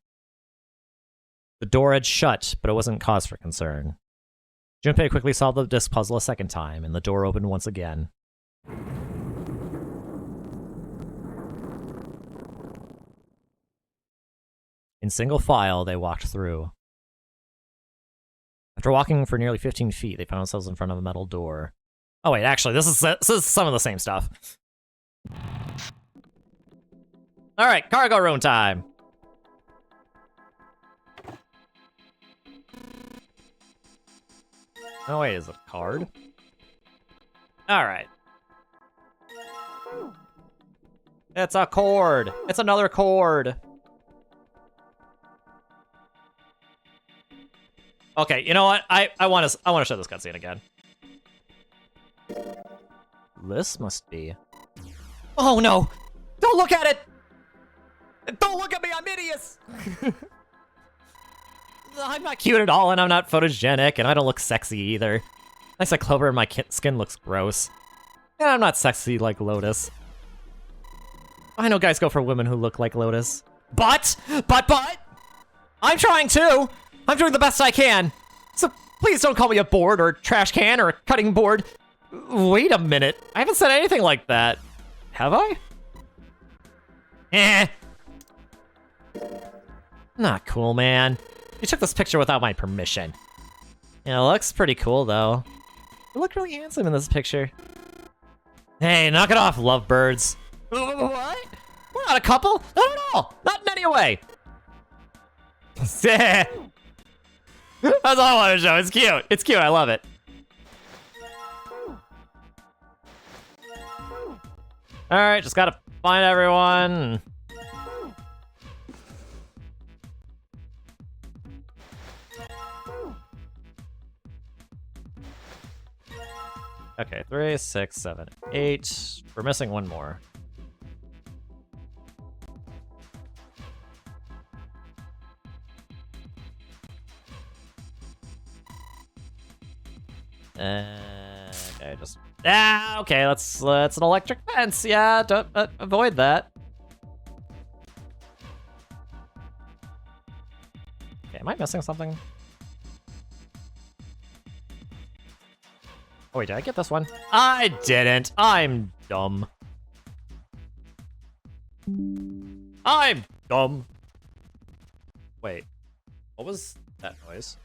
The door had shut, but it wasn't cause for concern. Junpei quickly solved the disc puzzle a second time, and the door opened once again. In single file, they walked through. After walking for nearly 15 feet, they found themselves in front of a metal door. Oh wait, actually, this is some of the same stuff. Alright, cargo room time! Oh wait, is it a card? Alright. It's a cord! It's another cord! Okay, you know what? I want to show this cutscene again. This must be... Oh no! Don't look at it! Don't look at me, I'm hideous! I'm not cute at all, and I'm not photogenic, and I don't look sexy either. My Cycloper and my skin looks gross. And I'm not sexy like Lotus. I know guys go for women who look like Lotus. But! I'm trying too! I'm doing the best I can! So please don't call me a board, or trash can, or a cutting board. Wait a minute. I haven't said anything like that. Have I? Eh. Not cool, man. You took this picture without my permission. Yeah, it looks pretty cool, though. You look really handsome in this picture. Hey, knock it off, lovebirds. What? We're not a couple? Not at all. Not in any way. That's all I want to show. It's cute. It's cute. I love it. Alright, just gotta find everyone. Okay, 3, 6, 7, 8. We're missing one more. Okay, just... okay, let's an electric fence. Yeah, don't avoid that. Okay, am I missing something? Oh wait, did I get this one? I didn't. I'm dumb. I'm dumb. Wait, what was that noise?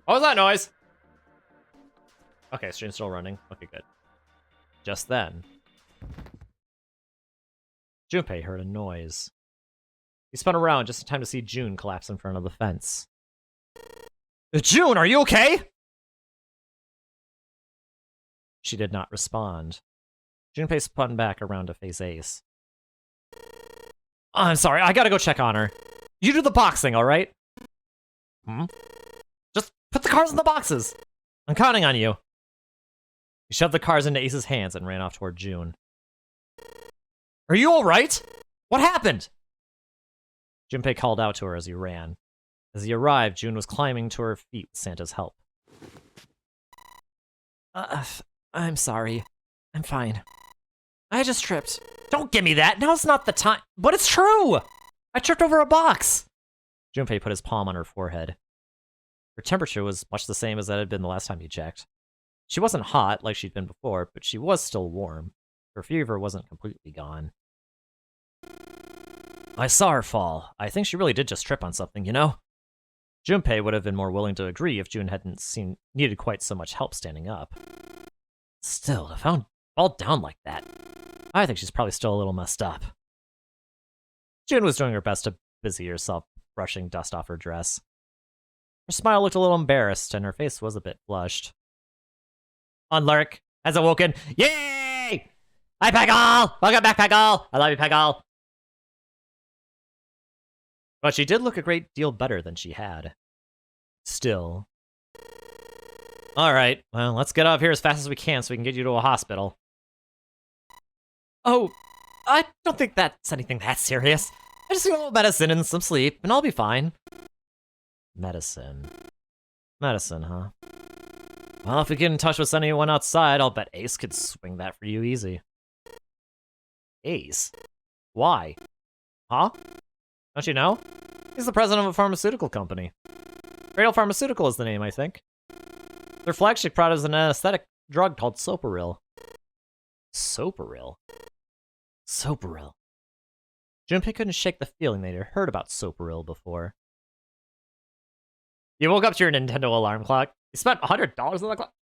What was that noise? Okay, stream's still running. Okay, good. Just then, Junpei heard a noise. He spun around just in time to see June collapse in front of the fence. June, are you okay? She did not respond. Junpei spun back around to face Ace. I'm sorry, I gotta go check on her. You do the boxing, alright? Just put the cars in the boxes. I'm counting on you. He shoved the cars into Ace's hands and ran off toward June. Are you alright? What happened? Junpei called out to her as he ran. As he arrived, June was climbing to her feet with Santa's help. I'm sorry. I'm fine. I just tripped. Don't give me that. Now's not the time. But it's true! I tripped over a box. Junpei put his palm on her forehead. Her temperature was much the same as that had been the last time he checked. She wasn't hot like she'd been before, but she was still warm. Her fever wasn't completely gone. I saw her fall. I think she really did just trip on something, you know? Junpei would have been more willing to agree if June hadn't needed quite so much help standing up. Still, to fall down like that, I think she's probably still a little messed up. June was doing her best to busy herself brushing dust off her dress. Her smile looked a little embarrassed, and her face was a bit flushed. Unlurk has awoken. Yay! Hi, Peggle! Welcome back, Peggle! I love you, Peggle! But she did look a great deal better than she had. Still. Alright, well, let's get out of here as fast as we can so we can get you to a hospital. Oh, I don't think that's anything that serious. I just need a little medicine and some sleep, and I'll be fine. Medicine. Medicine, huh? Well, if we get in touch with anyone outside, I'll bet Ace could swing that for you easy. Ace? Why? Huh? Don't you know? He's the president of a pharmaceutical company. Cradle Pharmaceutical is the name, I think. Their flagship product is an anesthetic drug called Soparil. Soparil? Soparil. Junpei couldn't shake the feeling they'd heard about Soparil before. You woke up to your Nintendo alarm clock. You spent $100 on the clock?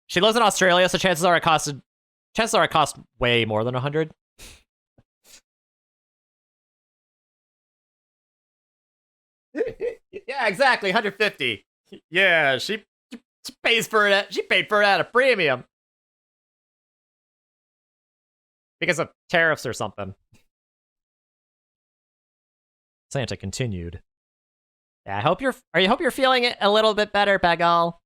She lives in Australia, so chances are it cost way more than 100. Yeah, exactly, 150. Yeah, she pays for it. She paid for it at a premium because of tariffs or something. Santa continued. Yeah, I hope you're feeling it a little bit better, Peggle.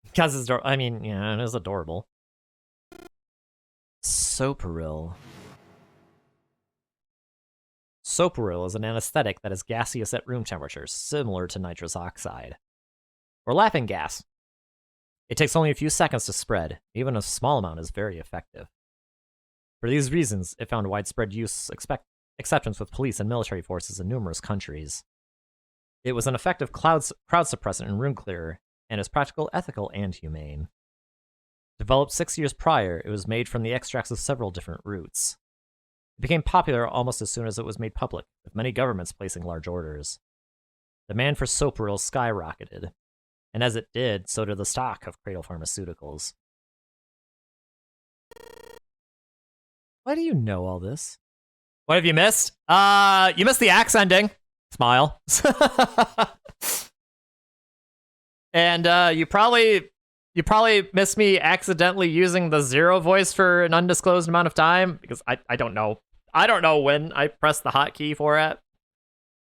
Because it's I mean, yeah, it is adorable. Soparil. Soparil is an anesthetic that is gaseous at room temperature, similar to nitrous oxide. Or laughing gas. It takes only a few seconds to spread. Even a small amount is very effective. For these reasons, it found widespread use acceptance with police and military forces in numerous countries. It was an effective crowd suppressant and room clearer, and is practical, ethical, and humane. Developed 6 years prior, it was made from the extracts of several different roots. It became popular almost as soon as it was made public, with many governments placing large orders. Demand for Soparil skyrocketed, and as it did, so did the stock of Cradle Pharmaceuticals. Why do you know all this? What have you missed? You missed the axe ending. Smile. And you probably missed me accidentally using the zero voice for an undisclosed amount of time, because I don't know. I don't know when I pressed the hotkey for it.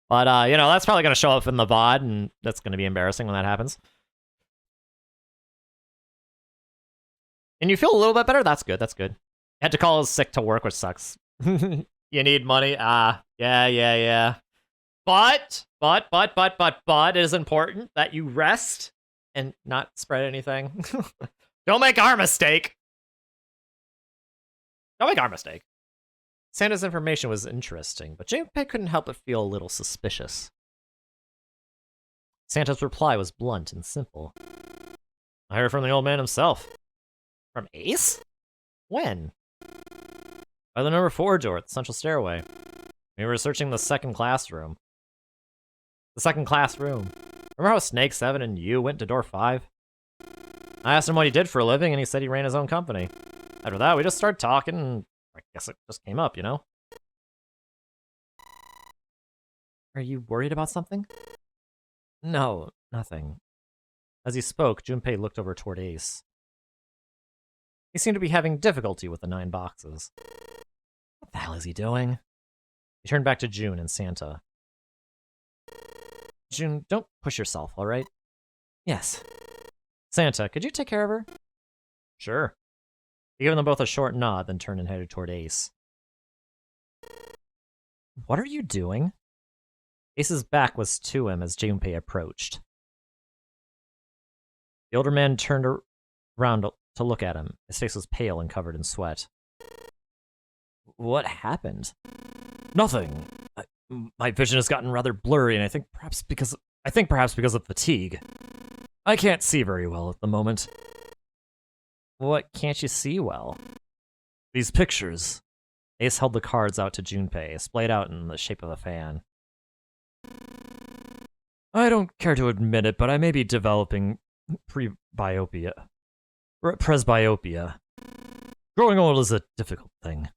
But, you know, that's probably going to show up in the VOD, and that's going to be embarrassing when that happens. And you feel a little bit better? That's good, that's good. You had to call sick to work, which sucks. You need money? Yeah. But, it is important that you rest and not spread anything. Don't make our mistake. Don't make our mistake. Santa's information was interesting, but Junpei couldn't help but feel a little suspicious. Santa's reply was blunt and simple. I heard from the old man himself. From Ace? When? By the number 4 door at the central stairway. We were searching the second classroom. The second classroom. Remember how Snake 7 and you went to door 5? I asked him what he did for a living, and he said he ran his own company. After that, we just started talking, and I guess it just came up, you know? Are you worried about something? No, nothing. As he spoke, Junpei looked over toward Ace. He seemed to be having difficulty with the 9 boxes. What the hell is he doing? He turned back to June and Santa. June, don't push yourself, alright? Yes. Santa, could you take care of her? Sure. He gave them both a short nod, then turned and headed toward Ace. What are you doing? Ace's back was to him as Junpei approached. The older man turned around to look at him. His face was pale and covered in sweat. What happened? Nothing. My vision has gotten rather blurry, and I think perhaps because of fatigue. I can't see very well at the moment. What can't you see well? These pictures. Ace held the cards out to Junpei, splayed out in the shape of a fan. I don't care to admit it, but I may be developing presbyopia. Growing old is a difficult thing.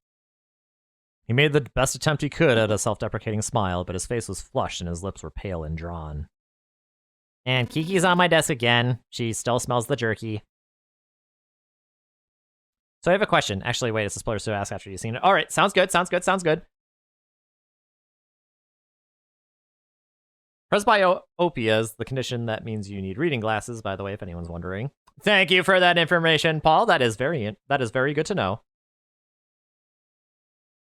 He made the best attempt he could at a self-deprecating smile, but his face was flushed and his lips were pale and drawn. And Kiki's on my desk again. She still smells the jerky. So I have a question. Actually, wait, it's a spoiler, so ask after you've seen it. Alright, sounds good. Presbyopia is the condition that means you need reading glasses, by the way, if anyone's wondering. Thank you for that information, Paul. That is very good to know.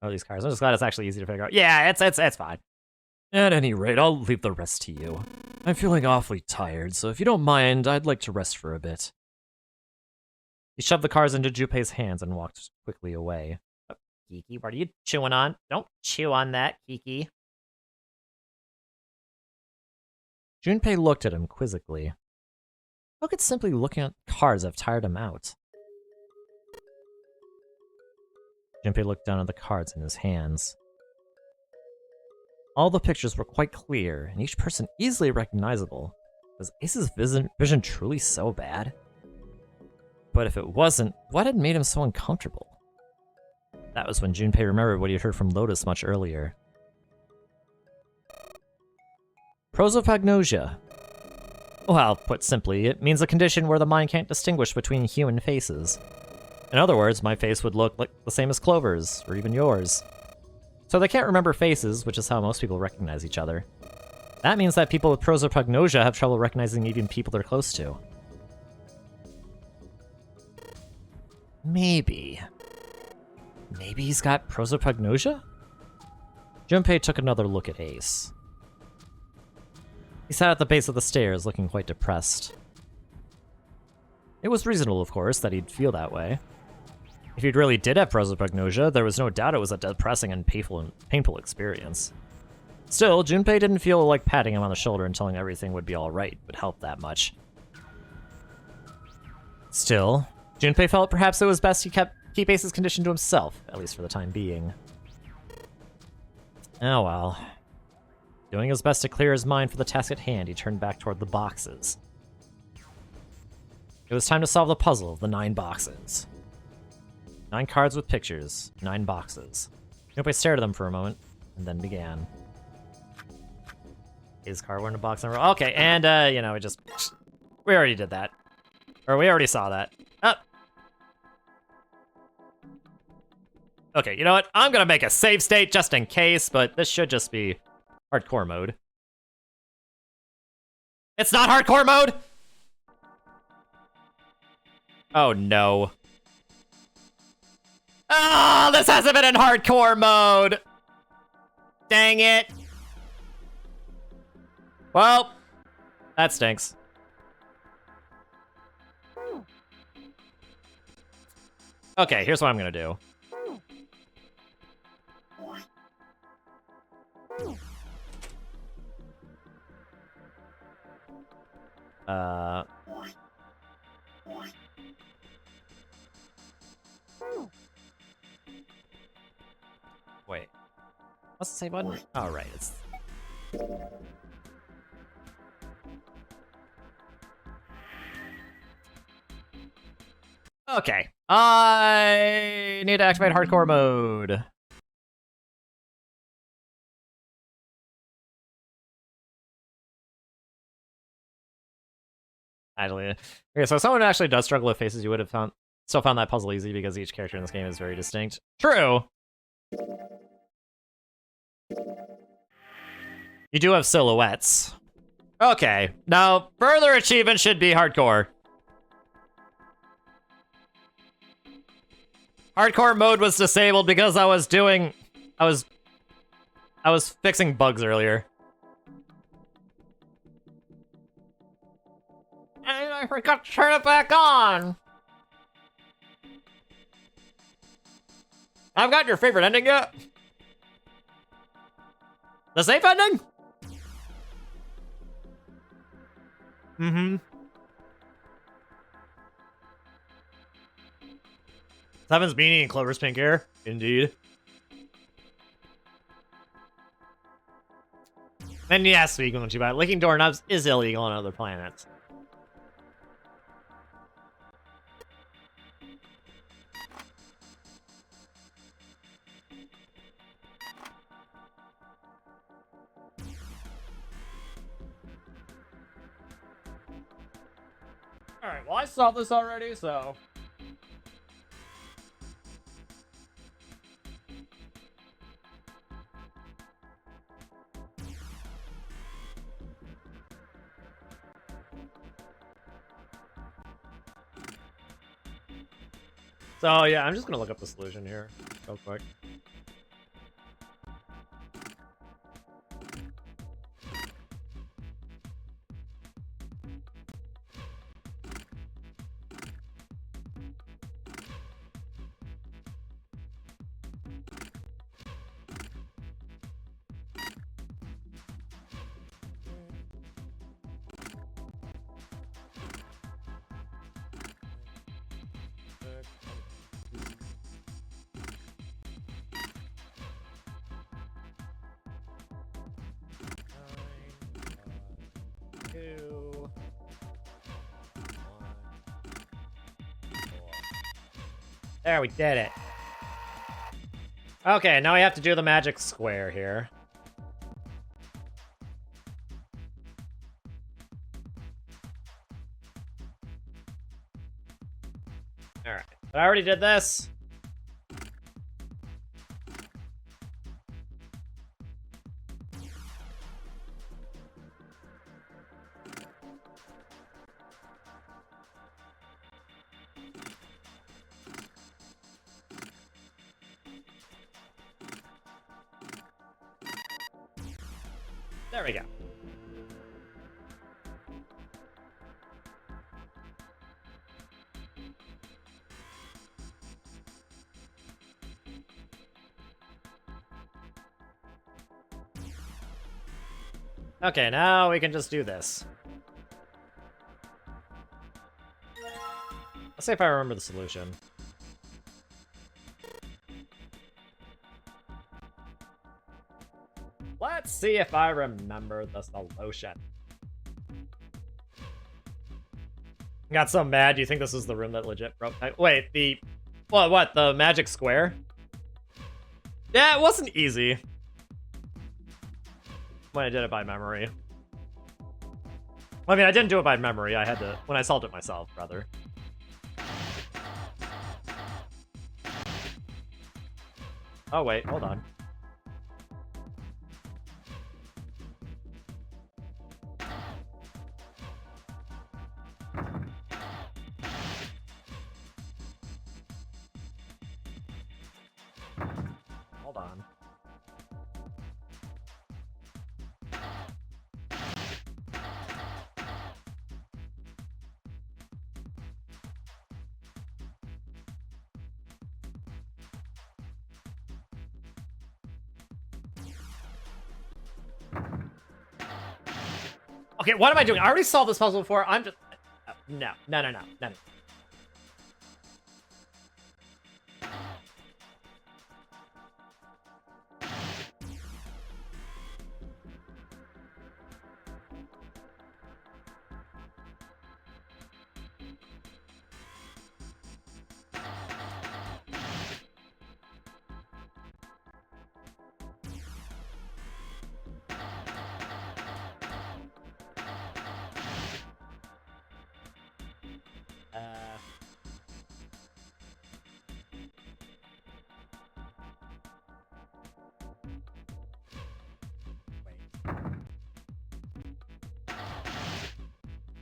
Oh, these cars. I'm just glad it's actually easy to figure out. Yeah, it's fine. At any rate, I'll leave the rest to you. I'm feeling awfully tired, so if you don't mind, I'd like to rest for a bit. He shoved the cards into Junpei's hands and walked quickly away. Oh, Kiki, what are you chewing on? Don't chew on that, Kiki. Junpei looked at him quizzically. How could simply looking at cards have tired him out? Junpei looked down at the cards in his hands. All the pictures were quite clear, and each person easily recognizable. Was Ace's vision truly so bad? But if it wasn't, what had made him so uncomfortable? That was when Junpei remembered what he had heard from Lotus much earlier. Prosopagnosia. Well, put simply, it means a condition where the mind can't distinguish between human faces. In other words, my face would look like the same as Clover's, or even yours. So they can't remember faces, which is how most people recognize each other. That means that people with prosopagnosia have trouble recognizing even people they're close to. Maybe he's got prosopagnosia? Junpei took another look at Ace. He sat at the base of the stairs, looking quite depressed. It was reasonable, of course, that he'd feel that way. If he really did have prosopagnosia, there was no doubt it was a depressing and painful experience. Still, Junpei didn't feel like patting him on the shoulder and telling him everything would be alright would help that much. Still, Junpei felt perhaps it was best he keep Ace's condition to himself, at least for the time being. Oh well. Doing his best to clear his mind for the task at hand, he turned back toward the boxes. It was time to solve the puzzle of the 9 boxes. 9 cards with pictures, 9 boxes. Junpei stared at them for a moment, and then began. His card went in a box number. Okay, and we already did that. Or we already saw that. Oh. Okay, you know what? I'm gonna make a save state just in case, but this should just be hardcore mode. It's not hardcore mode! Oh no. Oh, this hasn't been in hardcore mode! Dang it. Well, that stinks. Okay, here's what I'm gonna do. Wait. What's the save button? Oh, right. It's... Okay. I need to activate hardcore mode. Actually, okay, so if someone actually does struggle with faces, you would have still found that puzzle easy because each character in this game is very distinct. True! You do have silhouettes. Okay, now further achievement should be hardcore. Hardcore mode was disabled because I was fixing bugs earlier. And I forgot to turn it back on. I've got your favorite ending yet? The safe ending? Mm-hmm. Seven's beanie and Clover's pink hair. Indeed. And yes, speaking of you, but licking doorknobs is illegal on other planets. Alright, well I solved this already, so... So yeah, I'm just gonna look up the solution here real quick. There, we did it. Okay, now we have to do the magic square here. Alright, but I already did this. There we go. Okay, now we can just do this. Let's see if I remember the solution. Let's see if I remember the solution. Got so mad. Do you think this is the room that legit broke? Wait, the... What? The magic square? Yeah, it wasn't easy. When I did it by memory. Well, I mean, I didn't do it by memory. I had to... When I solved it myself, rather. Oh, wait. Hold on. Hold on. Okay, what am I doing? I already solved this puzzle before. I'm just... No.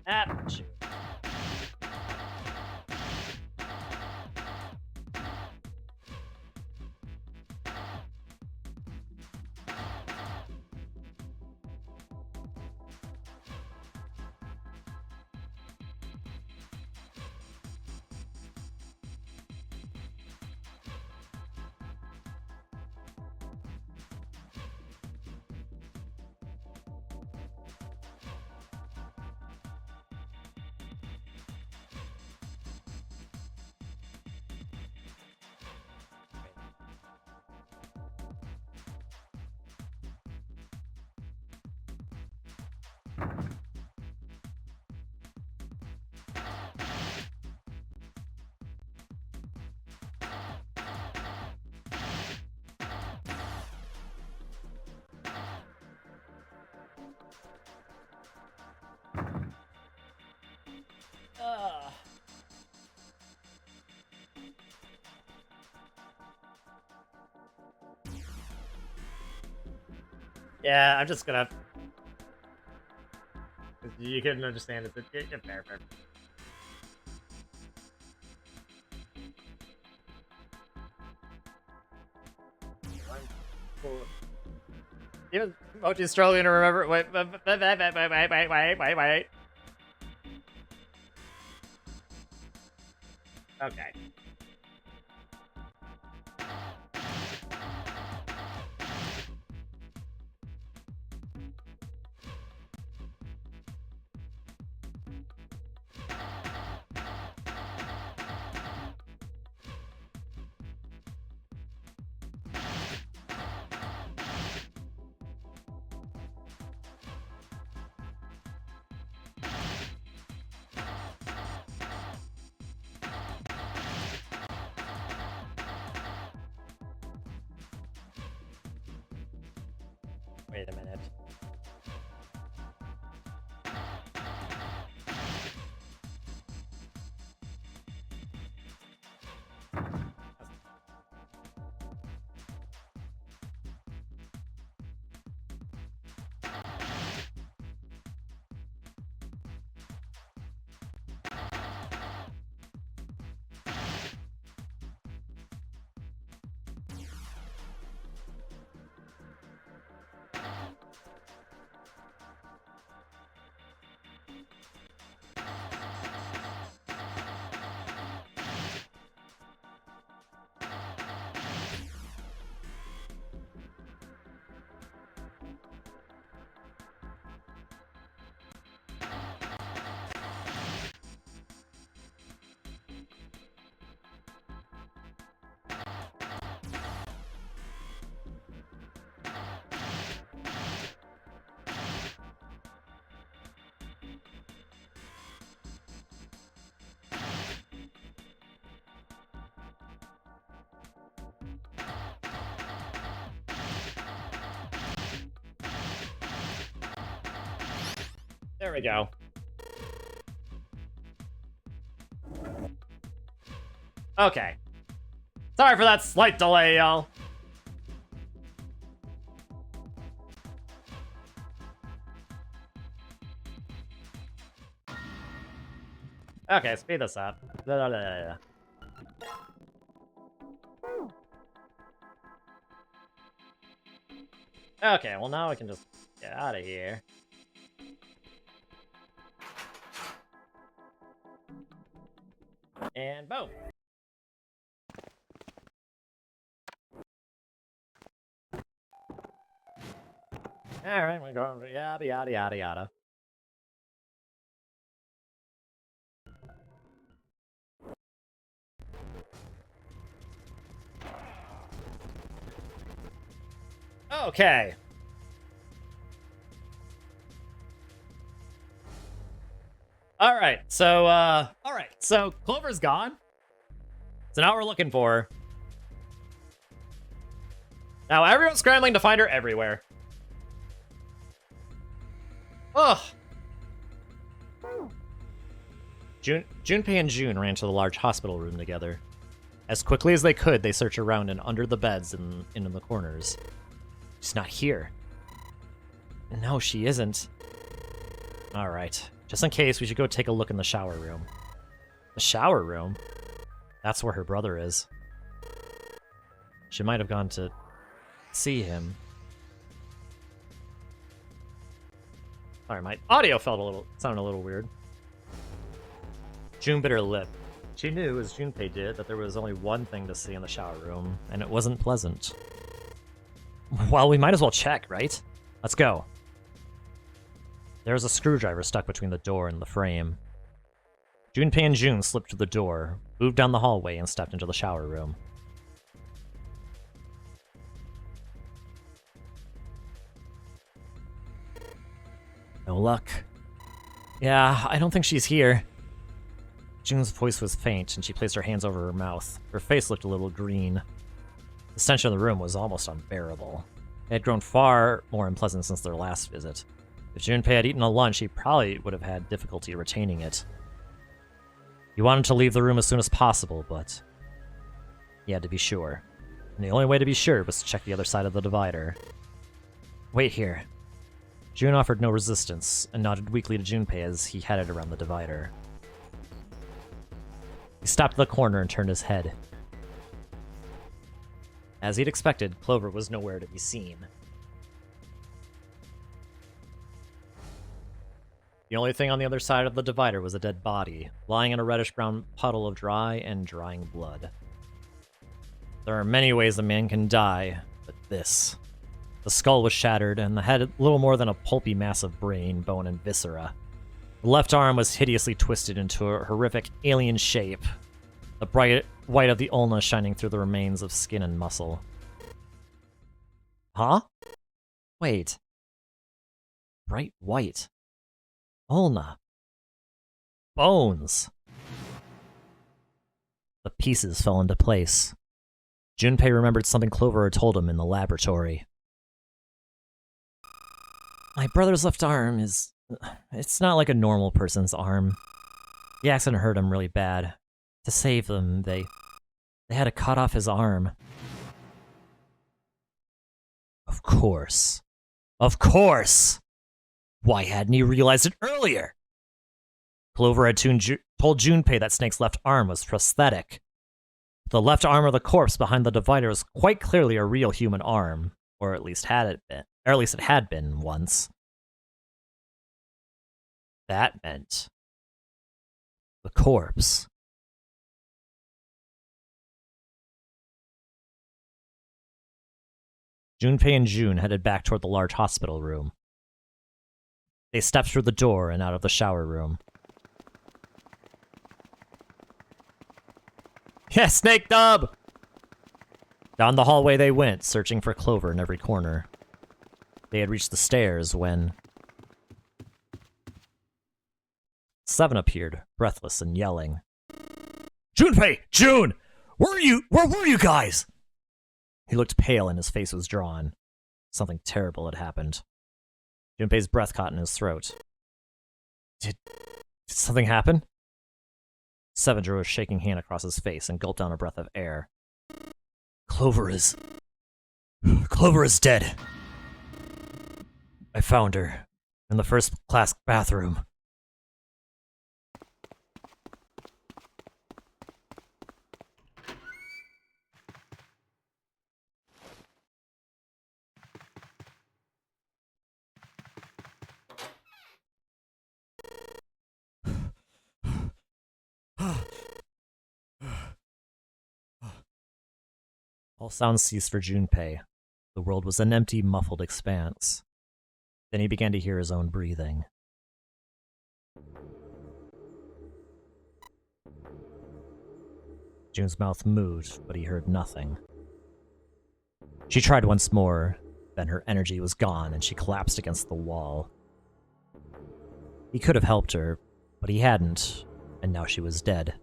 Ah, shoot. Yeah, I'm just gonna. You couldn't understand it. Fair, fair. Even Mochi's struggling to remember. Wait. Okay. Wait a minute. There we go. Okay. Sorry for that slight delay, y'all. Okay, speed this up. Okay, well now we can just get out of here. And boom. Alright, we're going yada yada yada yada. Okay. Alright, so Clover's gone. So now we're looking for her. Now everyone's scrambling to find her everywhere. Ugh. Junpei and June ran to the large hospital room together. As quickly as they could, they searched around and under the beds and in the corners. She's not here. No, she isn't. Alright. Just in case, we should go take a look in the shower room. The shower room? That's where her brother is. She might have gone to see him. Sorry, my audio sounded a little weird. June bit her lip. She knew, as Junpei did, that there was only one thing to see in the shower room, and it wasn't pleasant. Well, we might as well check, right? Let's go. There was a screwdriver stuck between the door and the frame. Junpei and June slipped through the door, moved down the hallway, and stepped into the shower room. No luck. Yeah, I don't think she's here. June's voice was faint, and she placed her hands over her mouth. Her face looked a little green. The stench in the room was almost unbearable. It had grown far more unpleasant since their last visit. If Junpei had eaten a lunch, he probably would have had difficulty retaining it. He wanted to leave the room as soon as possible, but he had to be sure. And the only way to be sure was to check the other side of the divider. Wait here. June offered no resistance, and nodded weakly to Junpei as he headed around the divider. He stopped at the corner and turned his head. As he'd expected, Clover was nowhere to be seen. The only thing on the other side of the divider was a dead body, lying in a reddish-brown puddle of dry and drying blood. There are many ways a man can die, but this. The skull was shattered, and the head little more than a pulpy mass of brain, bone, and viscera. The left arm was hideously twisted into a horrific alien shape, the bright white of the ulna shining through the remains of skin and muscle. Huh? Wait. Bright white. Ulna. Bones. The pieces fell into place. Junpei remembered something Clover had told him in the laboratory. My brother's left arm is... It's not like a normal person's arm. The accident hurt him really bad. To save them, they had to cut off his arm. Of course. Of course! Why hadn't he realized it earlier? Clover had told Junpei that Snake's left arm was prosthetic. The left arm of the corpse behind the divider was quite clearly a real human arm, or at least it had been once. That meant the corpse. Junpei and June headed back toward the large hospital room. They stepped through the door and out of the shower room. Yeah, Snake Dub! Down the hallway they went, searching for Clover in every corner. They had reached the stairs when... Seven appeared, breathless and yelling. Junpei! June! Where were you guys? He looked pale and his face was drawn. Something terrible had happened. Junpei's breath caught in his throat. Did something happen? Seven drew a shaking hand across his face and gulped down a breath of air. Clover is dead. I found her in the first-class bathroom. All sounds ceased for Junpei. The world was an empty, muffled expanse. Then he began to hear his own breathing. June's mouth moved, but he heard nothing. She tried once more, then her energy was gone and she collapsed against the wall. He could have helped her, but he hadn't, and now she was dead.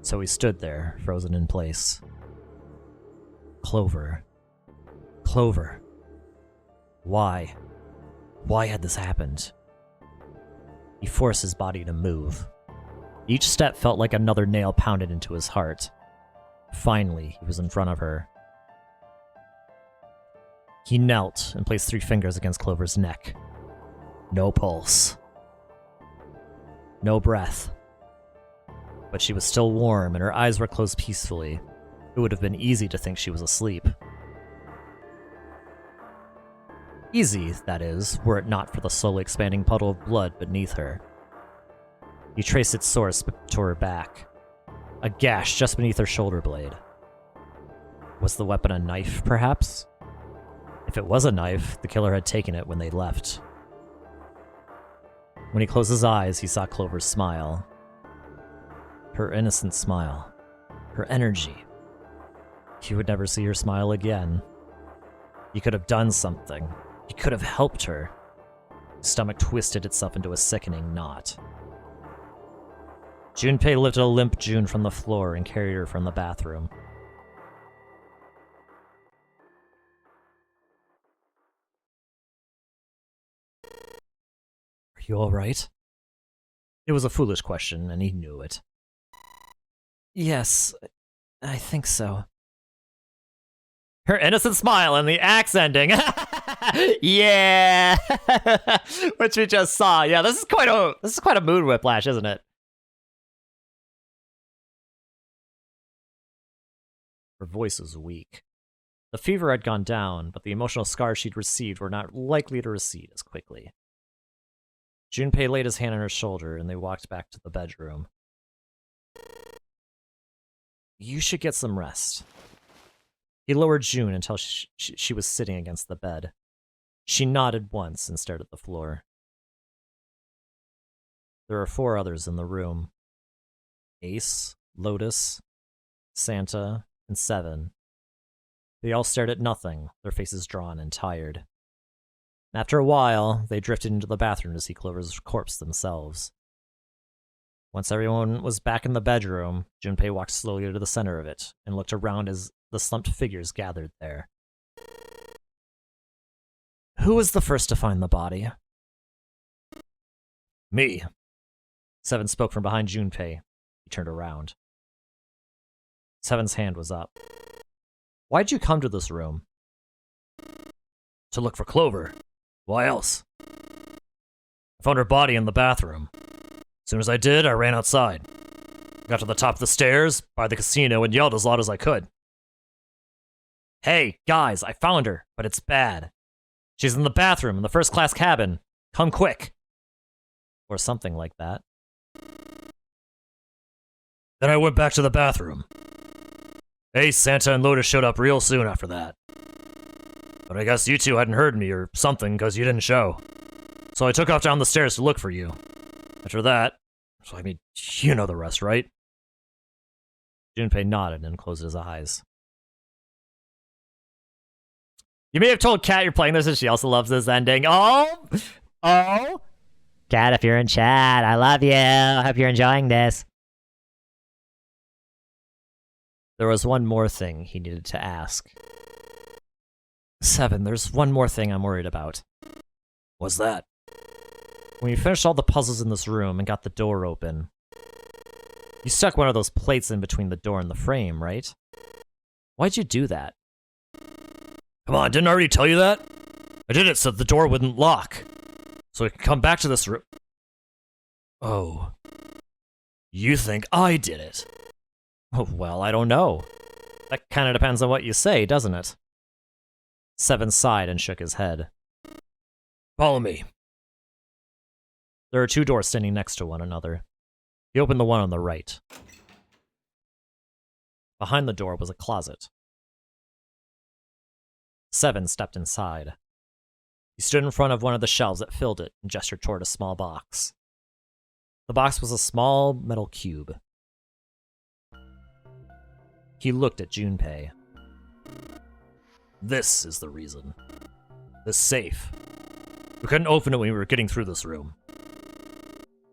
So he stood there, frozen in place. Clover. Clover. Why? Why had this happened? He forced his body to move. Each step felt like another nail pounded into his heart. Finally, he was in front of her. He knelt and placed 3 fingers against Clover's neck. No pulse. No breath. But she was still warm, and her eyes were closed peacefully. It would have been easy to think she was asleep. Easy, that is, were it not for the slowly expanding puddle of blood beneath her. He traced its source to her back. A gash just beneath her shoulder blade. Was the weapon a knife, perhaps? If it was a knife, the killer had taken it when they left. When he closed his eyes, he saw Clover's smile. Her innocent smile. Her energy. He would never see her smile again. He could have done something. He could have helped her. His stomach twisted itself into a sickening knot. Junpei lifted a limp June from the floor and carried her from the bathroom. Are you alright? It was a foolish question, and he knew it. Yes, I think so. Her innocent smile and the axe ending. Yeah! Which we just saw. Yeah, this is quite a mood whiplash, isn't it? Her voice was weak. The fever had gone down, but the emotional scars she'd received were not likely to recede as quickly. Junpei laid his hand on her shoulder, and they walked back to the bedroom. You should get some rest. He lowered June until she was sitting against the bed. She nodded once and stared at the floor. There were 4 others in the room. Ace, Lotus, Santa, and Seven. They all stared at nothing, their faces drawn and tired. After a while, they drifted into the bathroom to see Clover's corpse themselves. Once everyone was back in the bedroom, Junpei walked slowly to the center of it and looked around as the slumped figures gathered there. Who was the first to find the body? Me. Seven spoke from behind Junpei. He turned around. Seven's hand was up. Why'd you come to this room? To look for Clover. Why else? I found her body in the bathroom. As soon as I did, I ran outside. Got to the top of the stairs, by the casino, and yelled as loud as I could. Hey, guys, I found her, but it's bad. She's in the bathroom in the first-class cabin. Come quick. Or something like that. Then I went back to the bathroom. Ace, Santa, and Lotus showed up real soon after that. But I guess you two hadn't heard me or something because you didn't show. So I took off down the stairs to look for you. After that, so I mean, you know the rest, right? Junpei nodded and closed his eyes. You may have told Kat you're playing this and she also loves this ending. Oh! Kat, if you're in chat, I love you. I hope you're enjoying this. There was one more thing he needed to ask. Seven, there's one more thing I'm worried about. What's that? When you finished all the puzzles in this room and got the door open, you stuck one of those plates in between the door and the frame, right? Why'd you do that? Come on, didn't I already tell you that? I did it so the door wouldn't lock. So I could come back to this room. Oh. You think I did it? Oh, well, I don't know. That kind of depends on what you say, doesn't it? Seven sighed and shook his head. Follow me. There are 2 doors standing next to one another. He opened the one on the right. Behind the door was a closet. Seven stepped inside. He stood in front of one of the shelves that filled it and gestured toward a small box. The box was a small metal cube. He looked at Junpei. This is the reason. This safe. We couldn't open it when we were getting through this room.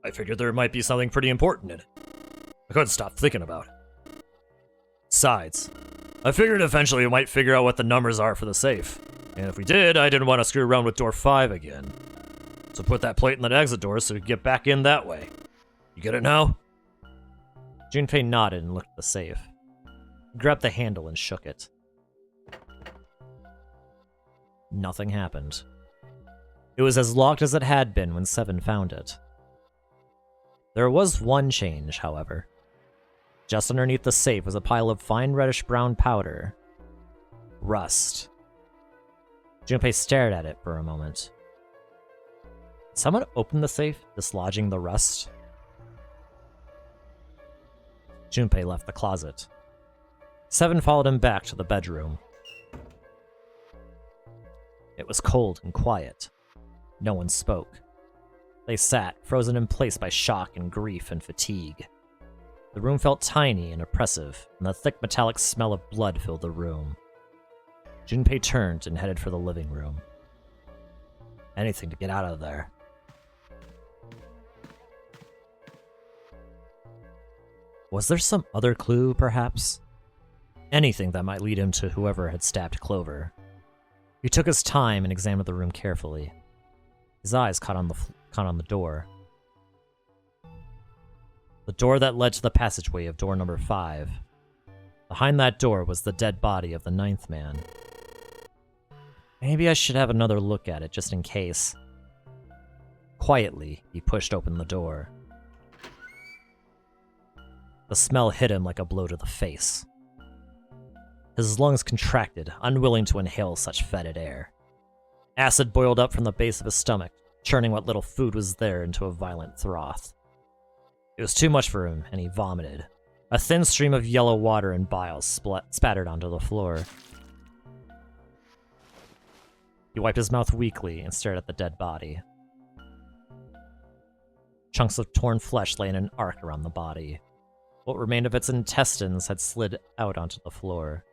I figured there might be something pretty important in it. I couldn't stop thinking about it. Besides, I figured eventually we might figure out what the numbers are for the safe. And if we did, I didn't want to screw around with door 5 again. So put that plate in that exit door so we could get back in that way. You get it now? Junpei nodded and looked at the safe. He grabbed the handle and shook it. Nothing happened. It was as locked as it had been when Seven found it. There was one change, however. Just underneath the safe was a pile of fine reddish-brown powder. Rust. Junpei stared at it for a moment. Did someone open the safe, dislodging the rust? Junpei left the closet. Seven followed him back to the bedroom. It was cold and quiet. No one spoke. They sat, frozen in place by shock and grief and fatigue. The room felt tiny and oppressive, and the thick metallic smell of blood filled the room. Junpei turned and headed for the living room. Anything to get out of there. Was there some other clue, perhaps? Anything that might lead him to whoever had stabbed Clover. He took his time and examined the room carefully. His eyes caught on the door. The door that led to the passageway of door number 5. Behind that door was the dead body of the 9th man. Maybe I should have another look at it, just in case. Quietly, he pushed open the door. The smell hit him like a blow to the face. His lungs contracted, unwilling to inhale such fetid air. Acid boiled up from the base of his stomach, churning what little food was there into a violent froth. It was too much for him, and he vomited. A thin stream of yellow water and bile spattered onto the floor. He wiped his mouth weakly and stared at the dead body. Chunks of torn flesh lay in an arc around the body. What remained of its intestines had slid out onto the floor.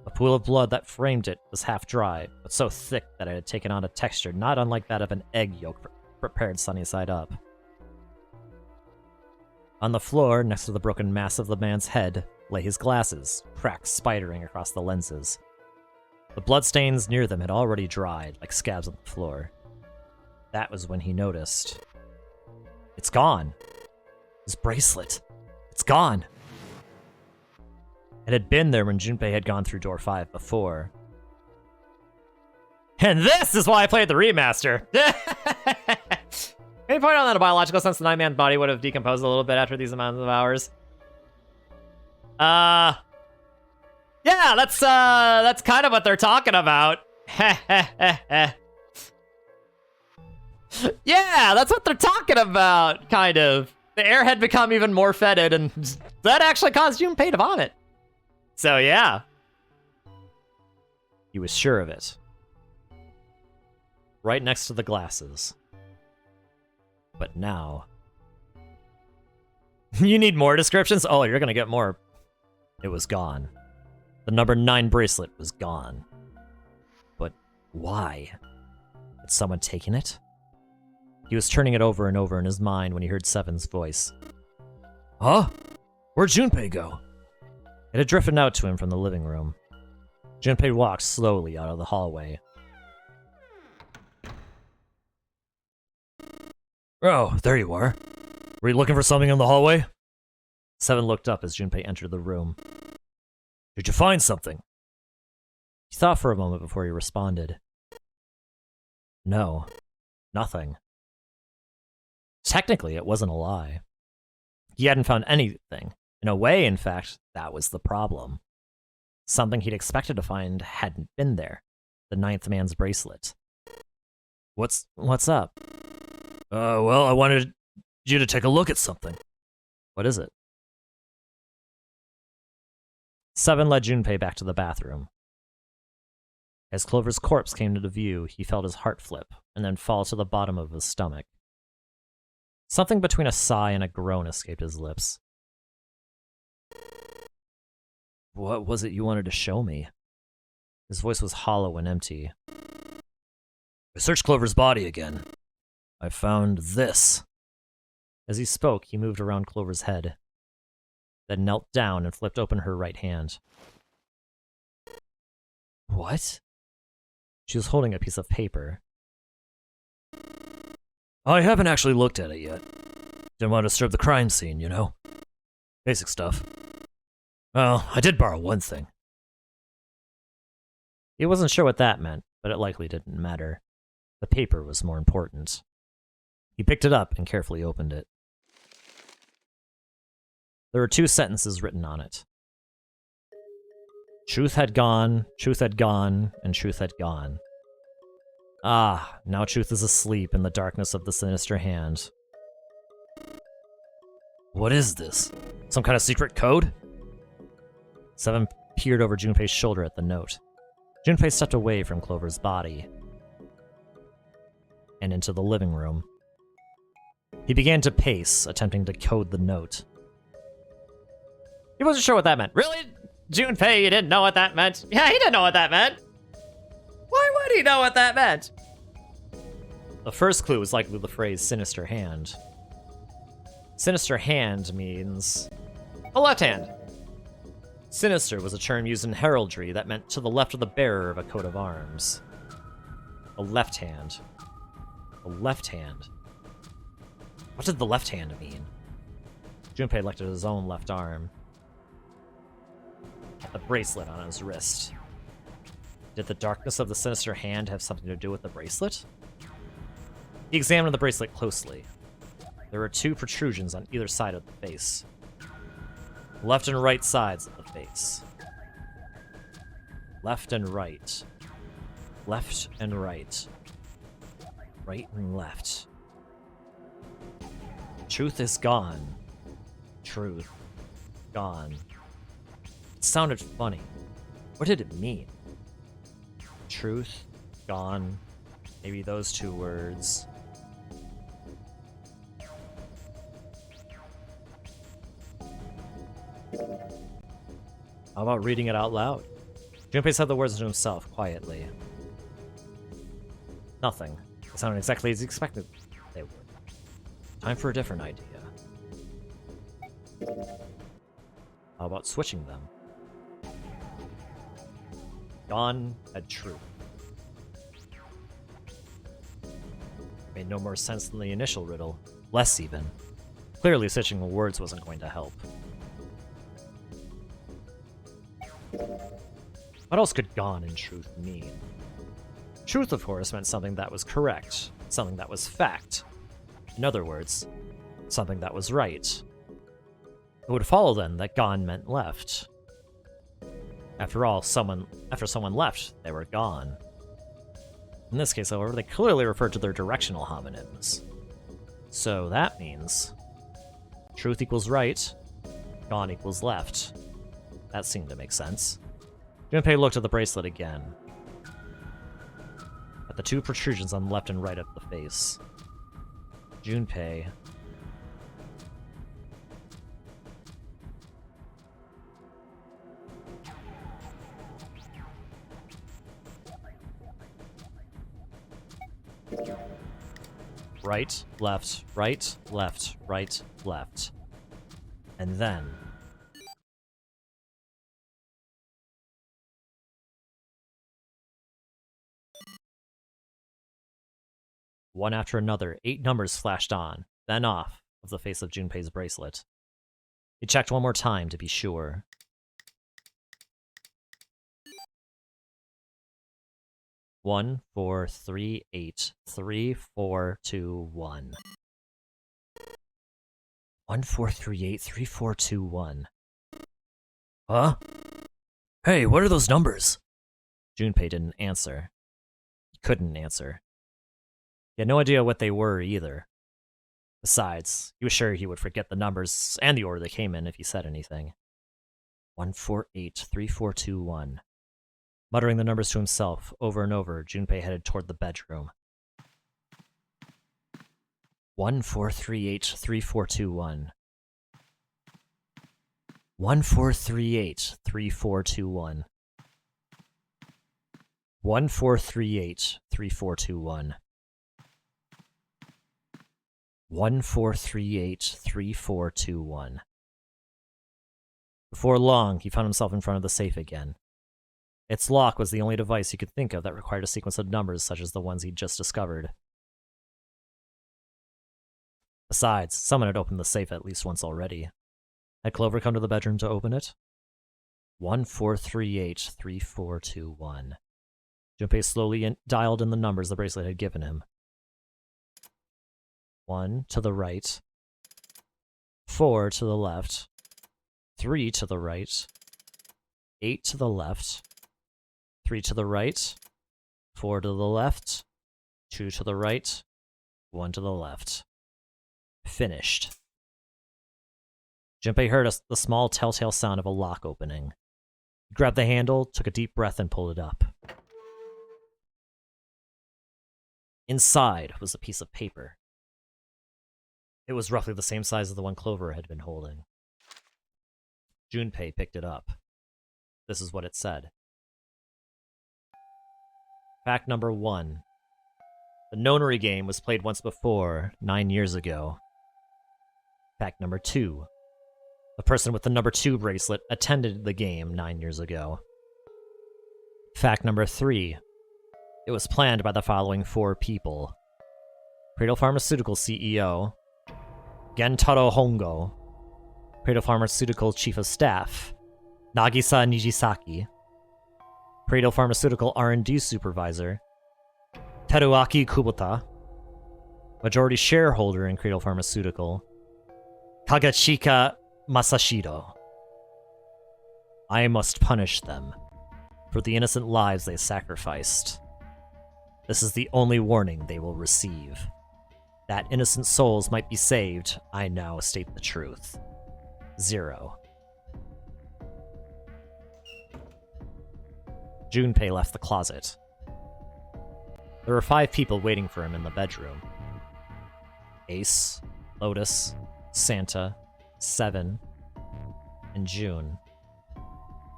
The pool of blood that framed it was half dry, but so thick that it had taken on a texture not unlike that of an egg yolk prepared sunny side up. On the floor, next to the broken mass of the man's head, lay his glasses, cracks spidering across the lenses. The bloodstains near them had already dried, like scabs on the floor. That was when he noticed. It's gone. His bracelet. It's gone. It had been there when Junpei had gone through door 5 before. And this is why I played the remaster! Any point on that, a biological sense the 9-man body would have decomposed a little bit after these amounts of hours? Yeah, that's kind of what they're talking about. Yeah, that's what they're talking about, kind of. The air had become even more fetid, and that actually caused Junpei to vomit. So yeah. He was sure of it. Right next to the glasses. But now... You need more descriptions? Oh, you're gonna get more. It was gone. The number 9 bracelet was gone. But why? Had someone taken it? He was turning it over and over in his mind when he heard Seven's voice. Huh? Where'd Junpei go? It had drifted out to him from the living room. Junpei walked slowly out of the hallway. Oh, there you are. Were you looking for something in the hallway? Seven looked up as Junpei entered the room. Did you find something? He thought for a moment before he responded. No, nothing. Technically, it wasn't a lie. He hadn't found anything. In a way, in fact, that was the problem. Something he'd expected to find hadn't been there. The 9th man's bracelet. What's up? Well, I wanted you to take a look at something. What is it? Seven led Junpei back to the bathroom. As Clover's corpse came into view, he felt his heart flip, and then fall to the bottom of his stomach. Something between a sigh and a groan escaped his lips. What was it you wanted to show me? His voice was hollow and empty. I searched Clover's body again. I found this. As he spoke, he moved around Clover's head, then knelt down and flipped open her right hand. What? She was holding a piece of paper. I haven't actually looked at it yet. Didn't want to disturb the crime scene, you know? Basic stuff. Well, I did borrow one thing. He wasn't sure what that meant, but it likely didn't matter. The paper was more important. He picked it up and carefully opened it. There were 2 sentences written on it. Truth had gone, and truth had gone. Ah, now truth is asleep in the darkness of the sinister hand. What is this? Some kind of secret code? Seven peered over Junpei's shoulder at the note. Junpei stepped away from Clover's body and into the living room. He began to pace, attempting to code the note. He wasn't sure what that meant. Really? Junpei, you didn't know what that meant? Yeah, he didn't know what that meant. Why would he know what that meant? The first clue was likely the phrase sinister hand. Sinister hand means a left hand. Sinister was a term used in heraldry that meant to the left of the bearer of a coat of arms. A left hand. A left hand. What did the left hand mean? Junpei looked at his own left arm. At the bracelet on his wrist. Did the darkness of the sinister hand have something to do with the bracelet? He examined the bracelet closely. There were 2 protrusions on either side of the face. Left and right sides of the face. Left and right. Left and right. Right and left. Truth is gone. Truth. Gone. It sounded funny. What did it mean? Truth. Gone. Maybe those 2 words. How about reading it out loud? Junpei said the words to himself, quietly. Nothing. It sounded exactly as he expected they would. Time for a different idea. How about switching them? Gone had truth. Made no more sense than the initial riddle. Less even. Clearly switching the words wasn't going to help. What else could gone and truth mean? Truth, of course, meant something that was correct, something that was fact. In other words, something that was right. It would follow then that gone meant left. After all, after someone left, they were gone. In this case, however, they clearly referred to their directional homonyms. So that means truth equals right, gone equals left. That seemed to make sense. Junpei looked at the bracelet again. At the 2 protrusions on the left and right of the face. Junpei. Right, left, right, left, right, left. And then... one after another, 8 numbers flashed on, then off, of the face of Junpei's bracelet. He checked one more time to be sure. One, 4, 3, 8, 3, 4, 2, 1. 1, 4, 3, 8, 3, 4, 2, 1. Huh? Hey, what are those numbers? Junpei didn't answer. He couldn't answer. He had no idea what they were either. Besides, he was sure he would forget the numbers and the order they came in if he said anything. 1, 4, 8, 3, 4, 2, 1. Muttering the numbers to himself over and over, Junpei headed toward the bedroom. 1, 4, 3, 8, 3, 4, 2, 1. 1, 4, 3, 8, 3, 4, 2, 1. 1, 4, 3, 8, 3, 4, 2, 1. 1, 4, 3, 8, 3, 4, 2, 1. Before long, he found himself in front of the safe again. Its lock was the only device he could think of that required a sequence of numbers such as the ones he'd just discovered. Besides, someone had opened the safe at least once already. Had Clover come to the bedroom to open it? 1, 4, 3, 8, 3, 4, 2, 1. Junpei slowly dialed in the numbers the bracelet had given him. 1 to the right. 4 to the left. 3 to the right, 8 to the left, 3 to the right, 4 to the left, 2 to the right, 1 to the left. Finished. Junpei heard the small telltale sound of a lock opening. He grabbed the handle, took a deep breath, and pulled it up. Inside was a piece of paper. It was roughly the same size as the one Clover had been holding. Junpei picked it up. This is what it said. Fact number 1. The Nonary Game was played once before, 9 years ago. Fact number 2. The person with the number 2 bracelet attended the game 9 years ago. Fact number 3. It was planned by the following 4 people. Cradle Pharmaceutical CEO, Gentaro Hongo, Cradle Pharmaceutical Chief of Staff, Nagisa Nijisaki, Cradle Pharmaceutical R&D Supervisor, Teruaki Kubota, majority shareholder in Cradle Pharmaceutical, Kagachika Masashiro. I must punish them for the innocent lives they sacrificed. This is the only warning they will receive. That innocent souls might be saved, I now state the truth. 0. Junpei left the closet. There were 5 people waiting for him in the bedroom. Ace, Lotus, Santa, Seven, and June.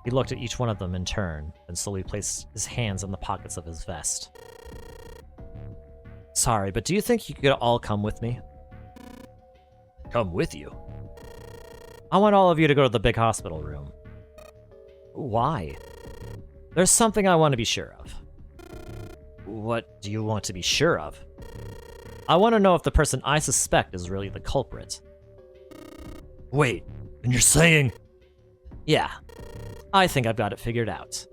He looked at each one of them in turn, then slowly placed his hands in the pockets of his vest. Sorry, but do you think you could all come with me? Come with you? I want all of you to go to the big hospital room. Why? There's something I want to be sure of. What do you want to be sure of? I want to know if the person I suspect is really the culprit. Wait, and you're saying? Yeah, I think I've got it figured out.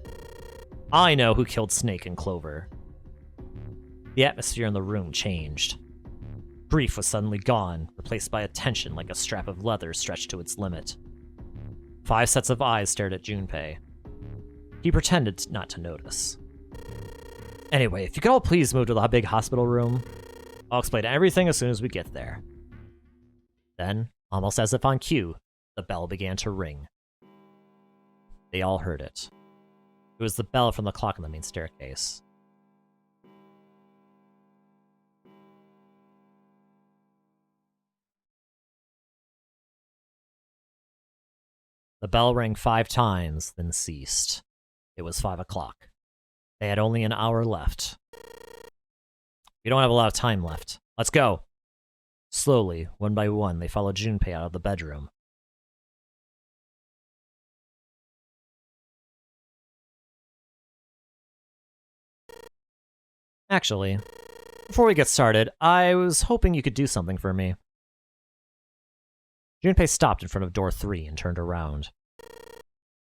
I know who killed Snake and Clover. The atmosphere in the room changed. Grief was suddenly gone, replaced by a tension like a strap of leather stretched to its limit. 5 sets of eyes stared at Junpei. He pretended not to notice. Anyway, if you could all please move to the big hospital room, I'll explain everything as soon as we get there. Then, almost as if on cue, the bell began to ring. They all heard it. It was the bell from the clock on the main staircase. The bell rang 5 times, then ceased. It was 5 o'clock. They had only an hour left. We don't have a lot of time left. Let's go. Slowly, one by one, they followed Junpei out of the bedroom. Actually, before we get started, I was hoping you could do something for me. Junpei stopped in front of door 3 and turned around.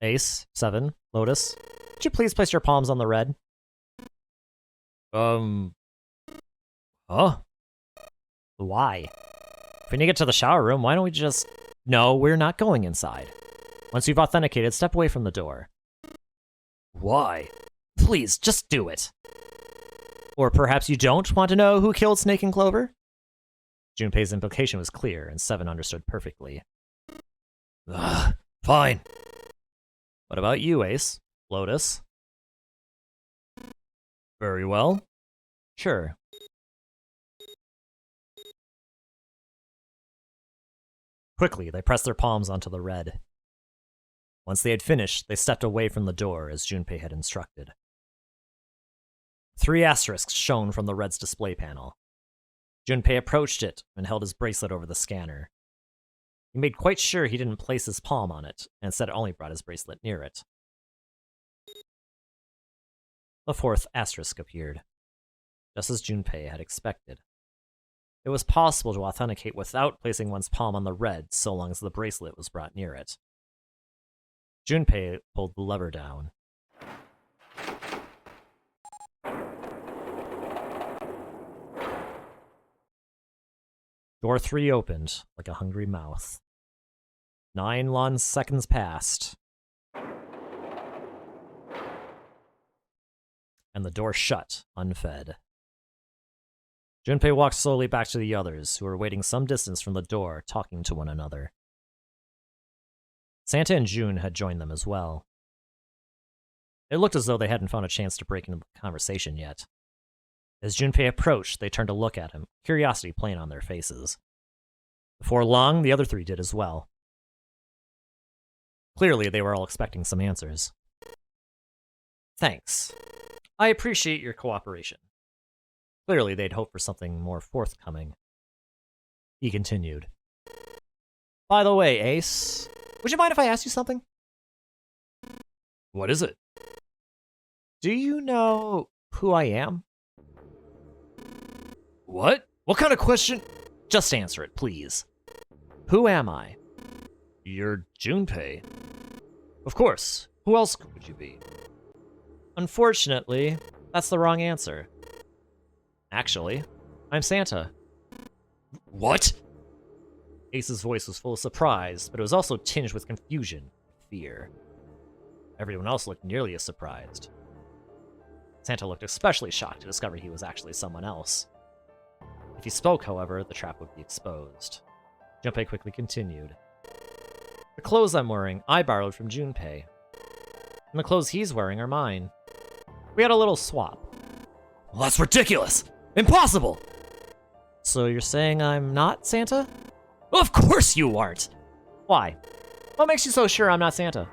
Ace, Seven, Lotus, could you please place your palms on the red? Huh? Why? If we need to get to the shower room, why don't we just... No, we're not going inside. Once you've authenticated, step away from the door. Why? Please, just do it. Or perhaps you don't want to know who killed Snake and Clover? Junpei's implication was clear, and Seven understood perfectly. Ugh, fine. What about you, Ace? Lotus? Very well. Sure. Quickly, they pressed their palms onto the red. Once they had finished, they stepped away from the door as Junpei had instructed. 3 asterisks shone from the red's display panel. Junpei approached it and held his bracelet over the scanner. He made quite sure he didn't place his palm on it, and instead only brought his bracelet near it. The 4th asterisk appeared, just as Junpei had expected. It was possible to authenticate without placing one's palm on the red, so long as the bracelet was brought near it. Junpei pulled the lever down. Door 3 opened, like a hungry mouth. 9 long seconds passed. And the door shut, unfed. Junpei walked slowly back to the others, who were waiting some distance from the door, talking to one another. Santa and June had joined them as well. It looked as though they hadn't found a chance to break into the conversation yet. As Junpei approached, they turned to look at him, curiosity plain on their faces. Before long, the other 3 did as well. Clearly, they were all expecting some answers. Thanks. I appreciate your cooperation. Clearly, they'd hoped for something more forthcoming. He continued. By the way, Ace, would you mind if I asked you something? What is it? Do you know who I am? What? What kind of question? Just answer it, please. Who am I? You're Junpei. Of course. Who else would you be? Unfortunately, that's the wrong answer. Actually, I'm Santa. What? Ace's voice was full of surprise, but it was also tinged with confusion and fear. Everyone else looked nearly as surprised. Santa looked especially shocked to discover he was actually someone else. If he spoke, however, the trap would be exposed. Junpei quickly continued. The clothes I'm wearing, I borrowed from Junpei. And the clothes he's wearing are mine. We had a little swap. Well, that's ridiculous! Impossible! So you're saying I'm not Santa? Of course you aren't! Why? What makes you so sure I'm not Santa?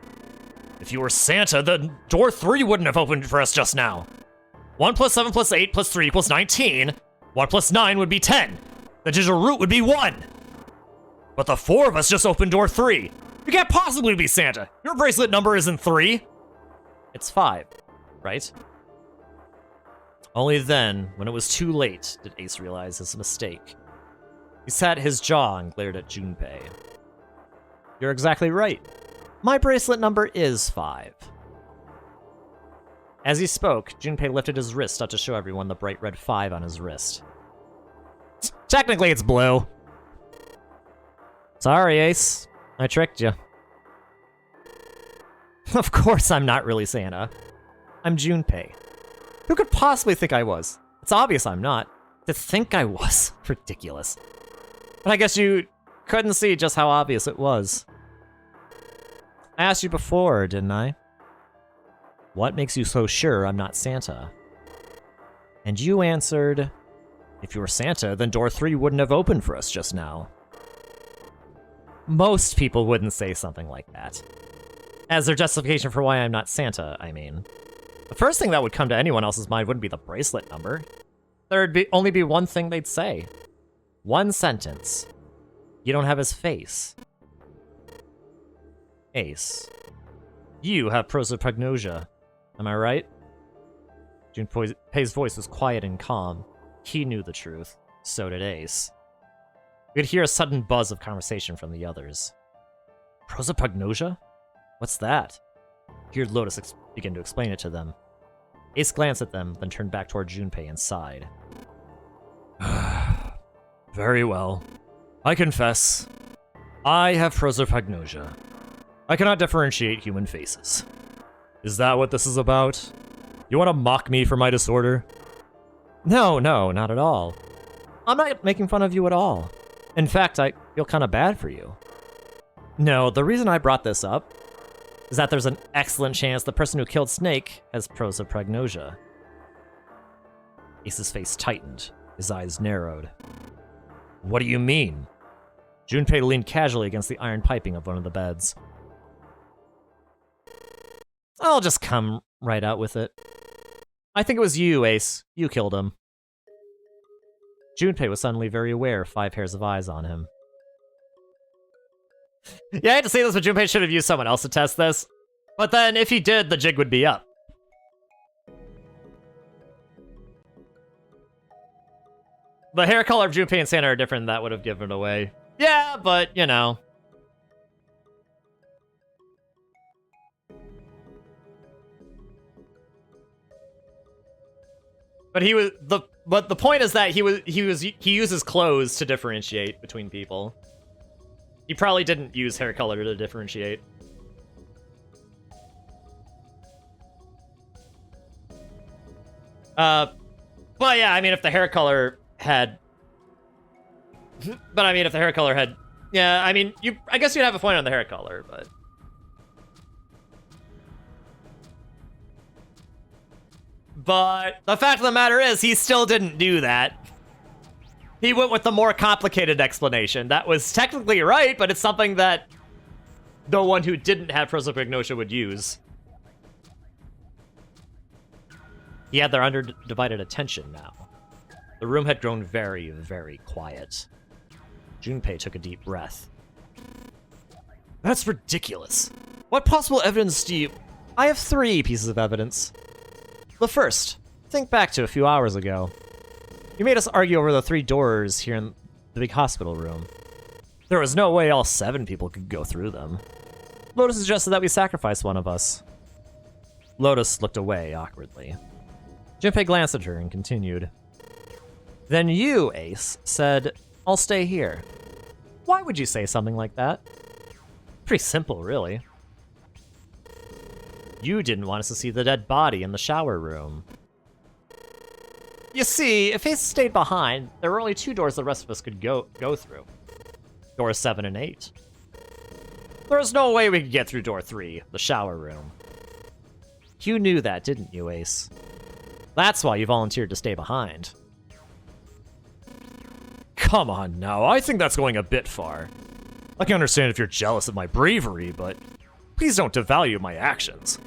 If you were Santa, then door 3 wouldn't have opened for us just now. 1 plus 7 plus 8 plus 3 equals 19. 1 plus 9 would be 10. The digital root would be 1. But the 4 of us just opened door 3. You can't possibly be Santa. Your bracelet number isn't 3. It's 5, right? Only then, when it was too late, did Ace realize his mistake. He sat his jaw and glared at Junpei. You're exactly right. My bracelet number is 5. As he spoke, Junpei lifted his wrist up to show everyone the bright red 5 on his wrist. Technically, it's blue. Sorry, Ace. I tricked you. Of course I'm not really Santa. I'm Junpei. Who could possibly think I was? It's obvious I'm not. To think I was. Ridiculous. But I guess you couldn't see just how obvious it was. I asked you before, didn't I? What makes you so sure I'm not Santa? And you answered, if you were Santa, then door 3 wouldn't have opened for us just now. Most people wouldn't say something like that. As their justification for why I'm not Santa, I mean. The first thing that would come to anyone else's mind wouldn't be the bracelet number. There'd only be one thing they'd say. One sentence. You don't have his face. Ace. You have prosopagnosia. Am I right? Junpei's voice was quiet and calm. He knew the truth. So did Ace. You could hear a sudden buzz of conversation from the others. Prosopagnosia? What's that? He heard Lotus begin to explain it to them. Ace glanced at them, then turned back toward Junpei and sighed. Very well. I confess. I have prosopagnosia. I cannot differentiate human faces. Is that what this is about? You want to mock me for my disorder? No, not at all. I'm not making fun of you at all. In fact, I feel kind of bad for you. No, the reason I brought this up is that there's an excellent chance the person who killed Snake has prosopagnosia. Ace's face tightened. His eyes narrowed. What do you mean? Junpei leaned casually against the iron piping of one of the beds. I'll just come right out with it. I think it was you, Ace. You killed him. Junpei was suddenly very aware of 5 pairs of eyes on him. Yeah, I hate to say this, but Junpei should have used someone else to test this. But then, if he did, the jig would be up. The hair color of Junpei and Santa are different, that would have given it away. Yeah, but, you know. But the point is that he uses clothes to differentiate between people. He probably didn't use hair color to differentiate. Well, yeah, I mean, if the hair color had... But I mean, if the hair color had... Yeah, I mean, I guess you'd have a point on the hair color, but... But the fact of the matter is, he still didn't do that. He went with the more complicated explanation. That was technically right, but it's something that no one who didn't have prosopagnosia would use. He had their undivided attention now. The room had grown very, very quiet. Junpei took a deep breath. That's ridiculous. What possible evidence do you... I have 3 pieces of evidence. The first, think back to a few hours ago. You made us argue over the 3 doors here in the big hospital room. There was no way all 7 people could go through them. Lotus suggested that we sacrifice one of us. Lotus looked away awkwardly. Junpei glanced at her and continued. Then you, Ace, said, I'll stay here. Why would you say something like that? Pretty simple, really. You didn't want us to see the dead body in the shower room. You see, if Ace stayed behind, there were only 2 doors the rest of us could go through. Doors 7 and 8. There was no way we could get through door 3, the shower room. You knew that, didn't you, Ace? That's why you volunteered to stay behind. Come on now, I think that's going a bit far. I can understand if you're jealous of my bravery, but please don't devalue my actions.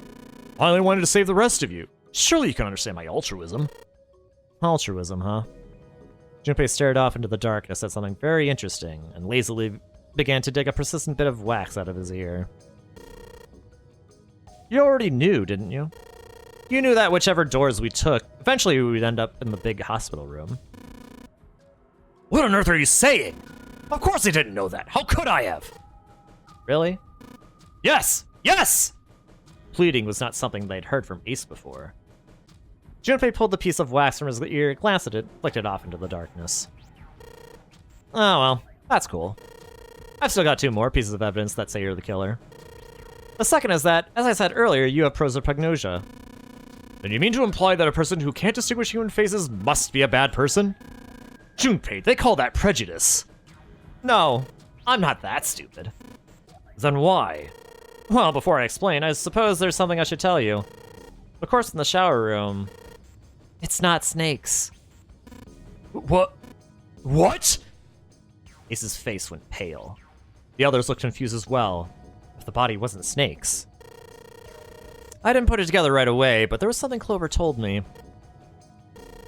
I only wanted to save the rest of you. Surely you can understand my altruism. Altruism, huh? Junpei stared off into the darkness at something very interesting and lazily began to dig a persistent bit of wax out of his ear. You already knew, didn't you? You knew that whichever doors we took, eventually we would end up in the big hospital room. What on earth are you saying? Of course I didn't know that. How could I have? Really? Yes! Yes! Pleading was not something they'd heard from Ace before. Junpei pulled the piece of wax from his ear, glanced at it, flicked it off into the darkness. Oh well, that's cool. I've still got 2 more pieces of evidence that say you're the killer. The second is that, as I said earlier, you have prosopagnosia. Then you mean to imply that a person who can't distinguish human faces must be a bad person? Junpei, they call that prejudice. No, I'm not that stupid. Then why? Well, before I explain, I suppose there's something I should tell you. Of course, in the shower room, it's not snakes. What? What? Ace's face went pale. The others looked confused as well. If the body wasn't snakes. I didn't put it together right away, but there was something Clover told me.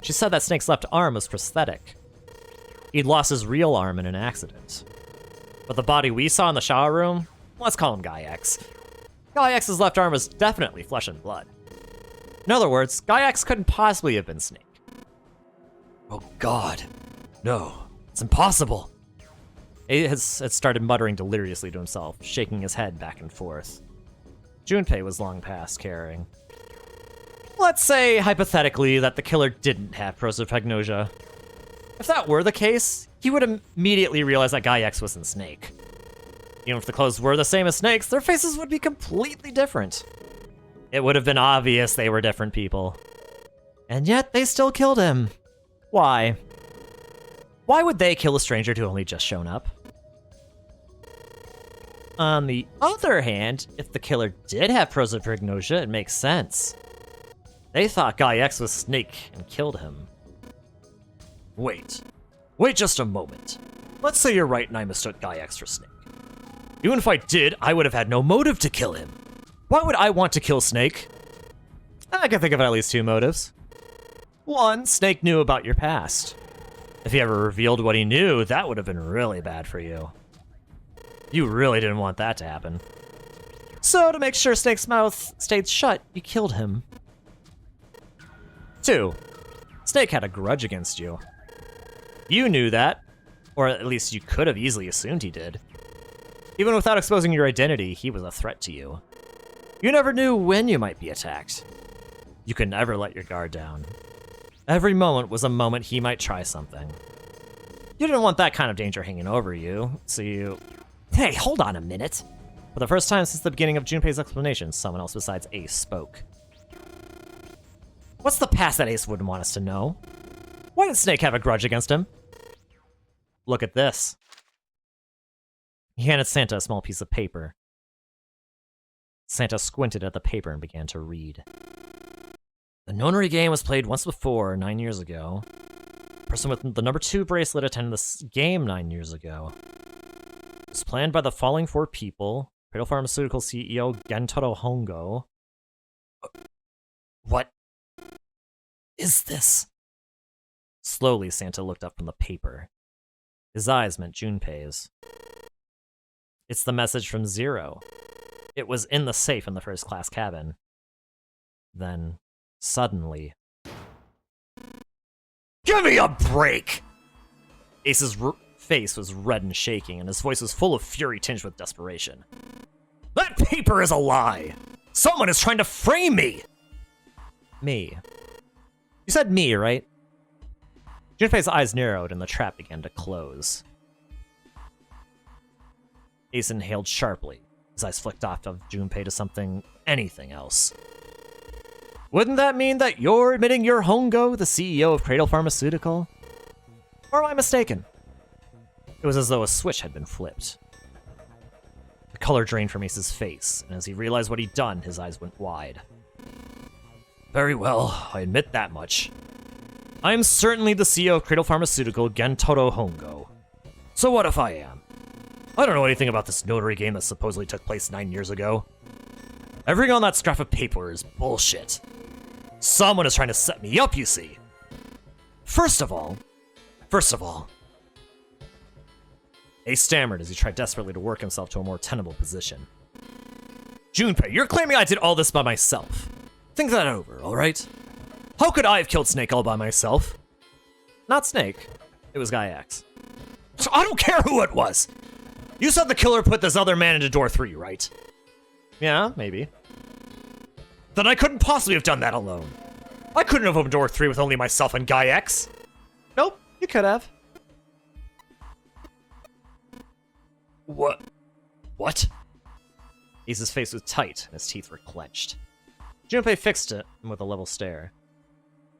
She said that Snake's left arm was prosthetic. He'd lost his real arm in an accident. But the body we saw in the shower room, let's call him Guy X. Guy X's left arm was definitely flesh and blood. In other words, Guy X couldn't possibly have been Snake. Oh god. No, it's impossible. He had started muttering deliriously to himself, shaking his head back and forth. Junpei was long past caring. Let's say, hypothetically, that the killer didn't have prosopagnosia. If that were the case, he would immediately realize that Guy X wasn't Snake. Even if the clothes were the same as Snake's, their faces would be completely different. It would have been obvious they were different people. And yet, they still killed him. Why? Why would they kill a stranger who only just shown up? On the other hand, if the killer did have prosopagnosia, it makes sense. They thought Guy X was Snake and killed him. Wait just a moment. Let's say you're right and I mistook Guy X for Snake. Even if I did, I would have had no motive to kill him. Why would I want to kill Snake? I can think of at least 2 motives. 1, Snake knew about your past. If he ever revealed what he knew, that would have been really bad for you. You really didn't want that to happen. So, to make sure Snake's mouth stayed shut, you killed him. 2, Snake had a grudge against you. You knew that, or at least you could have easily assumed he did. Even without exposing your identity, he was a threat to you. You never knew when you might be attacked. You could never let your guard down. Every moment was a moment he might try something. You didn't want that kind of danger hanging over you, so you Hey, hold on a minute. For the first time since the beginning of Junpei's explanation, someone else besides Ace spoke. What's the past that Ace wouldn't want us to know? Why did Snake have a grudge against him? Look at this. He handed Santa a small piece of paper. Santa squinted at the paper and began to read. The Nonary Game was played once before, 9 years ago. The person with the number 2 bracelet attended this game 9 years ago. It was planned by the following 4 people. Cradle Pharmaceutical CEO Gentaro Hongo. What is this? Slowly, Santa looked up from the paper. His eyes met Junpei's. It's the message from Zero. It was in the safe in the first class cabin. Then, suddenly... Give me a break! Ace's face was red and shaking, and his voice was full of fury tinged with desperation. That paper is a lie! Someone is trying to frame me! Me. You said me, right? Junpei's eyes narrowed and the trap began to close. Ace inhaled sharply. His eyes flicked off of Junpei to anything else. Wouldn't that mean that you're admitting you're Hongo, the CEO of Cradle Pharmaceutical? Or am I mistaken? It was as though a switch had been flipped. The color drained from Ace's face, and as he realized what he'd done, his eyes went wide. Very well, I admit that much. I am certainly the CEO of Cradle Pharmaceutical, Gentaro Hongo. So what if I am? I don't know anything about this Notary Game that supposedly took place 9 years ago. Everything on that scrap of paper is bullshit. Someone is trying to set me up, you see. First of all... Ace stammered as he tried desperately to work himself to a more tenable position. Junpei, you're claiming I did all this by myself. Think that over, alright? How could I have killed Snake all by myself? Not Snake. It was Guy X. So I don't care who it was! You said the killer put this other man into door 3, right? Yeah, maybe. Then I couldn't possibly have done that alone. I couldn't have opened door 3 with only myself and Guy X. Nope, you could have. What? Ace's face was tight and his teeth were clenched. Junpei fixed it with a level stare.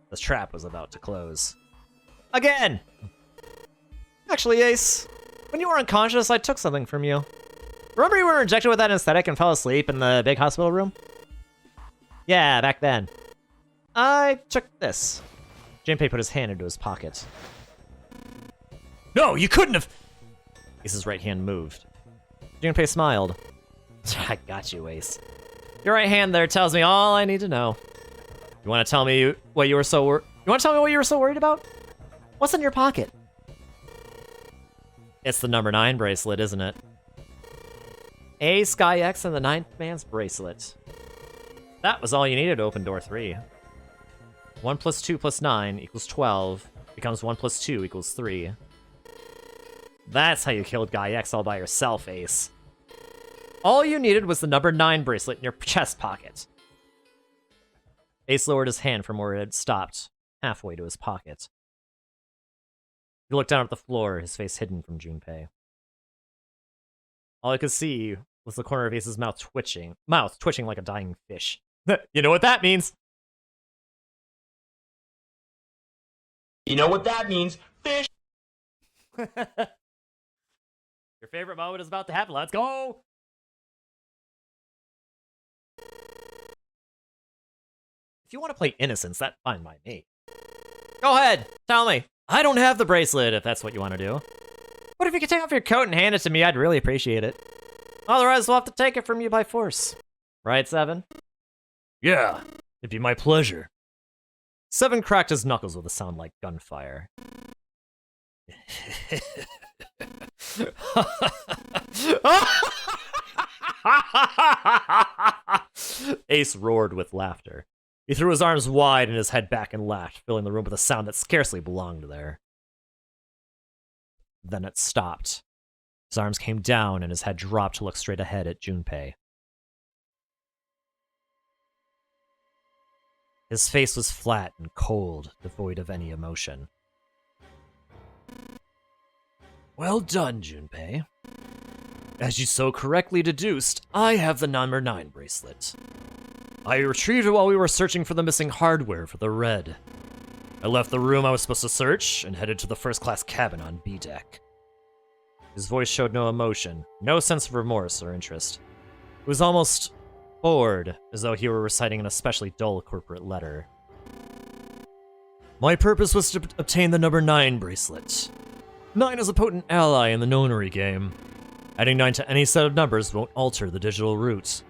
The trap was about to close. Again! Actually, Ace, when you were unconscious, I took something from you. Remember you were injected with that anesthetic and fell asleep in the big hospital room? Yeah, back then. I took this. Junpei put his hand into his pocket. No, you couldn't have... Ace's right hand moved. Junpei smiled. I got you, Ace. Your right hand there tells me all I need to know. You want to tell me what you were so worried about? What's in your pocket? It's the number 9 bracelet, isn't it? Ace, Sky X, and the 9th man's bracelet. That was all you needed to open door 3. 1 plus 2 plus 9 equals 12. Becomes 1 plus 2 equals 3. That's how you killed Guy X all by yourself, Ace. All you needed was the number 9 bracelet in your chest pocket. Ace lowered his hand from where it had stopped, halfway to his pocket. He looked down at the floor, his face hidden from Junpei. All I could see was the corner of Ace's mouth twitching like a dying fish. You know what that means? You know what that means? Fish! Your favorite moment is about to happen. Let's go! If you want to play Innocence, that's fine by me. Go ahead, tell me. I don't have the bracelet, if that's what you want to do. But if you could take off your coat and hand it to me, I'd really appreciate it. Otherwise, we'll have to take it from you by force. Right, Seven? Yeah, it'd be my pleasure. Seven cracked his knuckles with a sound like gunfire. Ace roared with laughter. He threw his arms wide and his head back and laughed, filling the room with a sound that scarcely belonged there. Then it stopped. His arms came down and his head dropped to look straight ahead at Junpei. His face was flat and cold, devoid of any emotion. Well done, Junpei. As you so correctly deduced, I have the number 9 bracelet. I retrieved it while we were searching for the missing hardware for the red. I left the room I was supposed to search and headed to the first-class cabin on B deck. His voice showed no emotion, no sense of remorse or interest. It was almost bored, as though he were reciting an especially dull corporate letter. My purpose was to obtain the number 9 bracelet. 9 is a potent ally in the Nonary game. Adding 9 to any set of numbers won't alter the digital root.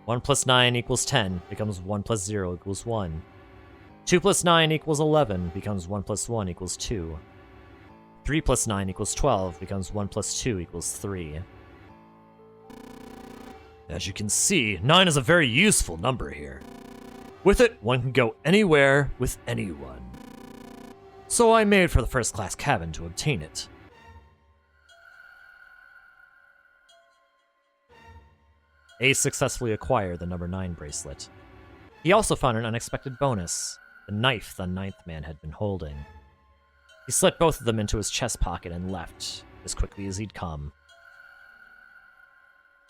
1 plus 9 equals 10 becomes 1 plus 0 equals 1. 2 plus 9 equals 11 becomes 1 plus 1 equals 2. 3 plus 9 equals 12 becomes 1 plus 2 equals 3. As you can see, 9 is a very useful number here. With it, one can go anywhere with anyone. So I made for the first-class cabin to obtain it. Ace successfully acquired the number 9 bracelet. He also found an unexpected bonus, the knife the 9th man had been holding. He slipped both of them into his chest pocket and left, as quickly as he'd come.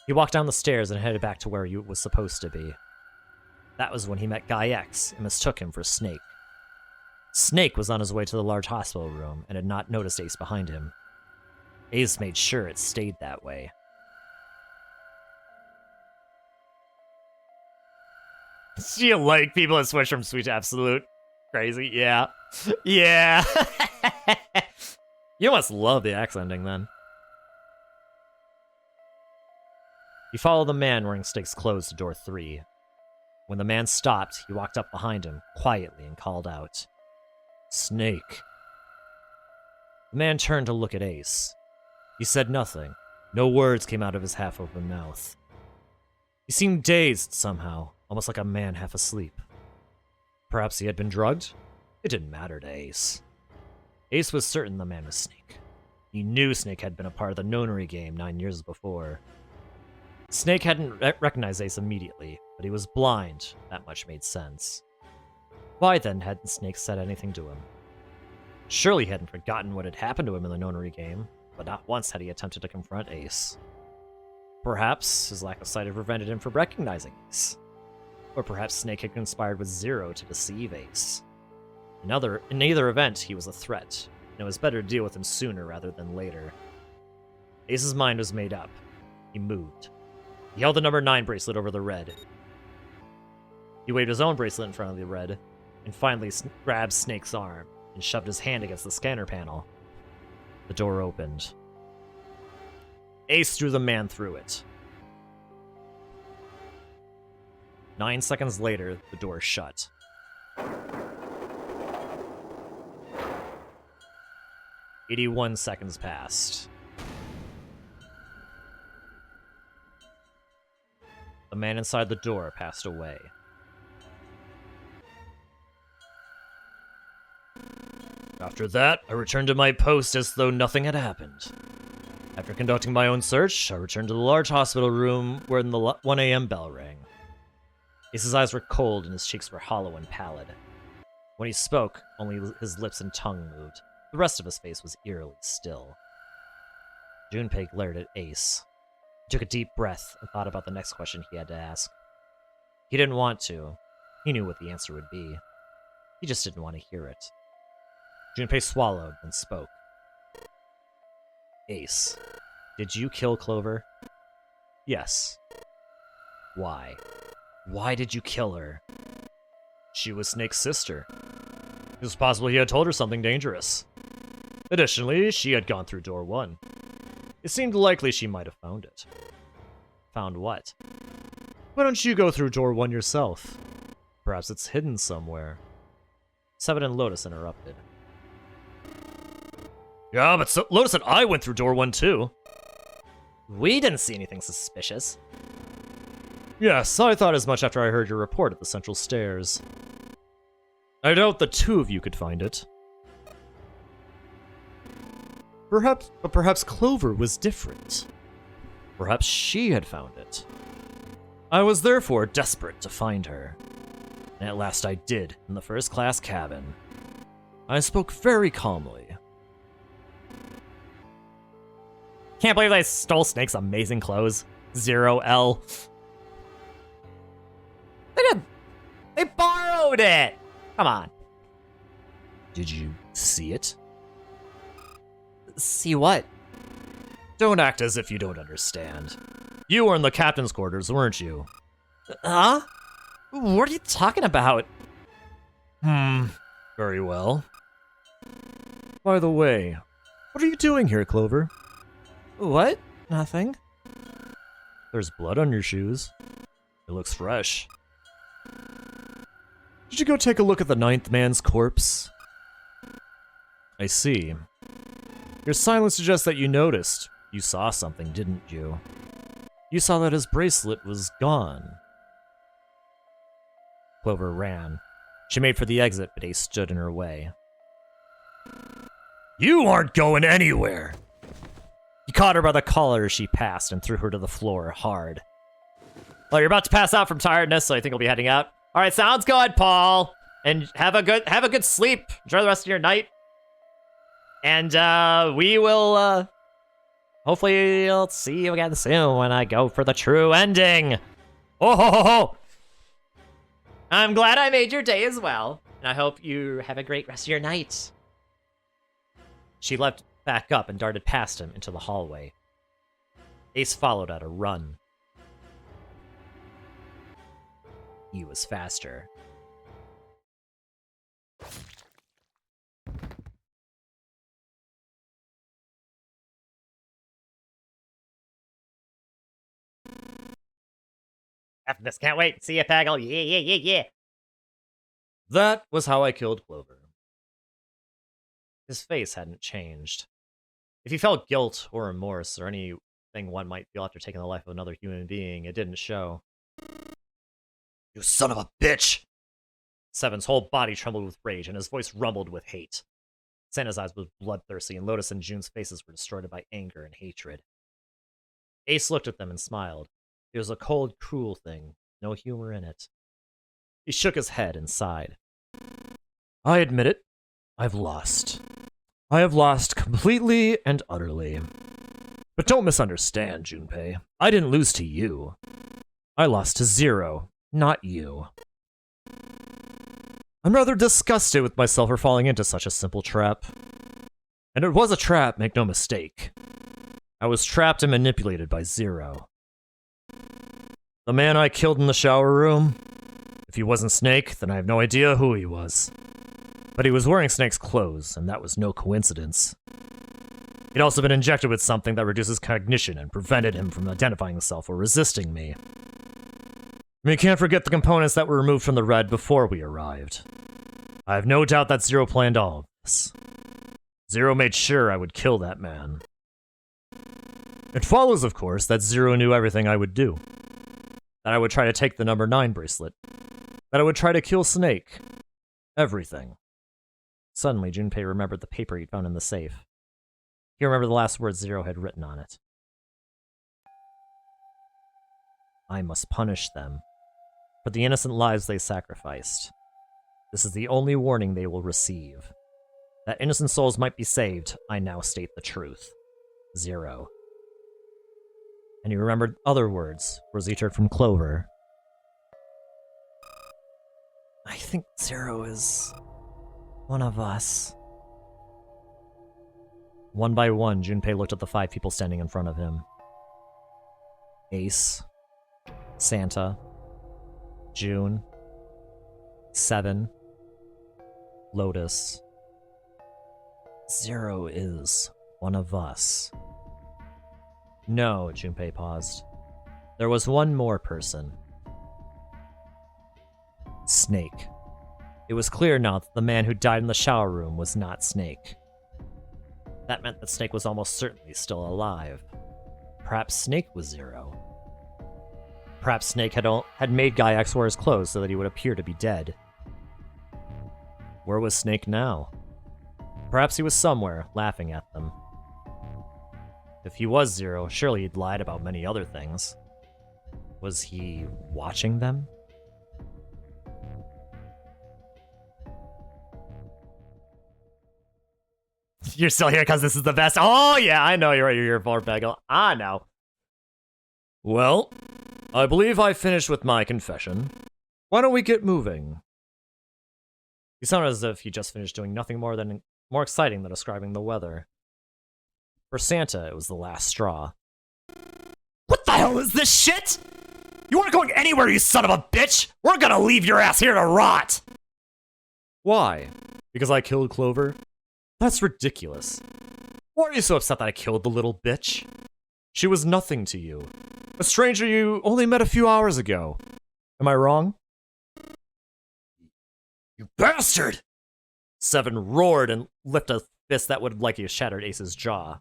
He walked down the stairs and headed back to where he was supposed to be. That was when he met Guy X and mistook him for Snake. Snake was on his way to the large hospital room and had not noticed Ace behind him. Ace made sure it stayed that way. Do you like people that switch from sweet to absolute? Crazy, yeah. Yeah. You must love the axe ending then. He followed the man wearing Snake's clothes to door 3. When the man stopped, he walked up behind him quietly and called out, "Snake." The man turned to look at Ace. He said nothing. No words came out of his half-open mouth. He seemed dazed somehow, almost like a man half asleep. Perhaps he had been drugged? It didn't matter to Ace. Ace was certain the man was Snake. He knew Snake had been a part of the Nonary game 9 years before. Snake hadn't recognized Ace immediately, but he was blind. That much made sense. Why then hadn't Snake said anything to him? Surely he hadn't forgotten what had happened to him in the Nonary game, but not once had he attempted to confront Ace. Perhaps his lack of sight had prevented him from recognizing Ace. Or perhaps Snake had conspired with Zero to deceive Ace. In either event, he was a threat, and it was better to deal with him sooner rather than later. Ace's mind was made up. He moved. He held the number 9 bracelet over the red. He waved his own bracelet in front of the red, and finally grabbed Snake's arm and shoved his hand against the scanner panel. The door opened. Ace threw the man through it. 9 seconds later, the door shut. "81 seconds passed. The man inside the door passed away. After that, I returned to my post as though nothing had happened. After conducting my own search, I returned to the large hospital room where the 1 a.m. bell rang. Ace's eyes were cold and his cheeks were hollow and pallid. When he spoke, only his lips and tongue moved. The rest of his face was eerily still. Junpei glared at Ace. He took a deep breath and thought about the next question he had to ask. He didn't want to. He knew what the answer would be. He just didn't want to hear it. Junpei swallowed and spoke. "Ace, did you kill Clover?" "Yes." "Why? Why did you kill her?" "She was Snake's sister. It was possible he had told her something dangerous. Additionally, she had gone through door 1. It seemed likely she might have found it." "Found what?" "Why don't you go through door 1 yourself? Perhaps it's hidden somewhere." Seven and Lotus interrupted. "Yeah, but Lotus and I went through door 1 too." "We didn't see anything suspicious." "Yes, I thought as much after I heard your report at the central stairs. I doubt the two of you could find it. Perhaps Clover was different. Perhaps she had found it. I was therefore desperate to find her. And at last I did, in the first-class cabin. I spoke very calmly. Can't believe they stole Snake's amazing clothes. 0L. They did. They borrowed it. Come on. Did you see it? See what? Don't act as if you don't understand. You were in the captain's quarters, weren't you? Huh? What are you talking about? Very well. By the way, what are you doing here, Clover? What? Nothing. There's blood on your shoes. It looks fresh. Did you go take a look at the ninth man's corpse? I see. Your silence suggests that you noticed. You saw something, didn't you? You saw that his bracelet was gone. Clover ran. She made for the exit, but Ace stood in her way. You aren't going anywhere! He caught her by the collar as she passed and threw her to the floor hard. Well, you're about to pass out from tiredness, so I think we'll be heading out. All right, sounds good, Paul. And have a good sleep. Enjoy the rest of your night. And we will hopefully I'll see you again soon when I go for the true ending. Oh ho ho ho! I'm glad I made your day as well, and I hope you have a great rest of your night. She leapt back up and darted past him into the hallway. Ace followed at a run. He was faster. After this, can't wait. See ya, Paggle. Yeah. That was how I killed Clover. His face hadn't changed. If he felt guilt or remorse or anything one might feel after taking the life of another human being, it didn't show. You son of a bitch! Seven's whole body trembled with rage, and his voice rumbled with hate. Santa's eyes were bloodthirsty, and Lotus and June's faces were distorted by anger and hatred. Ace looked at them and smiled. It was a cold, cruel thing, no humor in it. He shook his head and sighed. I admit it. I've lost. I have lost completely and utterly. But don't misunderstand, Junpei. I didn't lose to you. I lost to Zero, not you. I'm rather disgusted with myself for falling into such a simple trap. And it was a trap, make no mistake. I was trapped and manipulated by Zero. The man I killed in the shower room? If he wasn't Snake, then I have no idea who he was. But he was wearing Snake's clothes, and that was no coincidence. He'd also been injected with something that reduces cognition and prevented him from identifying himself or resisting me. We can't forget the components that were removed from the red before we arrived. I have no doubt that Zero planned all of this. Zero made sure I would kill that man. It follows, of course, that Zero knew everything I would do. That I would try to take the number 9 bracelet. That I would try to kill Snake. Everything. Suddenly, Junpei remembered the paper he'd found in the safe. He remembered the last words Zero had written on it. I must punish them for the innocent lives they sacrificed. This is the only warning they will receive. That innocent souls might be saved, I now state the truth. Zero. And he remembered other words, words he heard from Clover. I think Zero is one of us. One by one, Junpei looked at the 5 people standing in front of him. Ace, Santa, June, Seven, Lotus. Zero is one of us. No, Junpei paused. There was one more person. Snake. It was clear now that the man who died in the shower room was not Snake. That meant that Snake was almost certainly still alive. Perhaps Snake was Zero. Perhaps Snake had made Guy X wear his clothes so that he would appear to be dead. Where was Snake now? Perhaps he was somewhere, laughing at them. If he was Zero, surely he'd lied about many other things. Was he watching them? You're still here because this is the best. Oh, yeah, I know you're here for, Peggle. I know. Well, I believe I finished with my confession. Why don't we get moving? He sounded as if he just finished doing nothing more exciting than describing the weather. For Santa, it was the last straw. What the hell is this shit? You aren't going anywhere, you son of a bitch! We're gonna leave your ass here to rot! Why? Because I killed Clover? That's ridiculous. Why are you so upset that I killed the little bitch? She was nothing to you. A stranger you only met a few hours ago. Am I wrong? You bastard! Seven roared and lifted a fist that would have likely shattered Ace's jaw.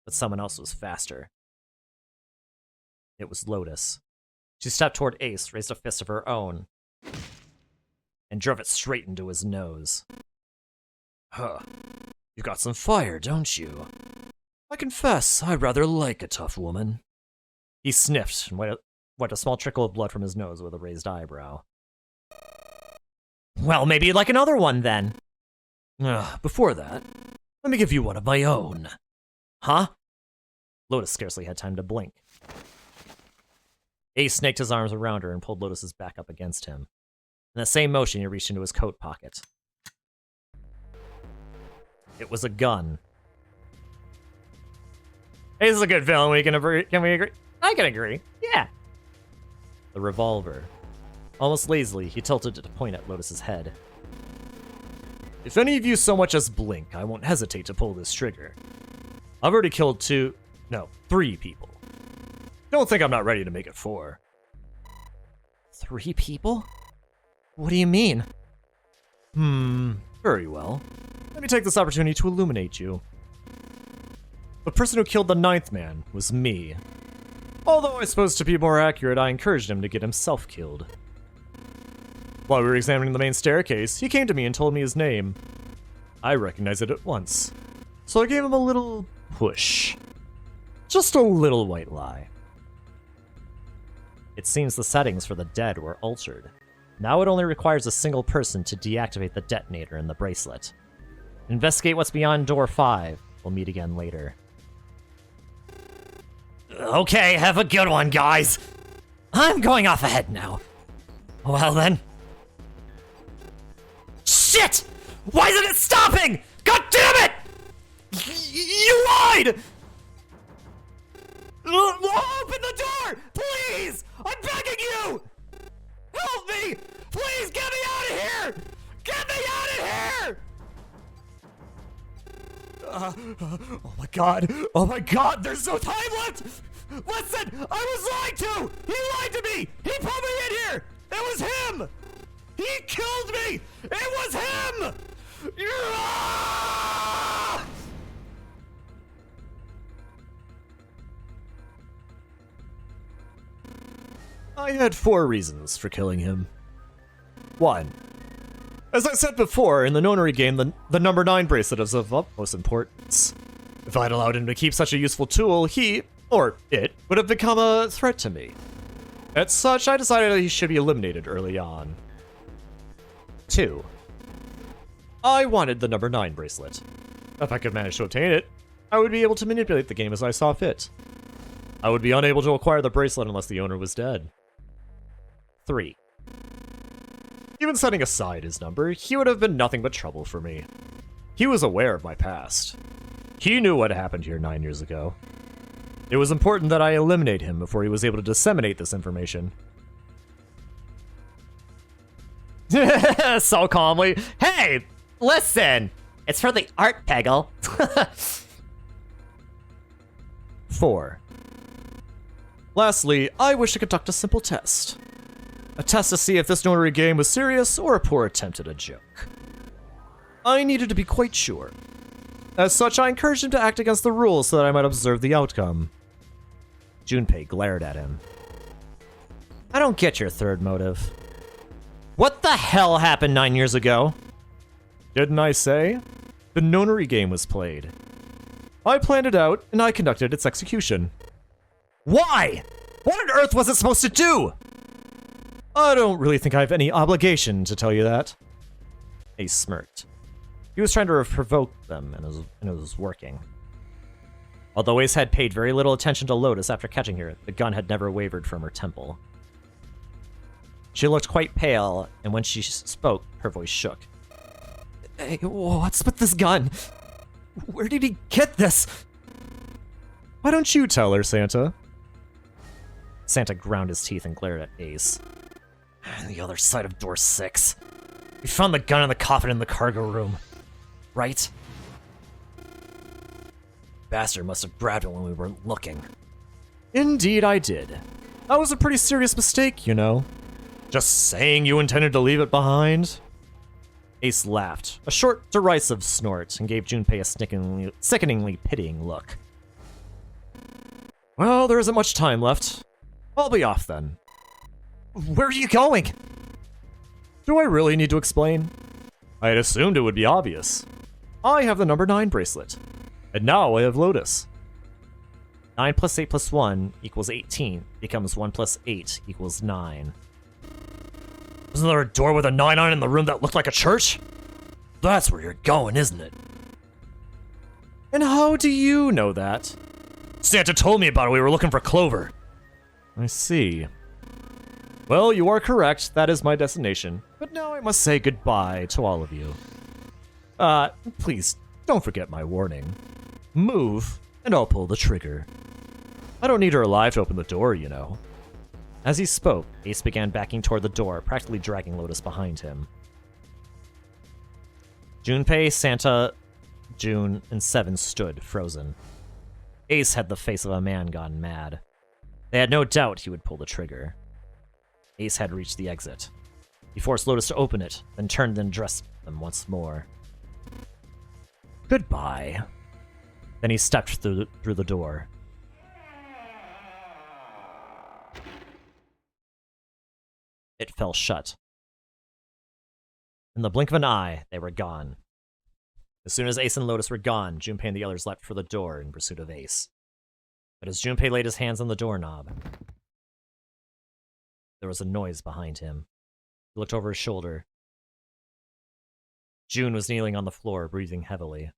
But someone else was faster. It was Lotus. She stepped toward Ace, raised a fist of her own, and drove it straight into his nose. Huh. You got some fire, don't you? I confess, I rather like a tough woman. He sniffed and wiped a small trickle of blood from his nose with a raised eyebrow. Well, maybe you'd like another one, then. Before that, let me give you one of my own. Huh? Lotus scarcely had time to blink. Ace snaked his arms around her and pulled Lotus's back up against him. In the same motion, he reached into his coat pocket. It was a gun. Ace is a good villain. Can we agree? I can agree. Yeah. The revolver. Almost lazily, he tilted it to point at Lotus's head. If any of you so much as blink, I won't hesitate to pull this trigger. I've already killed 3 people. Don't think I'm not ready to make it 4. 3 people? What do you mean? Very well. Let me take this opportunity to illuminate you. The person who killed the 9th man was me. Although I suppose to be more accurate, I encouraged him to get himself killed. While we were examining the main staircase, he came to me and told me his name. I recognized it at once, so I gave him a little push. Just a little white lie. It seems the settings for the dead were altered. Now it only requires a single person to deactivate the detonator in the bracelet. Investigate what's beyond door 5. We'll meet again later. Okay, have a good one, guys. I'm going off ahead now. Well then. Shit! Why isn't it stopping? God damn it! You lied! Open the door! Please! I'm begging you! Help me! Please get me out of here! Get me out of here! Oh my god! Oh my god! There's no time left! Listen! I was lied to! He lied to me! He put me in here! It was him! He killed me! It was him! Ah! I had 4 reasons for killing him. 1. As I said before, in the Nonary game, the number 9 bracelet is of utmost importance. If I'd allowed him to keep such a useful tool, he, or it, would have become a threat to me. As such, I decided that he should be eliminated early on. 2. I wanted the number 9 bracelet. If I could manage to obtain it, I would be able to manipulate the game as I saw fit. I would be unable to acquire the bracelet unless the owner was dead. 3. Even setting aside his number, he would have been nothing but trouble for me. He was aware of my past. He knew what happened here 9 years ago. It was important that I eliminate him before he was able to disseminate this information. So calmly. Hey, listen! It's for the art, Peggle. 4. Lastly, I wish to conduct a simple test. A test to see if this Nonary game was serious or a poor attempt at a joke. I needed to be quite sure. As such, I encouraged him to act against the rules so that I might observe the outcome. Junpei glared at him. I don't get your third motive. What the hell happened 9 years ago? Didn't I say? The Nonary game was played. I planned it out, and I conducted its execution. Why? What on earth was it supposed to do? I don't really think I have any obligation to tell you that. Ace smirked. He was trying to provoke them, and it was working. Although Ace had paid very little attention to Lotus after catching her, the gun had never wavered from her temple. She looked quite pale, and when she spoke, her voice shook. Hey, what's with this gun? Where did he get this? Why don't you tell her, Santa? Santa ground his teeth and glared at Ace. The other side of door 6. We found the gun in the coffin in the cargo room. Right? Bastard must have grabbed it when we weren't looking. Indeed I did. That was a pretty serious mistake, you know. Just saying you intended to leave it behind? Ace laughed, a short, derisive snort, and gave Junpei a sickeningly pitying look. Well, there isn't much time left. I'll be off then. Where are you going? Do I really need to explain? I had assumed it would be obvious. I have the number 9 bracelet. And now I have Lotus. 9 plus 8 plus 1 equals 18. Becomes 1 plus 8 equals 9. Wasn't there a door with a 9 on it in the room that looked like a church? That's where you're going, isn't it? And how do you know that? Santa told me about it. We were looking for Clover. I see. Well, you are correct. That is my destination. But now I must say goodbye to all of you. Please, don't forget my warning. Move, and I'll pull the trigger. I don't need her alive to open the door, you know. As he spoke, Ace began backing toward the door, practically dragging Lotus behind him. Junpei, Santa, June, and Seven stood, frozen. Ace had the face of a man gone mad. They had no doubt he would pull the trigger. Ace had reached the exit. He forced Lotus to open it, then turned and addressed them once more. Goodbye. Then he stepped through the door. It fell shut. In the blink of an eye, they were gone. As soon as Ace and Lotus were gone, Junpei and the others leapt for the door in pursuit of Ace. But as Junpei laid his hands on the doorknob, there was a noise behind him. He looked over his shoulder. June was kneeling on the floor, breathing heavily.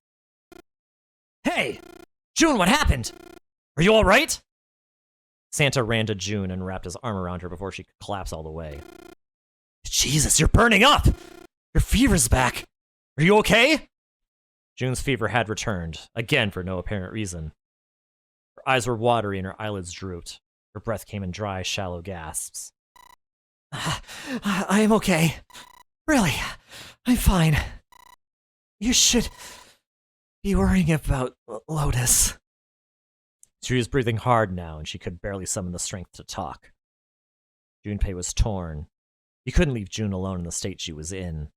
Hey! June, what happened? Are you all right? Santa ran to June and wrapped his arm around her before she could collapse all the way. Jesus, you're burning up! Your fever's back! Are you okay? June's fever had returned, again for no apparent reason. Her eyes were watery and her eyelids drooped. Her breath came in dry, shallow gasps. I am okay. Really, I'm fine. You should be worrying about Lotus. She was breathing hard now, and she could barely summon the strength to talk. Junpei was torn. He couldn't leave June alone in the state she was in.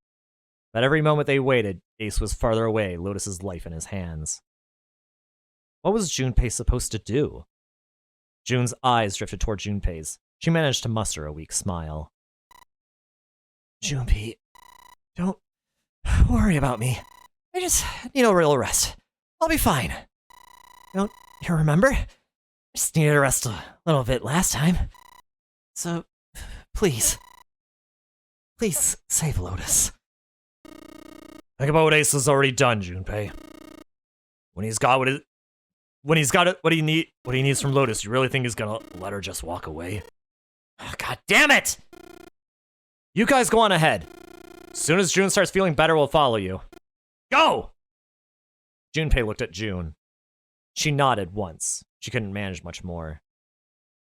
But every moment they waited, Ace was farther away, Lotus's life in his hands. What was Junpei supposed to do? June's eyes drifted toward Junpei's. She managed to muster a weak smile. Junpei, don't worry about me. I just need a real rest. I'll be fine. Don't you remember? I just needed a rest a little bit last time. So, please save Lotus. Think about what Ace has already done, Junpei. When he's got what he needs from Lotus, you really think he's gonna let her just walk away? Oh, God damn it! You guys go on ahead. As soon as June starts feeling better, we'll follow you. Go! Junpei looked at June. She nodded once. She couldn't manage much more.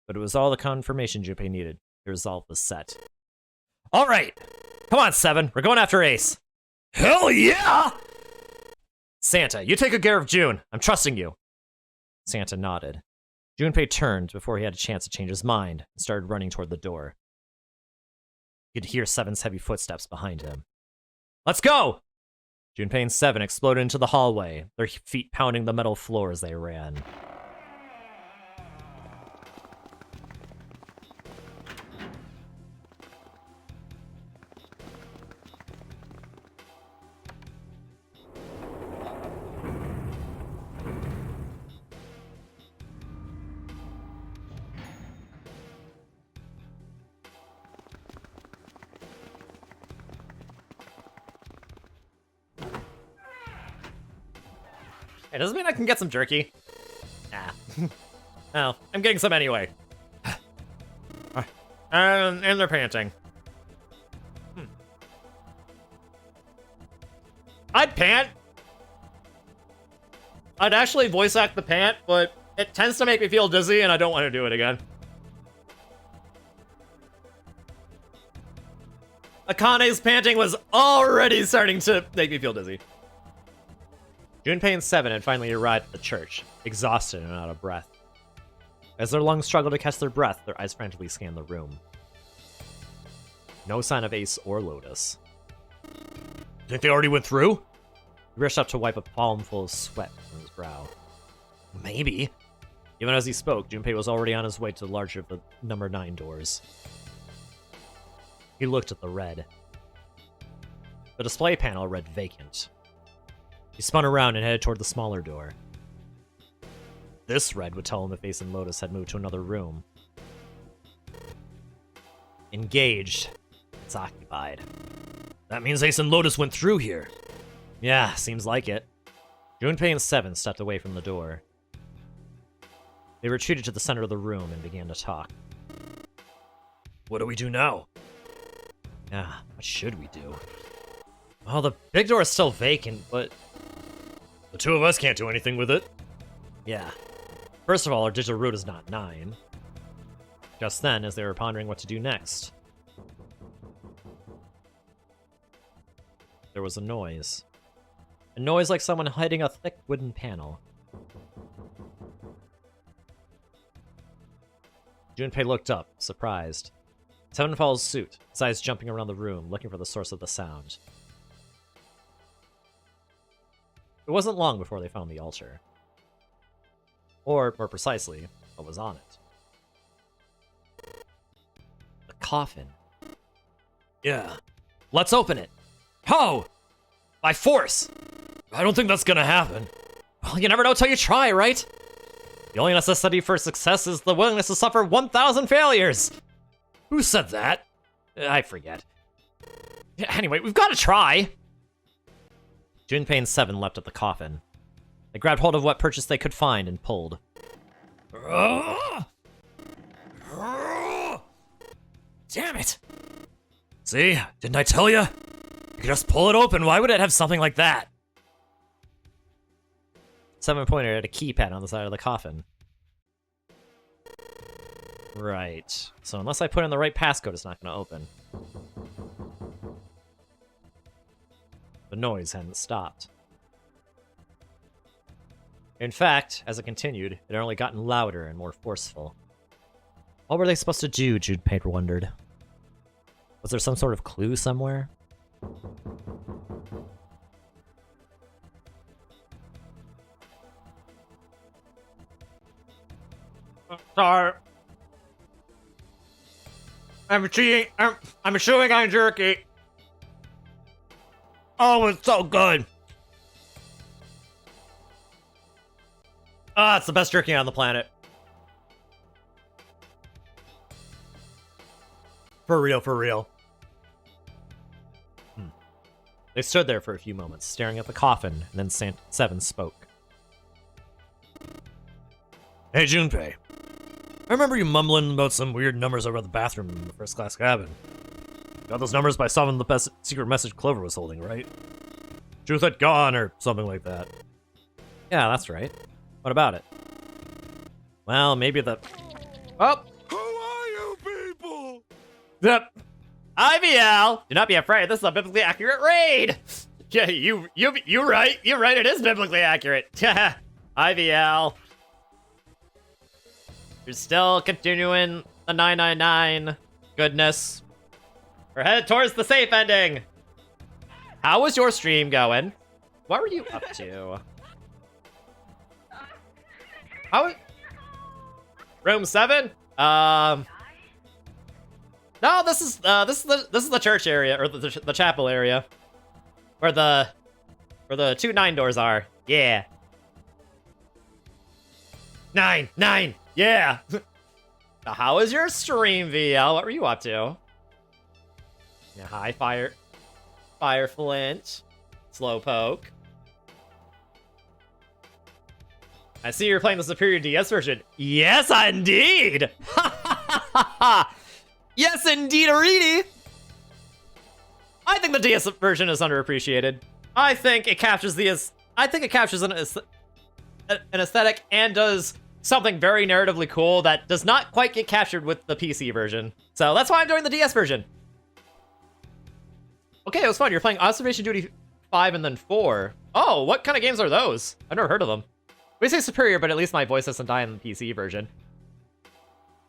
But it was all the confirmation Junpei needed. Her resolve was set. All right! Come on, Seven. We're going after Ace. Hell yeah! Santa, you take good care of June. I'm trusting you. Santa nodded. Junpei turned before he had a chance to change his mind and started running toward the door. He could hear Seven's heavy footsteps behind him. Let's go! Junpei and Seven exploded into the hallway, their feet pounding the metal floor as they ran. It doesn't mean I can get some jerky. Nah. Oh, I'm getting some anyway. And they're panting. I'd pant. I'd actually voice act the pant, but it tends to make me feel dizzy and I don't want to do it again. Akane's panting was already starting to make me feel dizzy. Junpei and Seven had finally arrived at the church, exhausted and out of breath. As their lungs struggled to catch their breath, their eyes frantically scanned the room. No sign of Ace or Lotus. Think they already went through? He rushed up to wipe a palm full of sweat from his brow. Maybe. Even as he spoke, Junpei was already on his way to the larger of the number 9 doors. He looked at the red. The display panel read vacant. He spun around and headed toward the smaller door. This red would tell him if Ace and Lotus had moved to another room. Engaged. It's occupied. That means Ace and Lotus went through here. Yeah, seems like it. Junpei and Seven stepped away from the door. They retreated to the center of the room and began to talk. What do we do now? Yeah, what should we do? Well, the big door is still vacant, but the two of us can't do anything with it. Yeah. First of all, our digital route is not 9. Just then, as they were pondering what to do next, there was a noise. A noise like someone hiding a thick wooden panel. Junpei looked up, surprised. Seven follows suit, his eyes jumping around the room, looking for the source of the sound. It wasn't long before they found the altar. Or, more precisely, what was on it. A coffin. Yeah. Let's open it. How? By force! I don't think that's gonna happen. Well, you never know till you try, right? The only necessity for success is the willingness to suffer 1,000 failures! Who said that? I forget. Anyway, we've gotta try! Junpei and Seven leapt at the coffin. They grabbed hold of what purchase they could find and pulled. Damn it! See? Didn't I tell you? You could just pull it open. Why would it have something like that? Seven pointed at a keypad on the side of the coffin. Right. So unless I put in the right passcode, it's not going to open. The noise hadn't stopped. In fact, as it continued, it had only gotten louder and more forceful. What were they supposed to do, Junpei wondered. Was there some sort of clue somewhere? Sorry. I'm cheating. I'm chewing on jerky. Oh, it's so good. Ah, it's the best jerky on the planet. For real, for real. They stood there for a few moments, staring at the coffin, and then Seven spoke. Hey, Junpei. I remember you mumbling about some weird numbers over the bathroom in the first-class cabin. Got those numbers by solving the best secret message Clover was holding, right? Truth had gone, or something like that. Yeah, that's right. What about it? Well, maybe the... Oh! Who are you people? Yep. IVL! Do not be afraid, this is a biblically accurate raid! Yeah, you right. You're right, it is biblically accurate. IVL. You're still continuing the 999 goodness. We're headed towards the safe ending. How was your stream going? What were you up to? How? Room 7? No, this is the church area, or the chapel area, where the 2 9 doors are. Yeah. 9, yeah. Now, how was your stream, VL? What were you up to? Yeah, hi, Fire Flint, Slowpoke. I see you're playing the superior DS version. Yes, indeed! Yes, indeed, Aridi! I think the DS version is underappreciated. I think it captures an aesthetic and does something very narratively cool that does not quite get captured with the PC version. So that's why I'm doing the DS version. Okay, it was fun. You're playing Observation Duty 5 and then 4. Oh, what kind of games are those? I've never heard of them. We say superior, but at least my voice doesn't die in the PC version.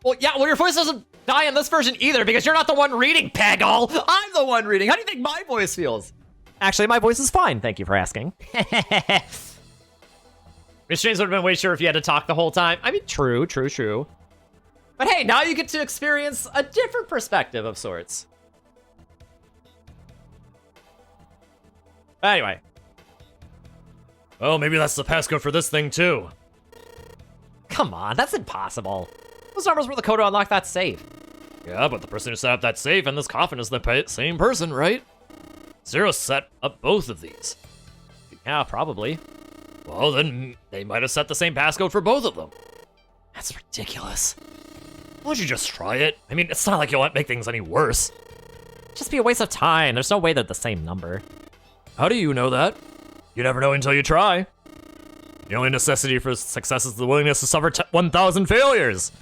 Well, yeah, well, your voice doesn't die in this version either because you're not the one reading, Peggle. I'm the one reading. How do you think my voice feels? Actually, my voice is fine. Thank you for asking. Restraints would have been way shorter if you had to talk the whole time. I mean, true. But hey, now you get to experience a different perspective of sorts. Anyway. Well, maybe that's the passcode for this thing, too. Come on, that's impossible. Those numbers were the code to unlock that safe. Yeah, but the person who set up that safe and this coffin is the same person, right? Zero set up both of these. Yeah, probably. Well, then they might have set the same passcode for both of them. That's ridiculous. Why don't you just try it? I mean, it's not like you'll make things any worse. It'd just be a waste of time. There's no way they're the same number. How do you know that? You never know until you try. The only necessity for success is the willingness to suffer 1,000 failures.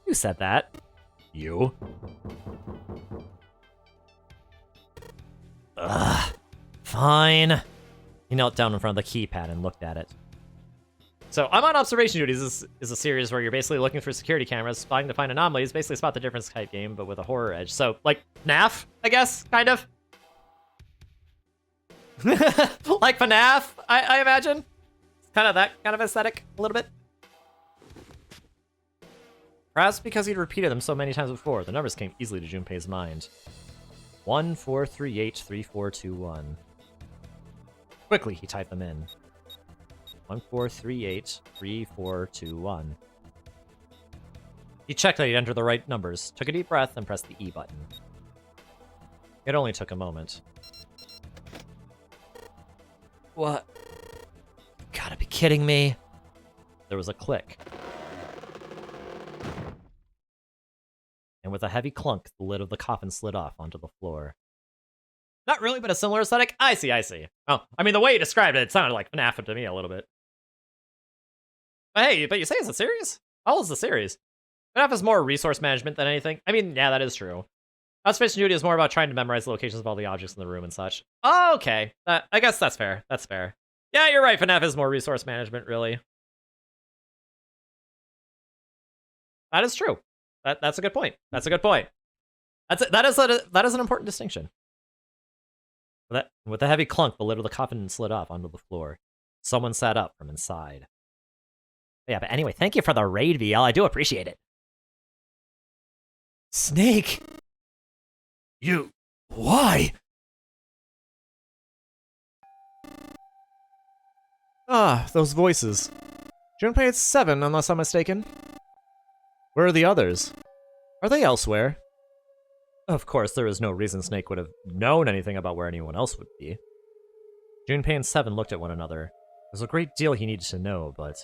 Who said that? You. Ugh. Fine. He knelt down in front of the keypad and looked at it. So, I'm on observation duty. This is a series where you're basically looking for security cameras, spying to find anomalies, basically spot the difference type game, but with a horror edge. So, like, FNAF, I guess, kind of. Like FNAF, I imagine. It's kind of that kind of aesthetic, a little bit. Perhaps because he'd repeated them so many times before, the numbers came easily to Junpei's mind. 14383421. Quickly, he typed them in. 14383421. He checked that he'd entered the right numbers, took a deep breath, and pressed the E button. It only took a moment. What? You gotta be kidding me. There was a click. And with a heavy clunk, the lid of the coffin slid off onto the floor. Not really, but a similar aesthetic? I see. Oh, I mean, the way you described it, it sounded like FNAF to me a little bit. But hey, but you say it's a series? How old is the series? FNAF is more resource management than anything. I mean, yeah, that is true. Observation duty is more about trying to memorize the locations of all the objects in the room and such. Oh, okay. I guess that's fair. That's fair. Yeah, you're right. FNAF is more resource management, really. That is true. That's a good point. That is an important distinction. With a heavy clunk, the lid of the coffin slid off onto the floor. Someone sat up from inside. Yeah, but anyway, thank you for the raid, VL. I do appreciate it. Snake! You... Why? Ah, those voices. Junpei is 7, unless I'm mistaken. Where are the others? Are they elsewhere? Of course, there is no reason Snake would have known anything about where anyone else would be. Junpei and 7 looked at one another. There's a great deal he needed to know, but...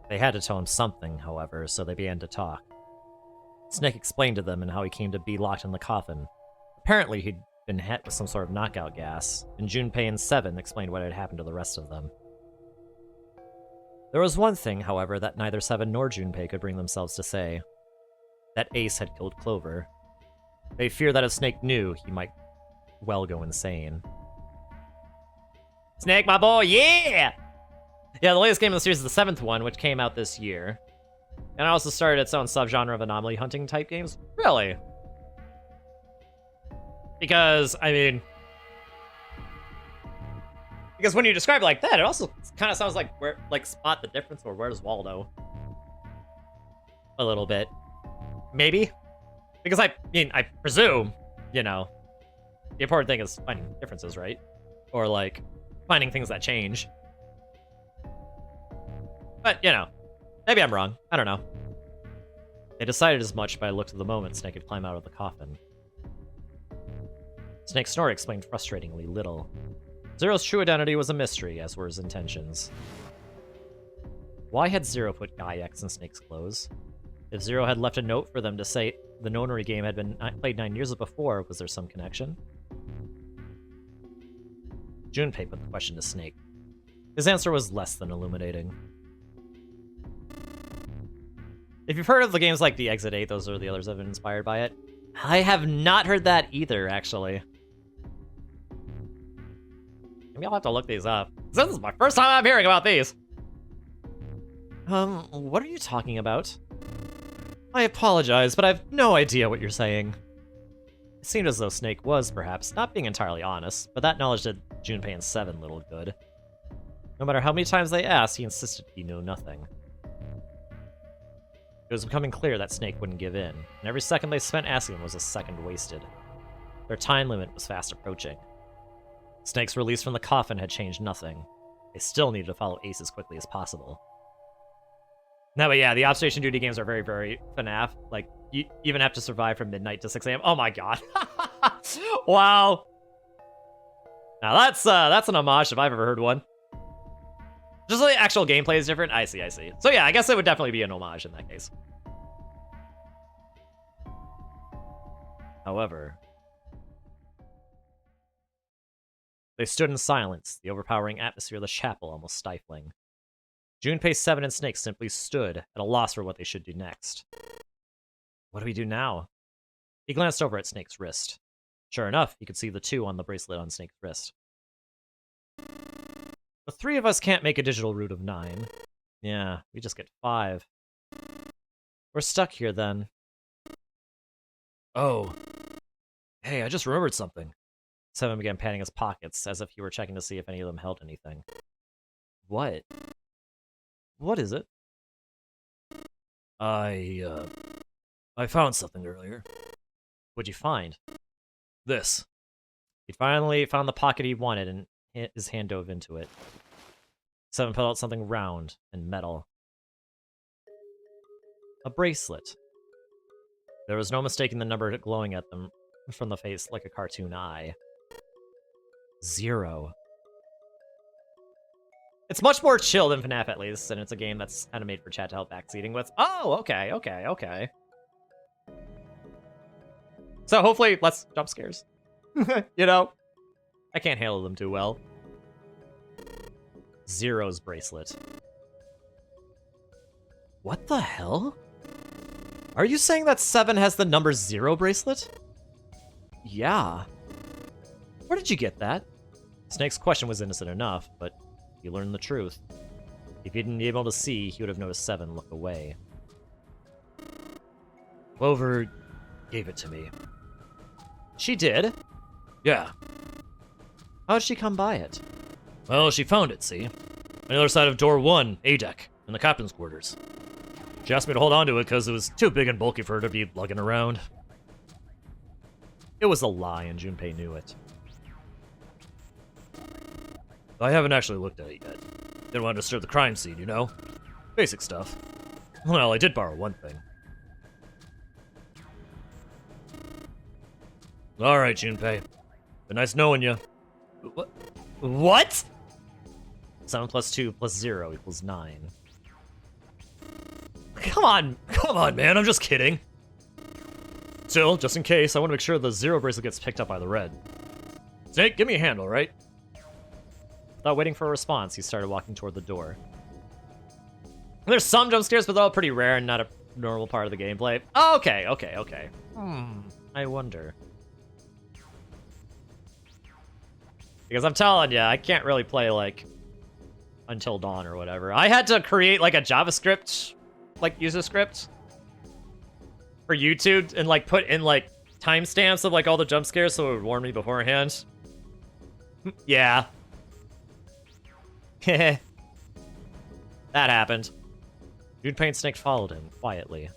They had to tell him something, however, so they began to talk. Snake explained to them and how he came to be locked in the coffin. Apparently, he'd been hit with some sort of knockout gas, and Junpei and 7 explained what had happened to the rest of them. There was one thing, however, that neither 7 nor Junpei could bring themselves to say. That Ace had killed Clover. They feared that if Snake knew, he might well go insane. Snake, my boy, yeah! Yeah, the latest game of the series is the 7th one, which came out this year. And it also started its own subgenre of anomaly hunting type games. Really? Because, I mean... Because when you describe it like that, it also kind of sounds like Spot the Difference or Where's Waldo? A little bit. Maybe? Because I mean, I presume, you know, the important thing is finding differences, right? Or, like, finding things that change. But, you know, maybe I'm wrong. I don't know. They decided as much by a look to the moment Snake had climbed out of the coffin. Snake's snore explained frustratingly little. Zero's true identity was a mystery, as were his intentions. Why had Zero put Guy X in Snake's clothes? If Zero had left a note for them to say the Nonary game had been played 9 years before, was there some connection? Junpei put the question to Snake. His answer was less than illuminating. If you've heard of the games like the Exit 8, those are the others that have been inspired by it. I have not heard that either, actually. Maybe I'll have to look these up. This is my first time I'm hearing about these. What are you talking about? I apologize, but I have no idea what you're saying. It seemed as though Snake was, perhaps, not being entirely honest, but that knowledge did Junpei and Seven little good. No matter how many times they asked, he insisted he knew nothing. It was becoming clear that Snake wouldn't give in, and every second they spent asking him was a second wasted. Their time limit was fast approaching. Snake's release from the coffin had changed nothing. They still needed to follow Ace as quickly as possible. No, but yeah, the observation duty games are very, very FNAF. Like, you even have to survive from midnight to 6 a.m. Oh my god. Wow. Now that's an homage if I've ever heard one. Just the actual gameplay is different. I see. So yeah, I guess it would definitely be an homage in that case. However, they stood in silence, the overpowering atmosphere of the chapel almost stifling. Junpei, Seven, and Snake simply stood at a loss for what they should do next. What do we do now? He glanced over at Snake's wrist. Sure enough, he could see the 2 on the bracelet on Snake's wrist. The 3 of us can't make a digital root of 9. Yeah, we just get 5. We're stuck here then. Oh. Hey, I just remembered something. Seven began patting his pockets, as if he were checking to see if any of them held anything. What? What is it? I found something earlier. What'd you find? This. He finally found the pocket he wanted, and his hand dove into it. Seven pulled out something round and metal. A bracelet. There was no mistaking the number glowing at them from the face like a cartoon eye. 0. It's much more chill than FNAF, at least, and it's a game that's kind of made for chat to help backseating with. Oh, okay. So hopefully, less jump scares. You know? I can't handle them too well. 0's bracelet. What the hell? Are you saying that 7 has the number 0 bracelet? Yeah. Where did you get that? Snake's question was innocent enough, but he learned the truth. If he didn't be able to see, he would have noticed 7 look away. Clover gave it to me. She did? Yeah. How'd she come by it? Well, she found it, see? On the other side of door 1, A deck, in the captain's quarters. She asked me to hold on to it because it was too big and bulky for her to be lugging around. It was a lie, and Junpei knew it. I haven't actually looked at it yet. Didn't want to disturb the crime scene, you know? Basic stuff. Well, I did borrow one thing. Alright, Junpei. Been nice knowing you. What? 7 plus 2 plus 0 equals 9. Come on, man, I'm just kidding. Still, just in case, I want to make sure the 0 bracelet gets picked up by the red. Snake, give me a hand, alright? Without waiting for a response, he started walking toward the door. There's some jump scares, but they're all pretty rare and not a normal part of the gameplay. Oh, okay. I wonder. Because I'm telling you, I can't really play, like, Until Dawn or whatever. I had to create, like, a JavaScript, like, user script for YouTube and, like, put in, like, timestamps of, like, all the jump scares so it would warn me beforehand. Yeah. That happened. Junpei and Snake followed him, quietly.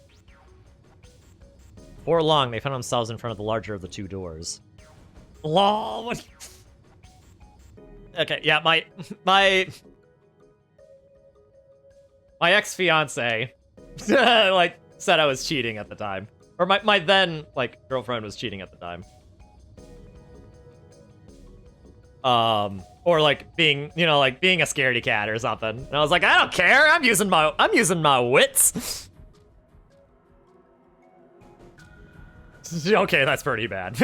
Before long, they found themselves in front of the larger of the 2 doors. LOL, what? Okay, yeah, my ex-fiance, like, said I was cheating at the time. Or my then, like, girlfriend was cheating at the time. Or like being, you know, like being a scaredy cat or something. And I was like, I don't care. I'm using my wits. Okay, that's pretty bad.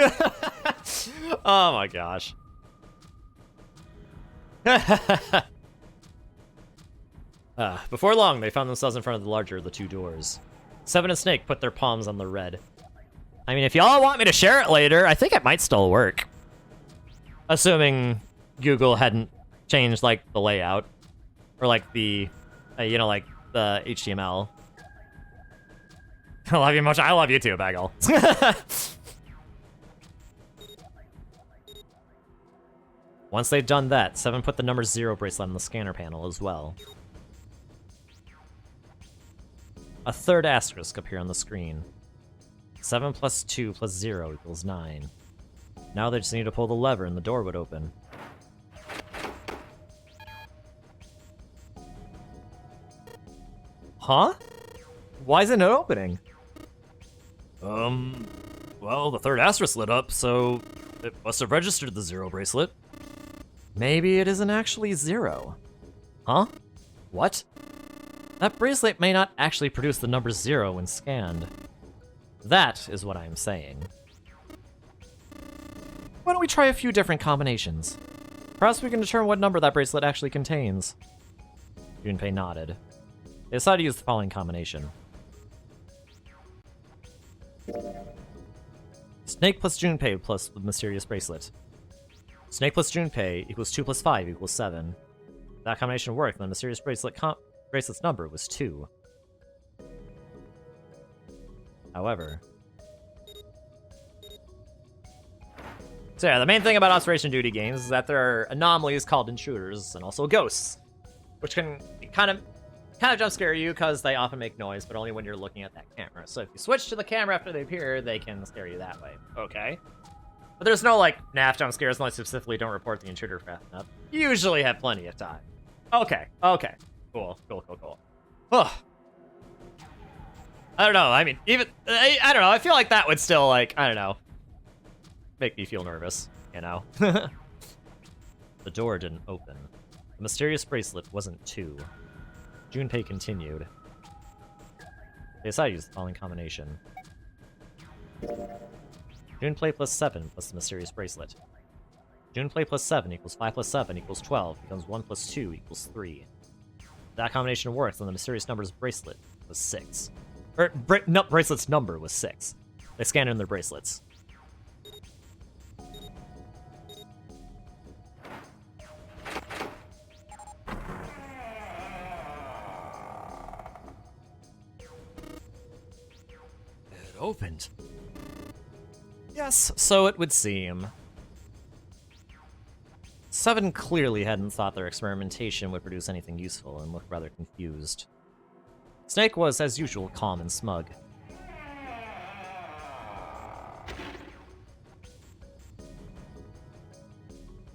Oh my gosh. Before long, they found themselves in front of the larger of the two doors. Seven and Snake put their palms on the red. I mean, if y'all want me to share it later, I think it might still work. Assuming Google hadn't changed, like, the layout. Or, like, the, you know, like, the HTML. I love you much. I love you too, Bagel. Once they'd done that, Seven put the number 0 bracelet on the scanner panel as well. A third asterisk appeared on the screen. 7 plus 2 plus 0 equals 9. Now they just need to pull the lever and the door would open. Huh? Why isn't it opening? Well, the third asterisk lit up, so it must have registered the 0 bracelet. Maybe it isn't actually 0. Huh? What? That bracelet may not actually produce the number 0 when scanned. That is what I'm saying. Why don't we try a few different combinations? Perhaps we can determine what number that bracelet actually contains. Junpei nodded. They decided to use the following combination. Snake plus Junpei plus the mysterious bracelet. Snake plus Junpei equals 2 plus 5 equals 7. That combination worked, and the mysterious bracelet's number was 2. However... So yeah, the main thing about observation duty games is that there are anomalies called intruders, and also ghosts, which can kind of jump scare you because they often make noise, but only when you're looking at that camera. So if you switch to the camera after they appear, they can scare you that way. Okay. But there's no, like, NAF jump scares unless you specifically don't report the intruder fast enough. You usually have plenty of time. Okay, okay. Cool. Ugh. I don't know, I mean, even... I don't know, I feel like that would still, like, I don't know, make me feel nervous, you know? The door didn't open. The mysterious bracelet wasn't 2. Junpei continued. They decided to use the following combination. Junpei plus 7 plus the mysterious bracelet. Junpei plus 7 equals 5 plus 7 equals 12, becomes 1 plus 2 equals 3. That combination works, and the mysterious number's bracelet was 6. Bracelet's number was 6. They scanned in their bracelets. It opened. Yes, so it would seem. 7 clearly hadn't thought their experimentation would produce anything useful and looked rather confused. Snake was, as usual, calm and smug.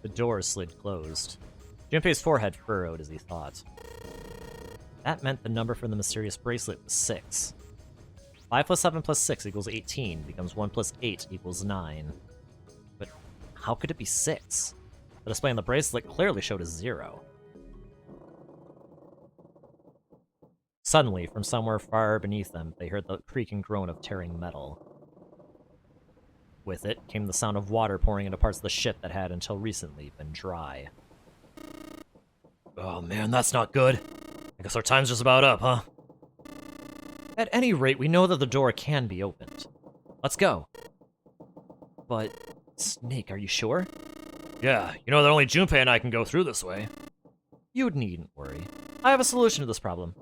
The door slid closed. Junpei's forehead furrowed as he thought. That meant the number for the mysterious bracelet was 6. 5 plus 7 plus 6 equals 18, becomes 1 plus 8 equals 9. But how could it be 6? The display on the bracelet clearly showed a 0. Suddenly, from somewhere far beneath them, they heard the creak and groan of tearing metal. With it came the sound of water pouring into parts of the ship that had, until recently, been dry. Oh man, that's not good. I guess our time's just about up, huh? At any rate, we know that the door can be opened. Let's go. But, Snake, are you sure? Yeah, you know that only Junpei and I can go through this way. You needn't worry. I have a solution to this problem.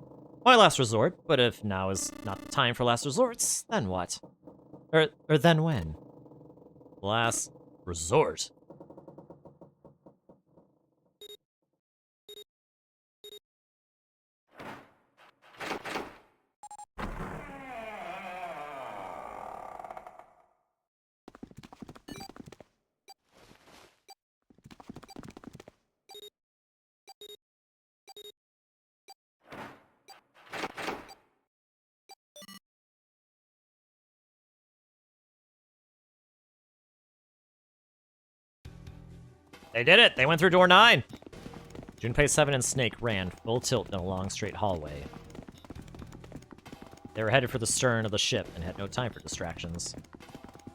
My last resort, but if now is not the time for last resorts, then what? Or then when? Last resort? They did it! They went through door 9! Junpei, 7, and Snake ran full tilt in a long, straight hallway. They were headed for the stern of the ship and had no time for distractions.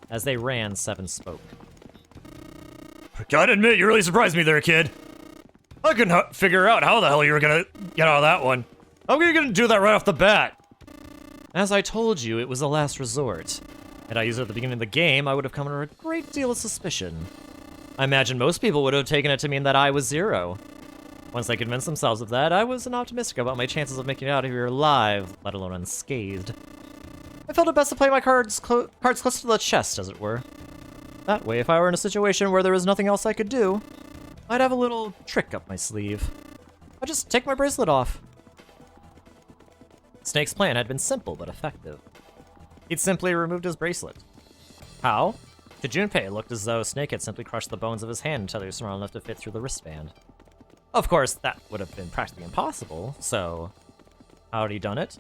As they ran, 7 spoke. Gotta admit, you really surprised me there, kid. I couldn't figure out how the hell you were gonna get out of that one. How are you gonna do that right off the bat? As I told you, it was a last resort. Had I used it at the beginning of the game, I would have come under a great deal of suspicion. I imagine most people would have taken it to mean that I was Zero. Once they convinced themselves of that, I wasn't optimistic about my chances of making it out of here alive, let alone unscathed. I felt it best to play my cards close to the chest, as it were. That way, if I were in a situation where there was nothing else I could do, I'd have a little trick up my sleeve. I'd just take my bracelet off. Snake's plan had been simple but effective. He'd simply removed his bracelet. How? To Junpei, it looked as though Snake had simply crushed the bones of his hand until they were small enough to fit through the wristband. Of course, that would have been practically impossible, so how had he done it?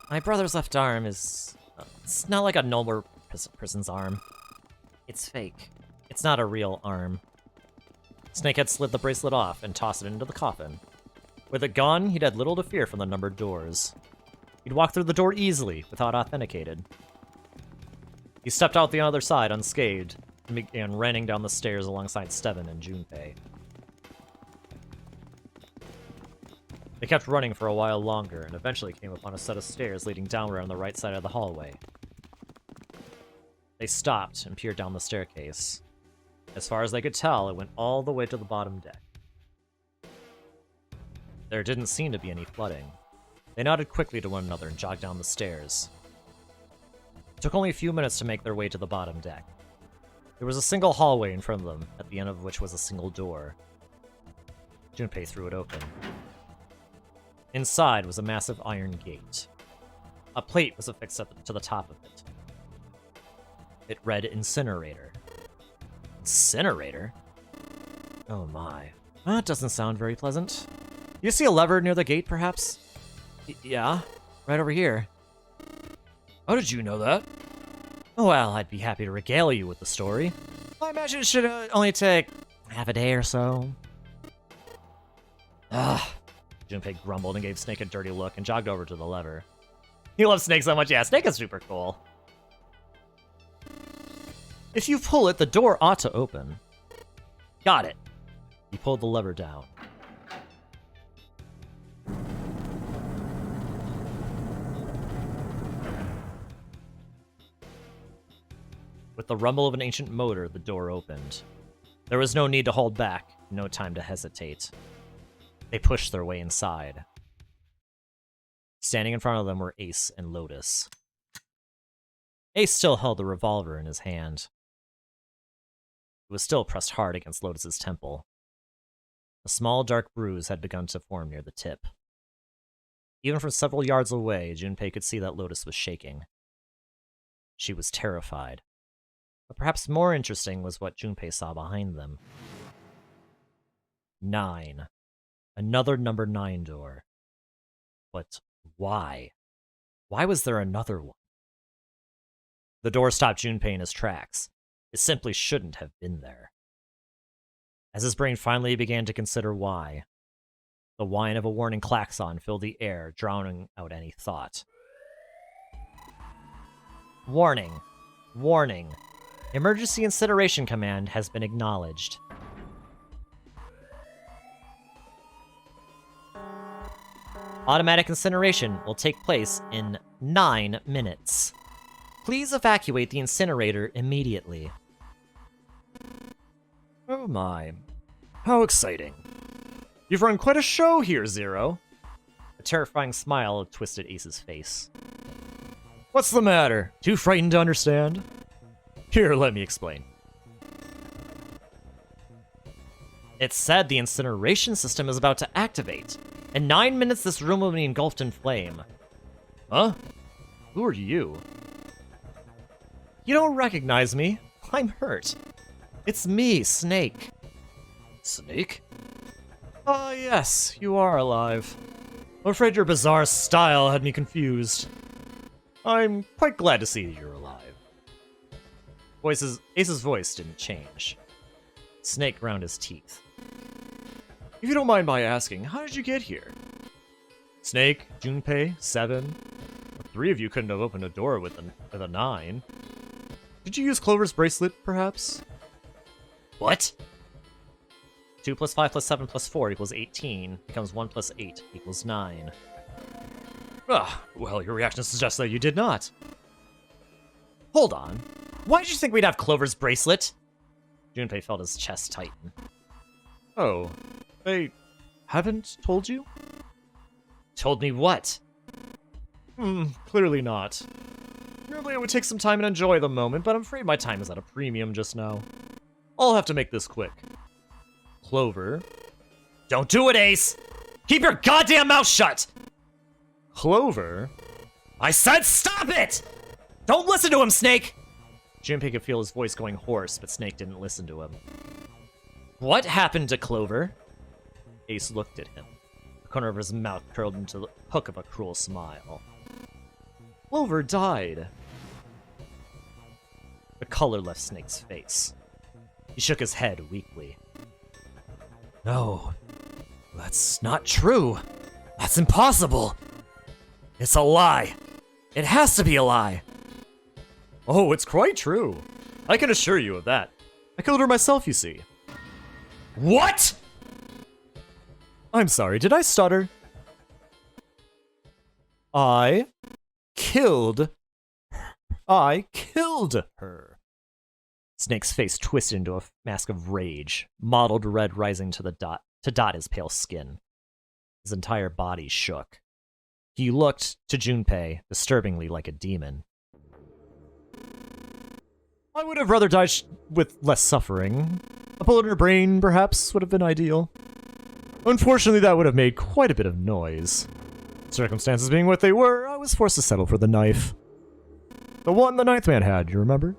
My brother's left arm is... it's not like a normal person's arm. It's fake. It's not a real arm. Snake had slid the bracelet off and tossed it into the coffin. With it gone, he'd had little to fear from the numbered doors. He'd walk through the door easily, without authenticated. He stepped out the other side unscathed, and began running down the stairs alongside Steven and Junpei. They kept running for a while longer, and eventually came upon a set of stairs leading downward on the right side of the hallway. They stopped and peered down the staircase. As far as they could tell, it went all the way to the bottom deck. There didn't seem to be any flooding. They nodded quickly to one another and jogged down the stairs. It took only a few minutes to make their way to the bottom deck. There was a single hallway in front of them, at the end of which was a single door. Junpei threw it open. Inside was a massive iron gate. A plate was affixed to the top of it. It read Incinerator. Incinerator? Oh my. That doesn't sound very pleasant. You see a lever near the gate, perhaps? Yeah, right over here. How did you know that? Well, I'd be happy to regale you with the story. I imagine it should only take half a day or so. Ugh. Junpei grumbled and gave Snake a dirty look and jogged over to the lever. He loves Snake so much. Yeah, Snake is super cool. If you pull it, the door ought to open. Got it. He pulled the lever down. With the rumble of an ancient motor, the door opened. There was no need to hold back, no time to hesitate. They pushed their way inside. Standing in front of them were Ace and Lotus. Ace still held the revolver in his hand. It was still pressed hard against Lotus's temple. A small dark bruise had begun to form near the tip. Even from several yards away, Junpei could see that Lotus was shaking. She was terrified. But perhaps more interesting was what Junpei saw behind them. 9. Another number 9 door. But why? Why was there another one? The door stopped Junpei in his tracks. It simply shouldn't have been there. As his brain finally began to consider why, the whine of a warning klaxon filled the air, drowning out any thought. Warning. Warning. Emergency incineration command has been acknowledged. Automatic incineration will take place in 9 minutes. Please evacuate the incinerator immediately. Oh my. How exciting. You've run quite a show here, Zero. A terrifying smile twisted Ace's face. What's the matter? Too frightened to understand? Here, let me explain. It said the incineration system is about to activate. In 9 minutes, this room will be engulfed in flame. Huh? Who are you? You don't recognize me. I'm hurt. It's me, Snake. Snake? Ah, yes, you are alive. I'm afraid your bizarre style had me confused. I'm quite glad to see you're alive. Ace's voice didn't change. Snake ground his teeth. If you don't mind my asking, how did you get here? Snake, Junpei, 7. The 3 of you couldn't have opened a door with a 9. Did you use Clover's bracelet, perhaps? What? 2 plus 5 plus 7 plus 4 equals 18. Becomes 1 plus 8 equals 9. Ah, well, your reaction suggests that you did not. Hold on. Why did you think we'd have Clover's bracelet? Junpei felt his chest tighten. Oh, they haven't told you? Told me what? Clearly not. Normally I would take some time and enjoy the moment, but I'm afraid my time is at a premium just now. I'll have to make this quick. Clover. Don't do it, Ace! Keep your goddamn mouth shut! Clover? I said stop it! Don't listen to him, Snake! Junpei could feel his voice going hoarse, but Snake didn't listen to him. What happened to Clover? Ace looked at him. The corner of his mouth curled into the hook of a cruel smile. Clover died. The color left Snake's face. He shook his head weakly. No, that's not true. That's impossible. It's a lie. It has to be a lie. Oh, it's quite true. I can assure you of that. I killed her myself, you see. What? I'm sorry, did I stutter? I killed her. Snake's face twisted into a mask of rage, mottled red rising to dot his pale skin. His entire body shook. He looked to Junpei, disturbingly like a demon. I would have rather died with less suffering. A bullet in her brain, perhaps, would have been ideal. Unfortunately, that would have made quite a bit of noise. Circumstances being what they were, I was forced to settle for the knife. The one the ninth man had, you remember?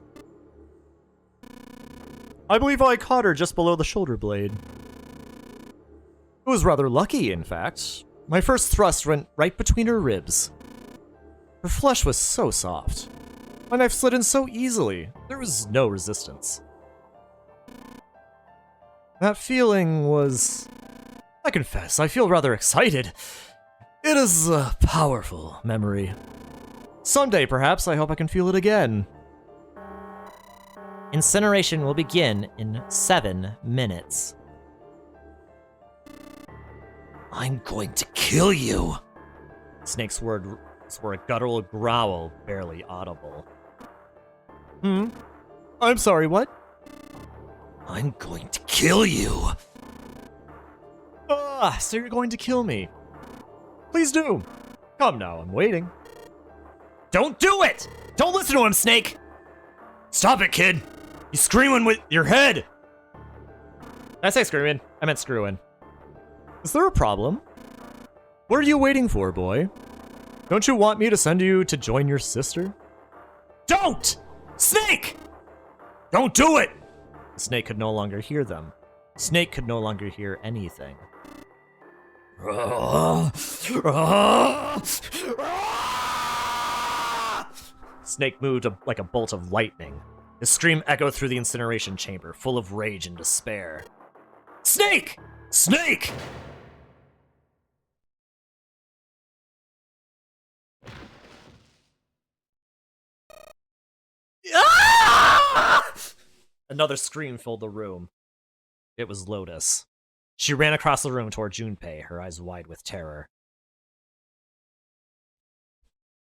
I believe I caught her just below the shoulder blade. It was rather lucky, in fact. My first thrust went right between her ribs. Her flesh was so soft. My knife slid in so easily. There was no resistance. That feeling was... I confess, I feel rather excited. It is a powerful memory. Someday, perhaps, I hope I can feel it again. Incineration will begin in 7 minutes. I'm going to kill you. Snake's words were a guttural growl, barely audible. I'm sorry, what? I'm going to kill you. Ah, so you're going to kill me. Please do. Come now, I'm waiting. Don't do it! Don't listen to him, Snake! Stop it, kid! You're screaming with your head! Did I say screaming? I meant screwing. Is there a problem? What are you waiting for, boy? Don't you want me to send you to join your sister? Don't! Snake! Don't do it! Snake could no longer hear them. Snake could no longer hear anything. Snake moved like a bolt of lightning. His scream echoed through the incineration chamber, full of rage and despair. Snake! Snake! Ah! Another scream filled the room. It was Lotus. She ran across the room toward Junpei, her eyes wide with terror.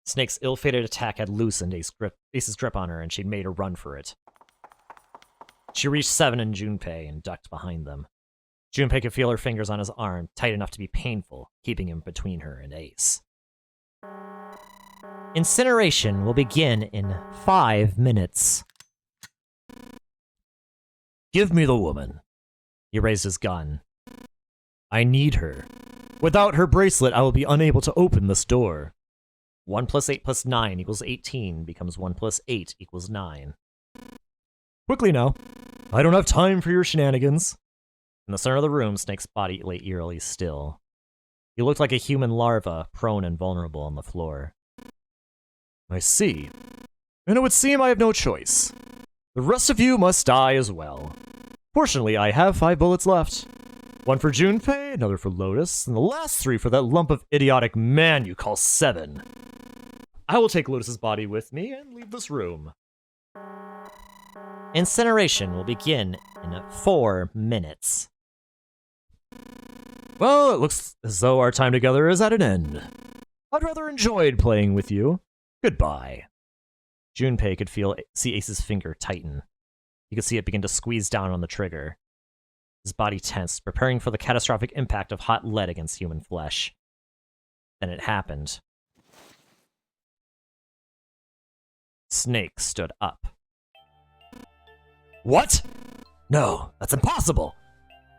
Snake's ill-fated attack had loosened Ace's grip on her, and she'd made a run for it. She reached 7 and Junpei and ducked behind them. Junpei could feel her fingers on his arm, tight enough to be painful, keeping him between her and Ace. Incineration will begin in 5 minutes. Give me the woman. He raised his gun. I need her. Without her bracelet, I will be unable to open this door. 1 plus 8 plus 9 equals 18 becomes 1 plus 8 equals 9. Quickly now. I don't have time for your shenanigans. In the center of the room, Snake's body lay eerily still. He looked like a human larva, prone and vulnerable on the floor. I see. And it would seem I have no choice. The rest of you must die as well. Fortunately, I have 5 bullets left. One for Junpei, another for Lotus, and the last 3 for that lump of idiotic man you call Seven. I will take Lotus's body with me and leave this room. Incineration will begin in 4 minutes. Well, it looks as though our time together is at an end. I'd rather enjoyed playing with you. Goodbye. Junpei could see Ace's finger tighten. He could see it begin to squeeze down on the trigger. His body tensed, preparing for the catastrophic impact of hot lead against human flesh. Then it happened. Snake stood up. What? No, that's impossible!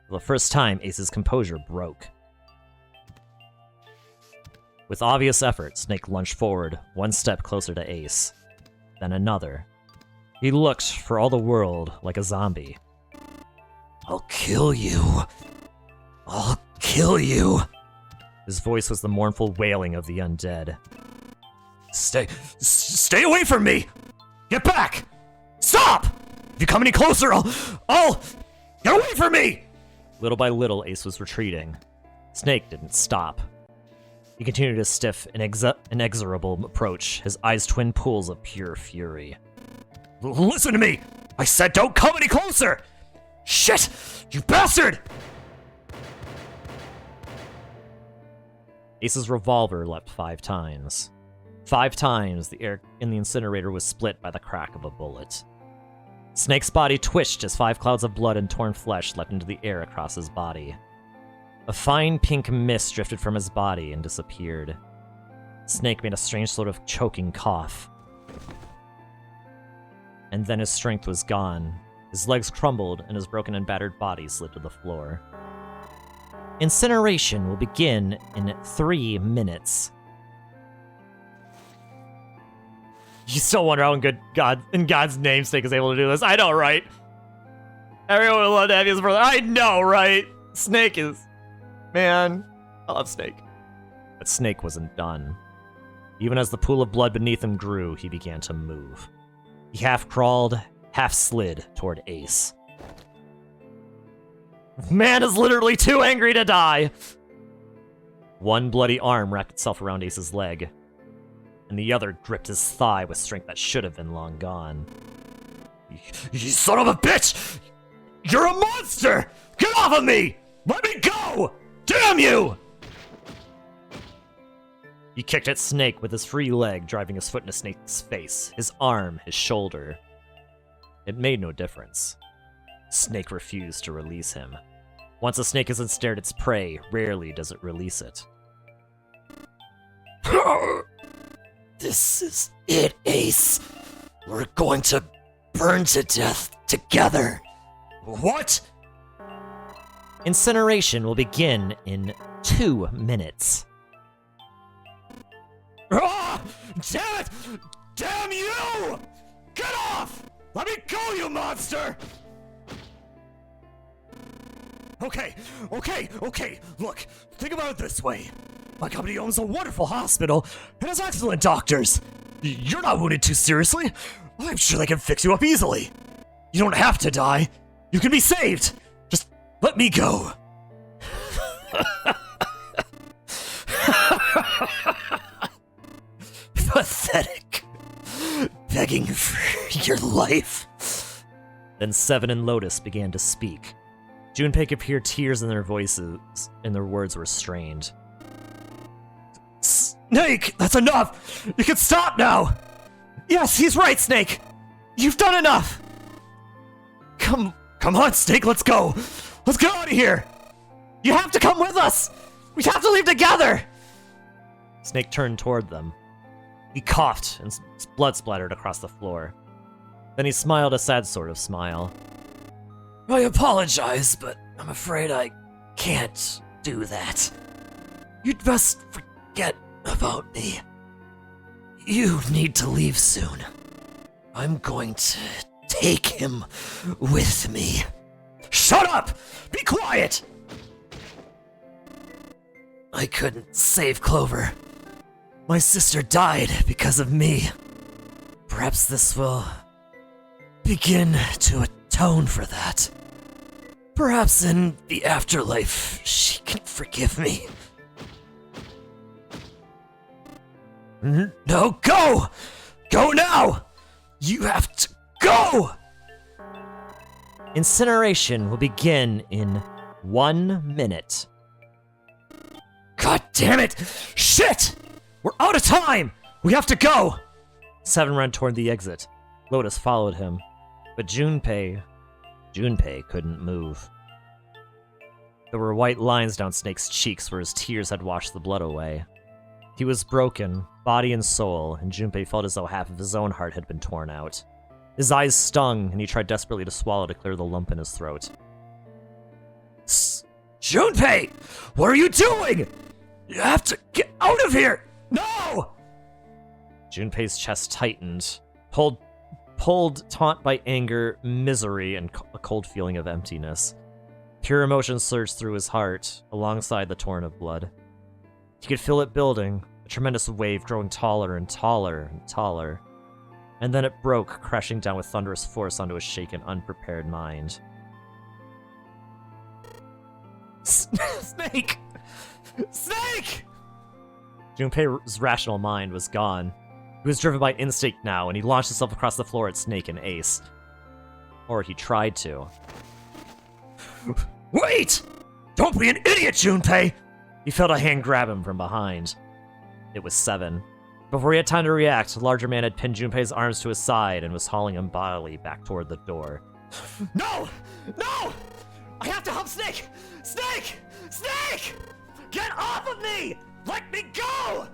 For the first time, Ace's composure broke. With obvious effort, Snake lunged forward, 1 step closer to Ace. Then another. He looked, for all the world, like a zombie. I'll kill you. I'll kill you. His voice was the mournful wailing of the undead. Stay away from me! Get back! Stop! If you come any closer, I'll get away from me! Little by little, Ace was retreating. Snake didn't stop. He continued his stiff, inexorable approach, his eyes twin pools of pure fury. Listen to me! I said don't come any closer! Shit! You bastard! Ace's revolver leapt 5 times. 5 times, the air in the incinerator was split by the crack of a bullet. Snake's body twitched as 5 clouds of blood and torn flesh leapt into the air across his body. A fine pink mist drifted from his body and disappeared. Snake made a strange sort of choking cough. And then his strength was gone. His legs crumbled, and his broken and battered body slid to the floor. Incineration will begin in 3 minutes. You still wonder how in God's name Snake is able to do this. I know, right? Everyone would love to have you as a brother. I know, right? Snake is... Man, I love Snake. But Snake wasn't done. Even as the pool of blood beneath him grew, he began to move. He half crawled, half slid toward Ace. Man is literally too angry to die! One bloody arm wrapped itself around Ace's leg, and the other gripped his thigh with strength that should have been long gone. You son of a bitch! You're a monster! Get off of me! Let me go! Damn you! He kicked at Snake with his free leg, driving his foot into Snake's face, his arm, his shoulder. It made no difference. Snake refused to release him. Once a snake has ensnared its prey, rarely does it release it. This is it, Ace. We're going to burn to death together. What? Incineration will begin in 2 minutes. Ah! Damn it! Damn you! Get off! Let me go, you monster! Okay. Look, think about it this way. My company owns a wonderful hospital and has excellent doctors. You're not wounded too seriously. I'm sure they can fix you up easily. You don't have to die. You can be saved. Just let me go. Pathetic. Begging for your life. Then Seven and Lotus began to speak. Junpei could hear tears in their voices, and their words were strained. Snake, that's enough! You can stop now! Yes, he's right, Snake! You've done enough! Come on, Snake, let's go! Let's get out of here! You have to come with us! We have to leave together! Snake turned toward them. He coughed, and blood splattered across the floor. Then he smiled a sad sort of smile. I apologize, but I'm afraid I can't do that. You'd best forget about me. You need to leave soon. I'm going to take him with me. Shut up! Be quiet! I couldn't save Clover. My sister died because of me. Perhaps this will begin to atone for that. Perhaps in the afterlife, she can forgive me. No, go! Go now! You have to go! Incineration will begin in 1 minute. God damn it! Shit! We're out of time! We have to go! Seven ran toward the exit. Lotus followed him. But Junpei couldn't move. There were white lines down Snake's cheeks where his tears had washed the blood away. He was broken, body and soul, and Junpei felt as though half of his own heart had been torn out. His eyes stung, and he tried desperately to swallow to clear the lump in his throat. Junpei! What are you doing? You have to get out of here! No! Junpei's chest tightened, pulled taut by anger, misery, and a cold feeling of emptiness. Pure emotion surged through his heart, alongside the torrent of blood. He could feel it building, a tremendous wave growing taller and taller and taller. And then it broke, crashing down with thunderous force onto his shaken, unprepared mind. Snake! Snake! Junpei's rational mind was gone. He was driven by instinct now, and he launched himself across the floor at Snake and Ace. Or he tried to. Wait! Don't be an idiot, Junpei! He felt a hand grab him from behind. It was Seven. Before he had time to react, the larger man had pinned Junpei's arms to his side and was hauling him bodily back toward the door. No! No! I have to help Snake! Snake! Snake! Get off of me! Let me go!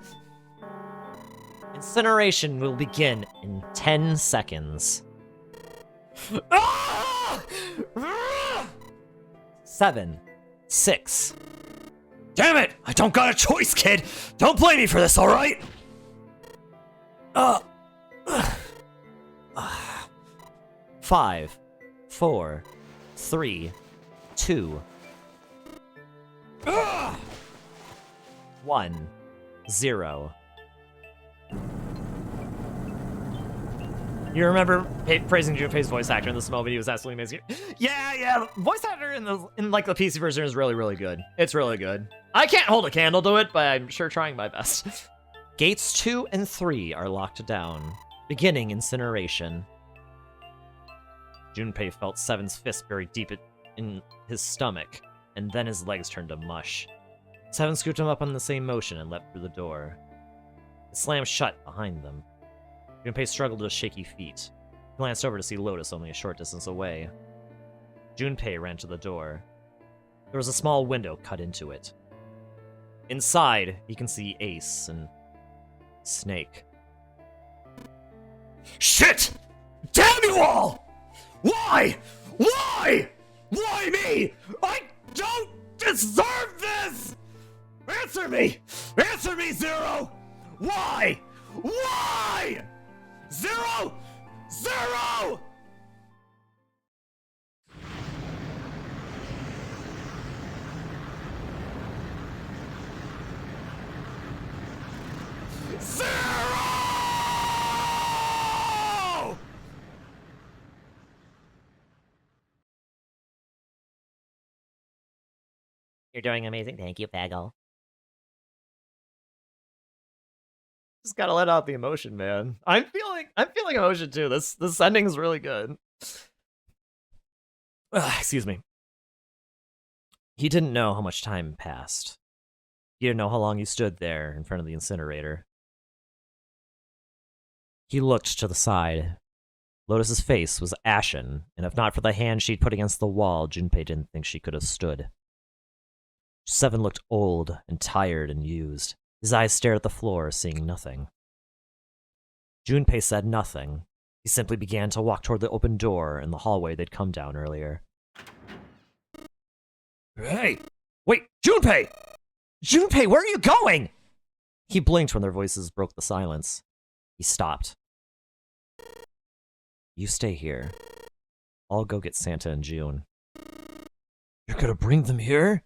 Incineration will begin in 10 seconds. 7, 6. Damn it! I don't got a choice, kid! Don't blame me for this, alright? 5, 4, 3, 2, 1, 0. You remember praising Junpei's voice actor in this moment? He was absolutely amazing. Yeah. Voice actor in like the PC version is really, really good. It's really good. I can't hold a candle to it, but I'm sure trying my best. Gates 2 and 3 are locked down, beginning incineration. Junpei felt Seven's fist buried deep in his stomach, and then his legs turned to mush. Seven scooped him up on the same motion and leapt through the door. It slammed shut behind them. Junpei struggled with shaky feet. He glanced over to see Lotus only a short distance away. Junpei ran to the door. There was a small window cut into it. Inside, you can see Ace and Snake. Shit! Damn you all! Why? Why? Why me? I don't deserve this! Answer me! Answer me, Zero! Why? Why? Zero! Zero! Zero! You're doing amazing. Thank you, Paggle. Just gotta let out the emotion, man. I'm feeling emotion too. This ending is really good. Excuse me. He didn't know how much time passed. He didn't know how long he stood there in front of the incinerator. He looked to the side. Lotus's face was ashen, and if not for the hand she'd put against the wall, Junpei didn't think she could have stood. Seven looked old and tired and used. His eyes stared at the floor, seeing nothing. Junpei said nothing. He simply began to walk toward the open door in the hallway they'd come down earlier. Hey! Wait, Junpei! Junpei, where are you going? He blinked when their voices broke the silence. He stopped. You stay here. I'll go get Santa and June. You're gonna bring them here?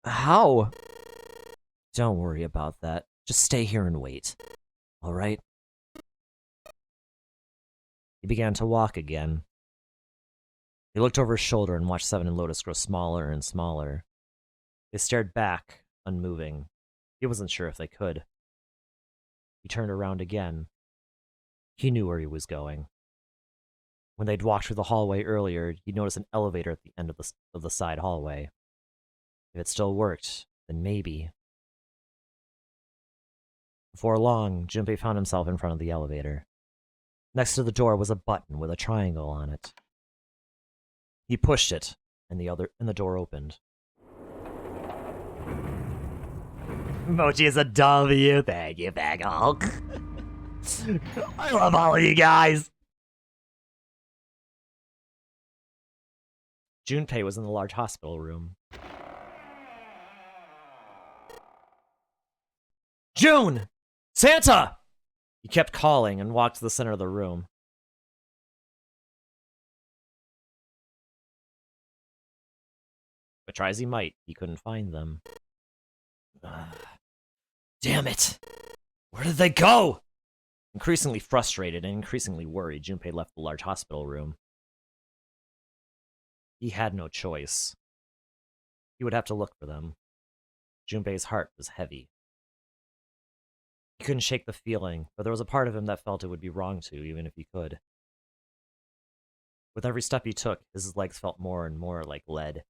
How? Don't worry about that. Just stay here and wait. All right? He began to walk again. He looked over his shoulder and watched Seven and Lotus grow smaller and smaller. They stared back, unmoving. He wasn't sure if they could. He turned around again. He knew where he was going. When they'd walked through the hallway earlier, he'd noticed an elevator at the end of the side hallway. If it still worked, then maybe. Before long, Junpei found himself in front of the elevator. Next to the door was a button with a triangle on it. He pushed it, and the door opened. Mochi is a W. Thank you, Bag Hulk. I love all of you guys. Junpei was in the large hospital room. June! Santa! He kept calling and walked to the center of the room. But try as he might, he couldn't find them. Damn it! Where did they go? Increasingly frustrated and increasingly worried, Junpei left the large hospital room. He had no choice. He would have to look for them. Junpei's heart was heavy. He couldn't shake the feeling, but there was a part of him that felt it would be wrong to, even if he could. With every step he took, his legs felt more and more like lead.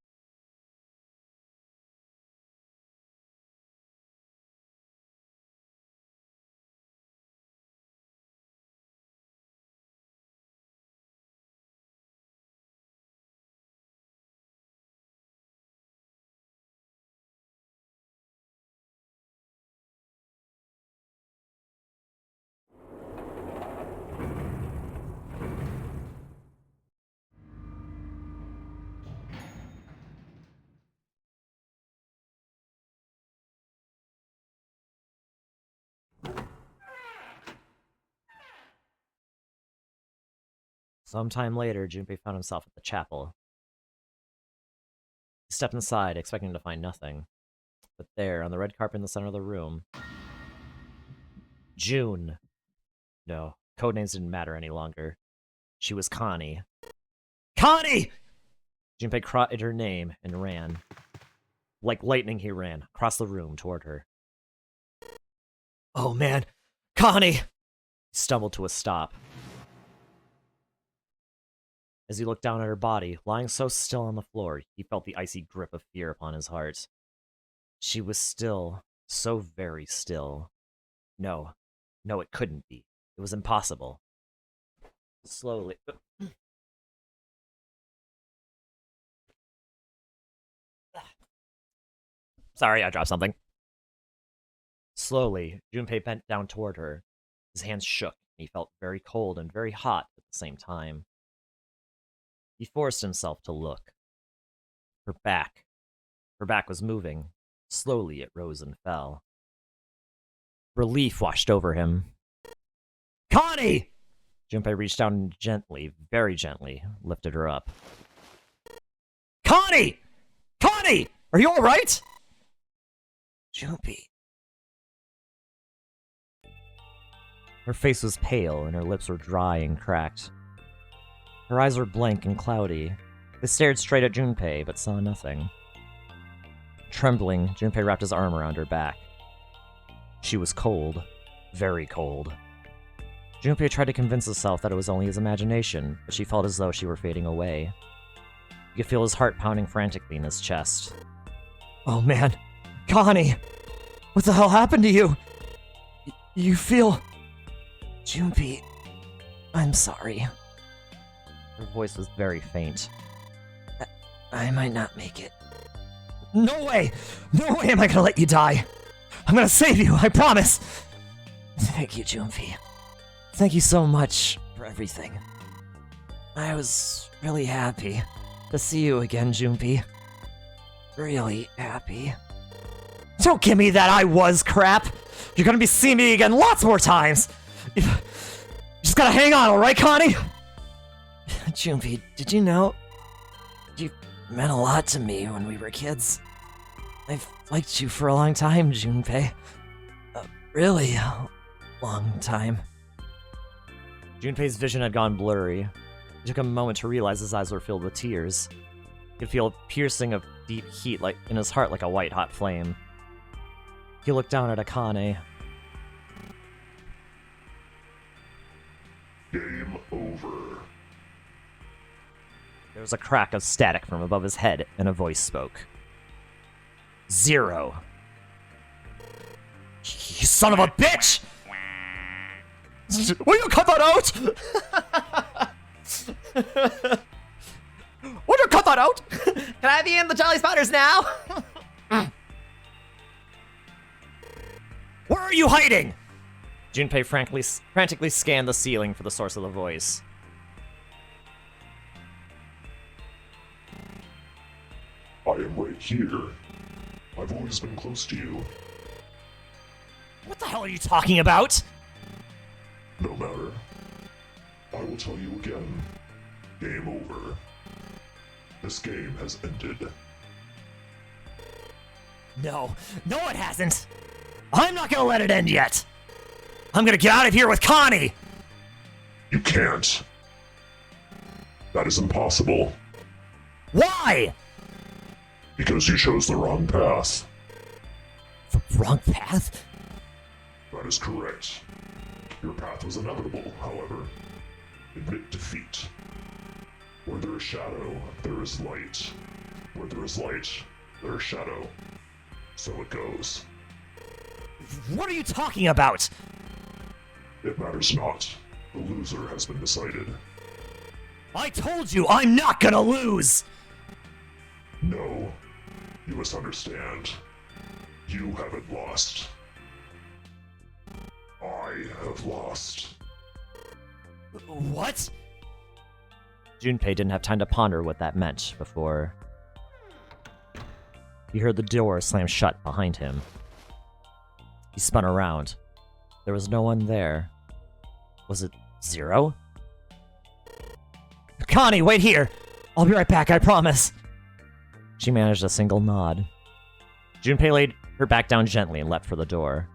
Sometime later, Junpei found himself at the chapel. He stepped inside, expecting to find nothing. But there, on the red carpet in the center of the room... June. No, codenames didn't matter any longer. She was Connie. Connie! Junpei cried her name and ran. Like lightning, he ran, across the room toward her. Oh man, Connie! He stumbled to a stop. As he looked down at her body, lying so still on the floor, he felt the icy grip of fear upon his heart. She was still, so very still. No, it couldn't be. It was impossible. Slowly... Sorry, I dropped something. Slowly, Junpei bent down toward her. His hands shook, and he felt very cold and very hot at the same time. He forced himself to look. Her back. Her back was moving. Slowly, it rose and fell. Relief washed over him. Connie! Junpei reached down and gently, very gently, lifted her up. Connie! Connie! Are you alright? Junpei. Her face was pale, and her lips were dry and cracked. Her eyes were blank and cloudy. They stared straight at Junpei, but saw nothing. Trembling, Junpei wrapped his arm around her back. She was cold. Very cold. Junpei tried to convince herself that it was only his imagination, but she felt as though she were fading away. You could feel his heart pounding frantically in his chest. Oh man! Connie! What the hell happened to you? You feel... Junpei... I'm sorry. Her voice was very faint. I might not make it. No way! No way am I gonna let you die! I'm gonna save you, I promise! Thank you, Junpei. Thank you so much for everything. I was really happy to see you again, Junpei. Really happy. Don't give me that I was crap! You're gonna be seeing me again lots more times! You just gotta hang on, alright, Connie? Junpei, did you know? You meant a lot to me when we were kids. I've liked you for a long time, Junpei. A really long time. Junpei's vision had gone blurry. It took him a moment to realize his eyes were filled with tears. He could feel a piercing of deep heat like in his heart like a white-hot flame. He looked down at Akane. Game over. There was a crack of static from above his head, and a voice spoke. 0. You son of a bitch! Will you cut that out? Would you cut that out? Can I be in the Jolly Spotters now? Where are you hiding? Junpei frantically scanned the ceiling for the source of the voice. I am right here. I've always been close to you. What the hell are you talking about? No matter. I will tell you again. Game over. This game has ended. No, it hasn't. I'm not gonna let it end yet. I'm gonna get out of here with Connie. You can't. That is impossible. Why? Because you chose the wrong path. The wrong path? That is correct. Your path was inevitable, however. Admit defeat. Where there is shadow, there is light. Where there is light, there is shadow. So it goes. What are you talking about? It matters not. The loser has been decided. I told you I'm not gonna lose! No. You must understand. You haven't lost. I have lost. What? Junpei didn't have time to ponder what that meant before he heard the door slam shut behind him. He spun around. There was no one there. Was it 0? Connie, wait here! I'll be right back, I promise! She managed a single nod. Junpei laid her back down gently and leapt for the door.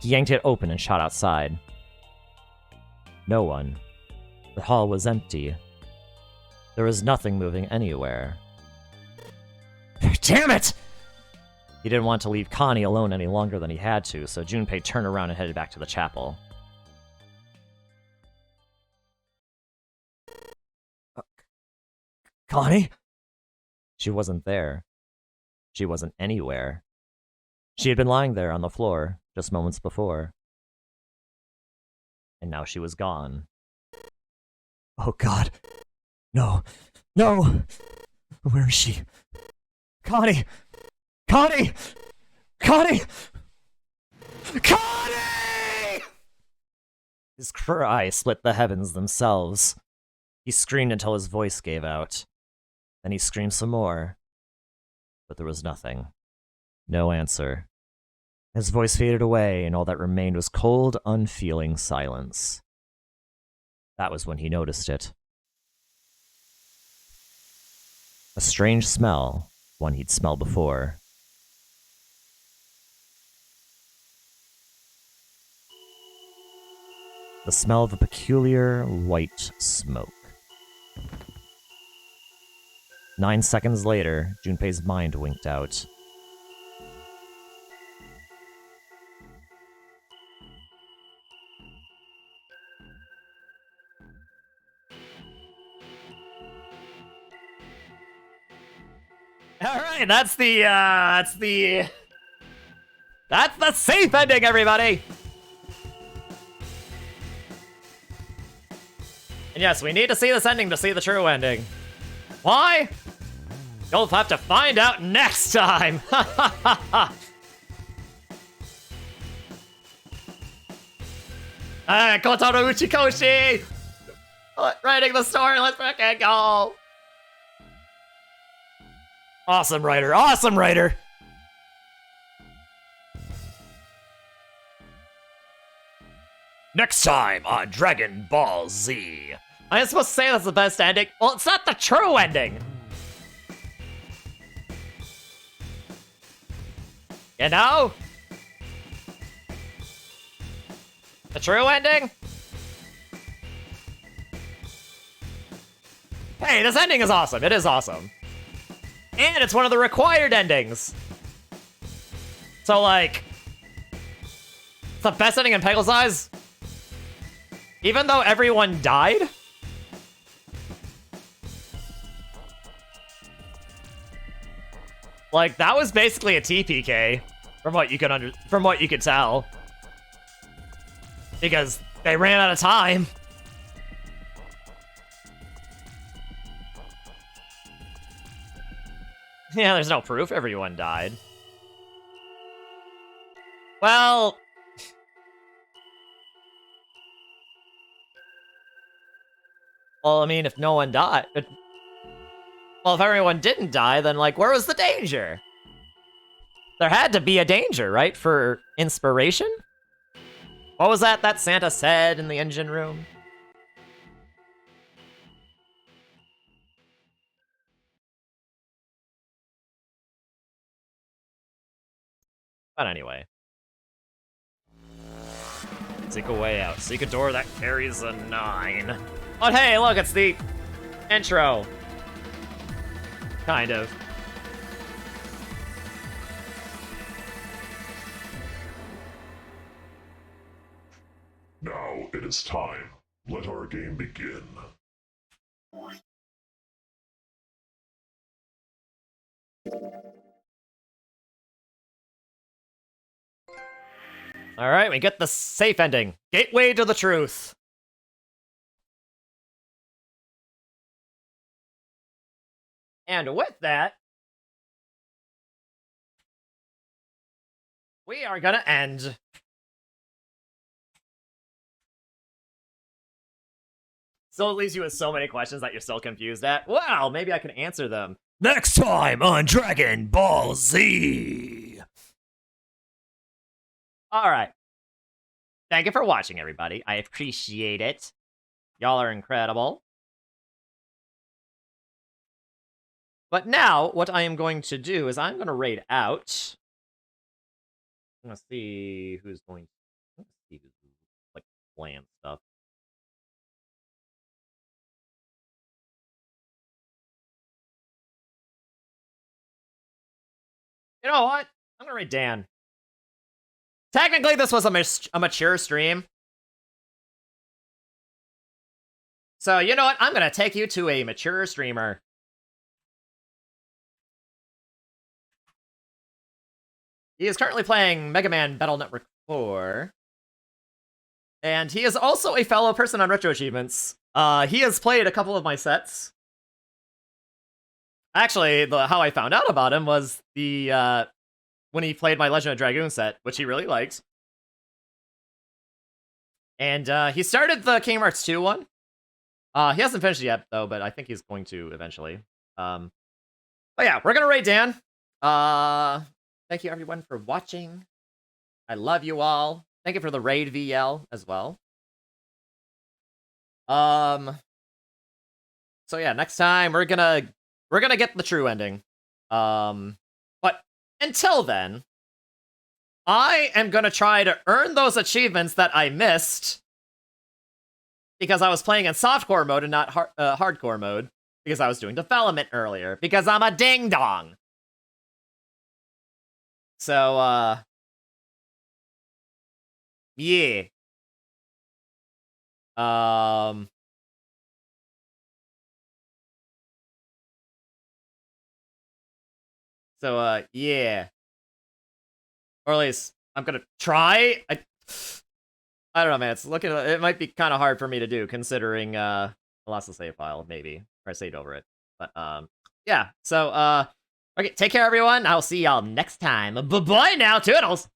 He yanked it open and shot outside. No one. The hall was empty. There was nothing moving anywhere. Damn it! He didn't want to leave Connie alone any longer than he had to, so Junpei turned around and headed back to the chapel. Connie? She wasn't there. She wasn't anywhere. She had been lying there on the floor just moments before. And now she was gone. Oh God. No. No! Where is she? Connie! Connie! Connie! Connie! His cry split the heavens themselves. He screamed until his voice gave out. Then he screamed some more. But there was nothing. No answer. His voice faded away, and all that remained was cold, unfeeling silence. That was when he noticed it. A strange smell, one he'd smelled before. The smell of a peculiar white smoke. 9 seconds later, Junpei's mind winked out. Alright, that's the safe ending, everybody! And yes, we need to see this ending to see the true ending. Why? You'll have to find out next time! Alright, Kotaro Uchikoshi! Writing the story, let's frickin' go! Awesome writer, awesome writer! Next time on Dragon Ball Z. I was supposed to say that's the best ending. Well, it's not the true ending. You know? The true ending? Hey, this ending is awesome. It is awesome. And it's one of the required endings. So, like, it's the best ending in Peggle's eyes. Even though everyone died. Like, that was basically a TPK, from what you could tell. Because they ran out of time. Yeah, there's no proof everyone died. Well... Well, I mean, if no one died... Well, if everyone didn't die, then, like, where was the danger? There had to be a danger, right? For inspiration? What was that Santa said in the engine room? But anyway. Seek a way out. Seek a door that carries a 9. But hey, look, it's the intro. Kind of. Now it is time. Let our game begin. Alright, we get the safe ending. Gateway to the truth. And with that, we are gonna end. Still leaves you with so many questions that you're still confused at. Well, maybe I can answer them next time on Dragon Ball Z. Alright. Thank you for watching, everybody. I appreciate it. Y'all are incredible. But now, what I am going to do is I'm going to raid out. I'm going to see who's going to... see who's, like, playing stuff. You know what? I'm going to raid Dan. Technically, this was a mature stream. So, you know what? I'm going to take you to a mature streamer. He is currently playing Mega Man Battle Network 4. And he is also a fellow person on Retro Achievements. He has played a couple of my sets. Actually, how I found out about him was the when he played my Legend of Dragoon set, which he really liked. And he started the Kingdom Hearts 2 one. He hasn't finished it yet, though, but I think he's going to eventually. But yeah, we're gonna raid Dan. Thank you, everyone, for watching. I love you all. Thank you for the raid VL as well. So yeah, next time we're gonna get the true ending. But until then, I am gonna try to earn those achievements that I missed because I was playing in softcore mode and not hardcore mode because I was doing development earlier because I'm a ding dong. So yeah. So yeah. Or at least I'm gonna try. I don't know, man. It's looking. It might be kind of hard for me to do, considering I lost the save file, maybe, or I saved over it. But yeah. So okay. Take care, everyone. I'll see y'all next time. Bye bye now, toodles.